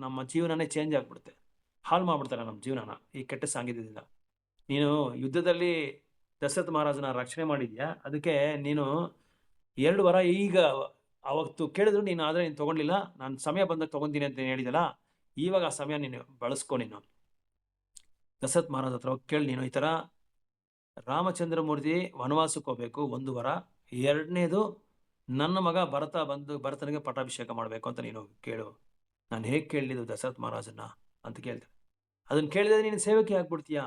ನಮ್ಮ ಜೀವನನೇ ಚೇಂಜ್ ಆಗಿಬಿಡುತ್ತೆ. ಹಾಳು ಮಾಡ್ಬಿಡ್ತಾರೆ ನಮ್ಮ ಜೀವನನ ಈ ಕೆಟ್ಟ ಸಾಂಗತ್ಯದಿಂದ. ನೀನು ಯುದ್ಧದಲ್ಲಿ ದಶರಥ ಮಹಾರಾಜನ ರಕ್ಷಣೆ ಮಾಡಿದ್ಯಾ, ಅದಕ್ಕೆ ನೀನು 2 ವರ ಈಗ ಅವತ್ತು ಕೇಳಿದ್ರು ನೀನು, ಆದರೆ ನೀನು ತೊಗೊಂಡಿಲ್ಲ. ನಾನು ಸಮಯ ಬಂದಾಗ ತೊಗೊತೀನಿ ಅಂತ ಹೇಳಿದಲ್ಲ, ಇವಾಗ ಆ ಸಮಯ ನೀನು ಬಳಸ್ಕೊ. ನೀನು ದಶರಥ ಮಹಾರಾಜ ಹತ್ರ ಹೋಗಿ ಕೇಳಿ, ನೀನು ಈ ಥರ ರಾಮಚಂದ್ರಮೂರ್ತಿ ವನವಾಸಕ್ಕೆ ಹೋಗ್ಬೇಕು 1 ವರ, 2ನೇದು ನನ್ನ ಮಗ ಭರತನಿಗೆ ಪಟ್ಟಾಭಿಷೇಕ ಮಾಡಬೇಕು ಅಂತ ನೀನು ಕೇಳು. ನಾನು ಹೇಗೆ ಕೇಳಲಿದ್ದು ದಶರಥ ಮಹಾರಾಜನ್ನ ಅಂತ ಕೇಳ್ತಾರೆ. ಅದನ್ನು ಕೇಳಿದ್ರೆ ನೀನು ಸೇವಕಿ ಆಗ್ಬಿಡ್ತೀಯಾ,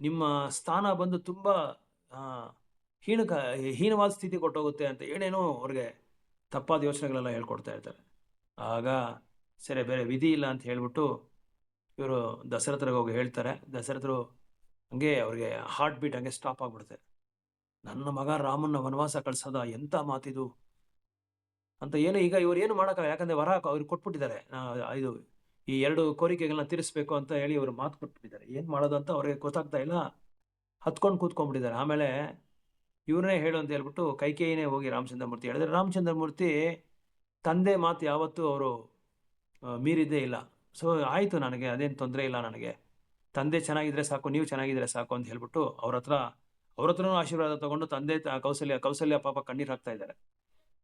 ನಿಮ್ಮ ಸ್ಥಾನ ಬಂದು ತುಂಬ ಹೀನವಾದ ಸ್ಥಿತಿ ಕೊಟ್ಟೋಗುತ್ತೆ ಅಂತ ಏನೇನೋ ಅವ್ರಿಗೆ ತಪ್ಪಾದ ಯೋಚನೆಗಳೆಲ್ಲ ಹೇಳ್ಕೊಡ್ತಾ ಇರ್ತಾರೆ. ಆಗ ಸರಿ, ಬೇರೆ ವಿಧಿ ಇಲ್ಲ ಅಂತ ಹೇಳ್ಬಿಟ್ಟು ಇವರು ದಶರಥರಿಗೆ ಹೋಗಿ ಹೇಳ್ತಾರೆ. ದಶರಥರು ಹಂಗೆ ಅವ್ರಿಗೆ ಹಾರ್ಟ್ ಬೀಟ್ ಹಂಗೆ ಸ್ಟಾಪ್ ಆಗಿಬಿಡುತ್ತೆ. ನನ್ನ ಮಗ ರಾಮನ್ನ ವನವಾಸ ಕಳ್ಸೋದ, ಎಂಥ ಮಾತಿದು ಅಂತ. ಏನು ಈಗ ಇವ್ರು ಏನು ಮಾಡೋಕ್ಕಾಗಲ್ಲ, ಯಾಕಂದರೆ ವರ ಅವ್ರಿಗೆ ಕೊಟ್ಬಿಟ್ಟಿದ್ದಾರೆ. ಇದು ಈ 2 ಕೋರಿಕೆಗಳನ್ನ ತೀರಿಸ್ಬೇಕು ಅಂತ ಹೇಳಿ ಇವರು ಮಾತು ಕೊಟ್ಬಿಟ್ಟಿದ್ದಾರೆ. ಏನು ಮಾಡೋದು ಅಂತ ಅವ್ರಿಗೆ ಗೊತ್ತಾಗ್ತಾ ಇಲ್ಲ, ಹತ್ಕೊಂಡು ಕೂತ್ಕೊಂಡ್ಬಿಟ್ಟಿದ್ದಾರೆ. ಆಮೇಲೆ ಇವ್ರನ್ನೇ ಹೇಳು ಅಂತ ಹೇಳ್ಬಿಟ್ಟು ಕೈಕೇಯಿನೇ ಹೋಗಿ ರಾಮಚಂದ್ರಮೂರ್ತಿ ಹೇಳಿದ್ರೆ, ರಾಮಚಂದ್ರಮೂರ್ತಿ ತಂದೆ ಮಾತು ಯಾವತ್ತೂ ಅವರು ಮೀರಿದ್ದೇ ಇಲ್ಲ. ಸೊ ಆಯಿತು, ನನಗೆ ಅದೇನು ತೊಂದರೆ ಇಲ್ಲ, ನನಗೆ ತಂದೆ ಚೆನ್ನಾಗಿದ್ರೆ ಸಾಕು, ನೀವು ಚೆನ್ನಾಗಿದ್ರೆ ಸಾಕು ಅಂತ ಹೇಳ್ಬಿಟ್ಟು ಅವ್ರ ಹತ್ರನೂ ಆಶೀರ್ವಾದ ತಗೊಂಡು ತಂದೆ ಕೌಸಲ್ಯ ಪಾಪ ಕಣ್ಣೀರು ಹಾಕ್ತಾ ಇದ್ದಾರೆ.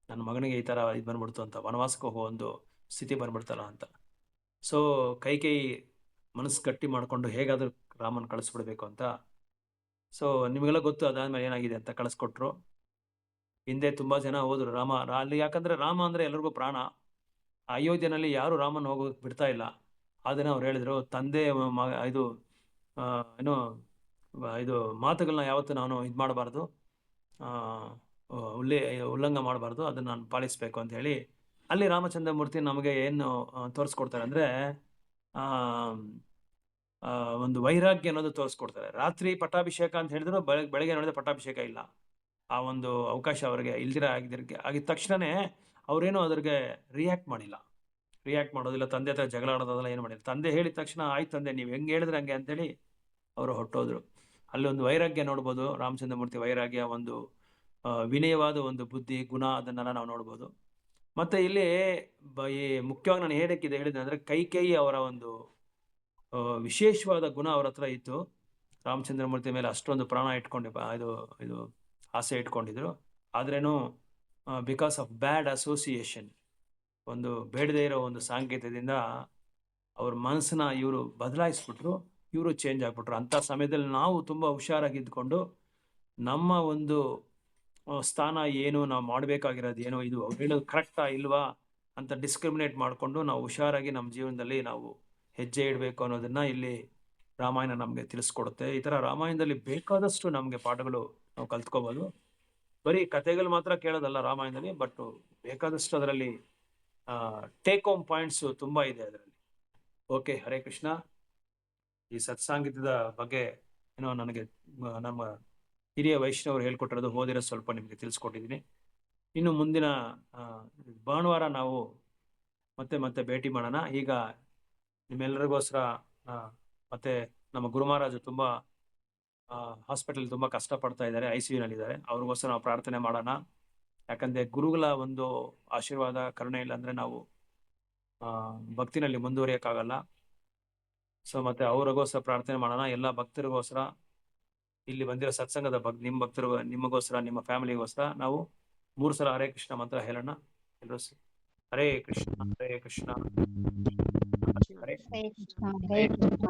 ನನ್ನ ಮಗನಿಗೆ ಈ ಥರ ಇದು ಬಂದ್ಬಿಡ್ತು ಅಂತ, ವನವಾಸಕ್ಕೆ ಹೋಗೋ ಒಂದು ಸ್ಥಿತಿ ಬಂದ್ಬಿಡ್ತಲ್ಲ ಅಂತ. ಸೊ ಕೈಕೇಯಿ ಮನಸ್ಸು ಗಟ್ಟಿ ಮಾಡಿಕೊಂಡು ಹೇಗಾದರೂ ರಾಮನ ಕಳಿಸ್ಬಿಡ್ಬೇಕು ಅಂತ. ಸೊ ನಿಮಗೆಲ್ಲ ಗೊತ್ತು ಅದಾದ್ಮೇಲೆ ಏನಾಗಿದೆ ಅಂತ. ಕಳಿಸ್ಕೊಟ್ರು. ಹಿಂದೆ ತುಂಬ ಜನ ಹೋದರು ಅಲ್ಲಿ, ಯಾಕಂದರೆ ರಾಮ ಅಂದರೆ ಎಲ್ರಿಗೂ ಪ್ರಾಣ. ಅಯೋಧ್ಯೆಯಲ್ಲಿ ಯಾರು ರಾಮನ ಹೋಗೋಕೆ ಬಿಡ್ತಾ ಇಲ್ಲ. ಅದನ್ನು ಅವ್ರು ಹೇಳಿದ್ರು, ತಂದೆ ಇದು ಮಾತುಗಳನ್ನ ಯಾವತ್ತೂ ನಾನು ಇದು ಮಾಡಬಾರ್ದು, ಉಲ್ಲಂಘನೆ ಮಾಡಬಾರ್ದು, ಅದನ್ನು ನಾನು ಪಾಲಿಸಬೇಕು ಅಂತ ಹೇಳಿ ಅಲ್ಲಿ ರಾಮಚಂದ್ರಮೂರ್ತಿ ನಮಗೆ ಏನು ತೋರಿಸ್ಕೊಡ್ತಾರೆ ಅಂದರೆ, ಒಂದು ವೈರಾಗ್ಯ ಅನ್ನೋದು ತೋರಿಸ್ಕೊಡ್ತಾರೆ. ರಾತ್ರಿ ಪಟ್ಟಾಭಿಷೇಕ ಅಂತ ಹೇಳಿದ್ರು, ಬೆಳಗ್ಗೆ ನೋಡಿದ್ರೆ ಪಟ್ಟಾಭಿಷೇಕ ಇಲ್ಲ. ಆ ಒಂದು ಅವಕಾಶ ಅವರಿಗೆ ಆಗಿದ ತಕ್ಷಣವೇ ಅವರೇನು ಅದ್ರಿಗೆ ರಿಯಾಕ್ಟ್ ಮಾಡೋದಿಲ್ಲ, ತಂದೆ ಹತ್ರ ಜಗಳ ಆಡೋದಲ್ಲ, ಏನು ಮಾಡಿಲ್ಲ. ತಂದೆ ಹೇಳಿದ ತಕ್ಷಣ ಆಯ್ತು ತಂದೆ, ನೀವು ಹೆಂಗೆ ಹೇಳಿದ್ರೆ ಹಂಗೆ ಅಂತೇಳಿ ಅವರು ಹೊರಟೋದ್ರು. ಅಲ್ಲಿ ಒಂದು ವೈರಾಗ್ಯ ನೋಡ್ಬೋದು, ರಾಮಚಂದ್ರಮೂರ್ತಿ ವೈರಾಗ್ಯ, ಒಂದು ವಿನಯವಾದ ಒಂದು ಬುದ್ಧಿ ಗುಣ, ಅದನ್ನೆಲ್ಲ ನಾವು ನೋಡ್ಬೋದು. ಮತ್ತು ಇಲ್ಲಿ ಮುಖ್ಯವಾಗಿ ನಾನು ಹೇಳಿದೆ ಅಂದರೆ, ಕೈಕೇಯಿ ಅವರ ಒಂದು ವಿಶೇಷವಾದ ಗುಣ ಅವ್ರ ಹತ್ರ ಇತ್ತು. ರಾಮಚಂದ್ರಮೂರ್ತಿ ಮೇಲೆ ಅಷ್ಟೊಂದು ಪ್ರಾಣ ಇದು ಆಸೆ ಇಟ್ಕೊಂಡಿದ್ರು. ಆದ್ರೇನು ಬಿಕಾಸ್ ಆಫ್ ಬ್ಯಾಡ್ ಅಸೋಸಿಯೇಷನ್, ಒಂದು ಬೇಡದೇ ಇರೋ ಒಂದು ಸಾಂಕೇತದಿಂದ ಅವ್ರ ಮನಸ್ಸನ್ನ ಇವರು ಬದಲಾಯಿಸ್ಬಿಟ್ರು, ಇವರು ಚೇಂಜ್ ಆಗ್ಬಿಟ್ರು. ಅಂಥ ಸಮಯದಲ್ಲಿ ನಾವು ತುಂಬ ಹುಷಾರಾಗಿದ್ದುಕೊಂಡು ನಮ್ಮ ಒಂದು ಸ್ಥಾನ ಏನು, ನಾವು ಮಾಡಬೇಕಾಗಿರೋದು ಏನು, ಇದು ಅವ್ರು ಹೇಳೋದು ಕರೆಕ್ಟಾ ಇಲ್ವಾ ಅಂತ ಡಿಸ್ಕ್ರಿಮಿನೇಟ್ ಮಾಡಿಕೊಂಡು ನಾವು ಹುಷಾರಾಗಿ ನಮ್ಮ ಜೀವನದಲ್ಲಿ ನಾವು ಹೆಜ್ಜೆ ಇಡಬೇಕು ಅನ್ನೋದನ್ನು ಇಲ್ಲಿ ರಾಮಾಯಣ ನಮಗೆ ತಿಳಿಸ್ಕೊಡುತ್ತೆ. ಈ ಥರ ರಾಮಾಯಣದಲ್ಲಿ ಬೇಕಾದಷ್ಟು ನಮಗೆ ಪಾಠಗಳು ನಾವು ಕಲ್ತ್ಕೋಬೋದು. ಬರೀ ಕಥೆಗಳು ಮಾತ್ರ ಕೇಳೋದಲ್ಲ ರಾಮಾಯಣದಲ್ಲಿ, ಬಟ್ ಬೇಕಾದಷ್ಟು ಅದರಲ್ಲಿ ಟೇಕ್ ಹೋಮ್ ಪಾಯಿಂಟ್ಸು ತುಂಬ ಇದೆ ಅದರಲ್ಲಿ. ಓಕೆ, ಹರೇ ಕೃಷ್ಣ. ಈ ಸತ್ಸಾಂಗತ್ಯದ ಬಗ್ಗೆ ಏನೋ ನನಗೆ ನಮ್ಮ ಹಿರಿಯ ವೈಷ್ಣವರು ಹೇಳ್ಕೊಟ್ಟಿರೋದು ಓದಿರೋ ಸ್ವಲ್ಪ ನಿಮಗೆ ತಿಳಿಸ್ಕೊಟ್ಟಿದ್ದೀನಿ. ಇನ್ನು ಮುಂದಿನ ಭಾನುವಾರ ನಾವು ಮತ್ತೆ ಭೇಟಿ ಮಾಡೋಣ. ಈಗ ನಿಮ್ಮೆಲ್ಲರಿಗೋಸ್ಕರ ಮತ್ತು ನಮ್ಮ ಗುರು ಮಹಾರಾಜು ತುಂಬ ಹಾಸ್ಪಿಟಲ್ ತುಂಬ ಕಷ್ಟಪಡ್ತಾ ಇದ್ದಾರೆ, ICUನಲ್ಲಿದ್ದಾರೆ. ಅವ್ರಿಗೋಸ್ಕರ ನಾವು ಪ್ರಾರ್ಥನೆ ಮಾಡೋಣ. ಯಾಕಂದರೆ ಗುರುಗಳ ಒಂದು ಆಶೀರ್ವಾದ ಕರುಣೆ ಇಲ್ಲ ಅಂದರೆ ನಾವು ಭಕ್ತಿನಲ್ಲಿ ಮುಂದುವರಿಯೋಕ್ಕಾಗಲ್ಲ. ಸೊ ಮತ್ತು ಅವ್ರಿಗೋಸ್ಕರ ಪ್ರಾರ್ಥನೆ ಮಾಡೋಣ. ಎಲ್ಲ ಭಕ್ತರಿಗೋಸ್ಕರ, ಇಲ್ಲಿ ಬಂದಿರೋ ಸತ್ಸಂಗದ ನಿಮಗೋಸ್ಕರ, ನಿಮ್ಮ ಫ್ಯಾಮಿಲಿಗೋಸ್ಕರ ನಾವು 3 ಸಲ ಹರೇ ಕೃಷ್ಣ ಮಂತ್ರ ಹೇಳೋಣ. ಎಲ್ಲರೂ ಹರೇ ಕೃಷ್ಣ ಹರೇ ಕೃಷ್ಣ ಹರೇ ಕೃಷ್ಣ ಹರೇ ಕೃಷ್ಣ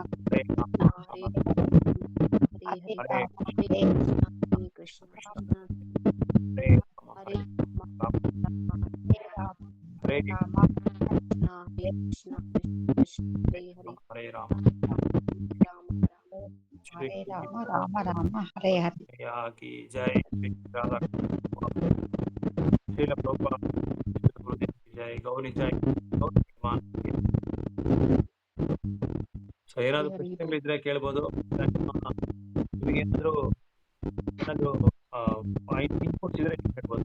ಹರೇ ರಾಮ ಹರೇ ರಾಮ ರಾಮ ರಾಮ ಹರೇ ಹರೇ. की जय, श्रील प्रभुपाद की जय, गौरी जय, ಸೊ ಏನಾದ್ರು ಪ್ರಶ್ನೆಗಳಿದ್ರೆ ಕೇಳ್ಬೋದು. ನಿಮಗೇನಾದ್ರು ಇನ್ಪುಟ್ಸ್ ಇದ್ರೆ ಕೇಳ್ಬೋದು.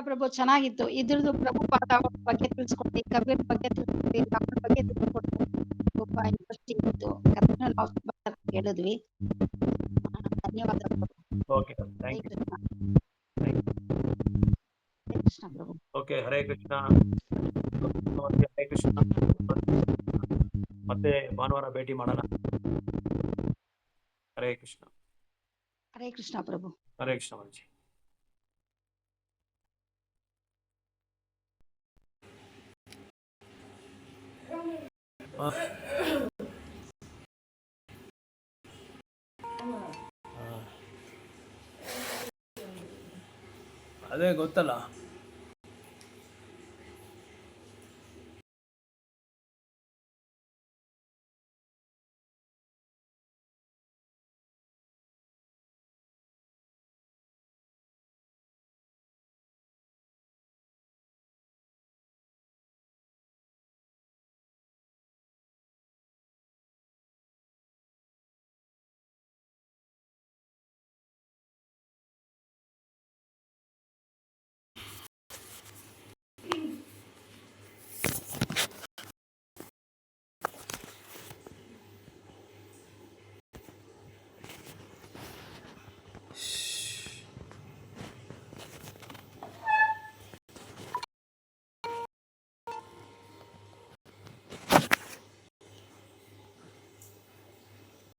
ಪ್ರಭು ಚೆನ್ನಾಗಿತ್ತು. ಇದ್ರದ್ದು ಪ್ರಭುಪಾದ ಅವ್ರ ಬಗ್ಗೆ ತಿಳಿಸ್ಕೊಟ್ಟಿ, ಕಬೀರ್ ಬಗ್ಗೆ ತಿಳಿಸ್ಕೊಟ್ಟಿ, ರಾಮನ ಬಗ್ಗೆ ತಿಳಿಸ್ಕೊಟ್ಟಿ. ತುಂಬಾ ಇಂಟ್ರೆಸ್ಟಿಂಗ್ ಇತ್ತು. ಕಥೆನ ನಾವು ತುಂಬಾ ಚೆನ್ನಾಗಿ ಕೇಳಿದ್ವಿ. ಧನ್ಯವಾದ ಪ್ರಭು. Okay Hare thank you. Krishna. Hare Krishna ಪ್ರಭು. ಓಕೆ ಹರೇ ಕೃಷ್ಣ. ಹರೇ ಕೃಷ್ಣ. ಮತ್ತೆ ಭಾನುವಾರ ಭೇಟಿ ಮಾಡೋಣ. ಹರೇ ಕೃಷ್ಣ. ಹರೇ ಕೃಷ್ಣ ಪ್ರಭು. ಹರೇ ಕೃಷ್ಣ ಮಾತಾಜಿ. ಅದೇ ಗೊತ್ತಲ್ಲ.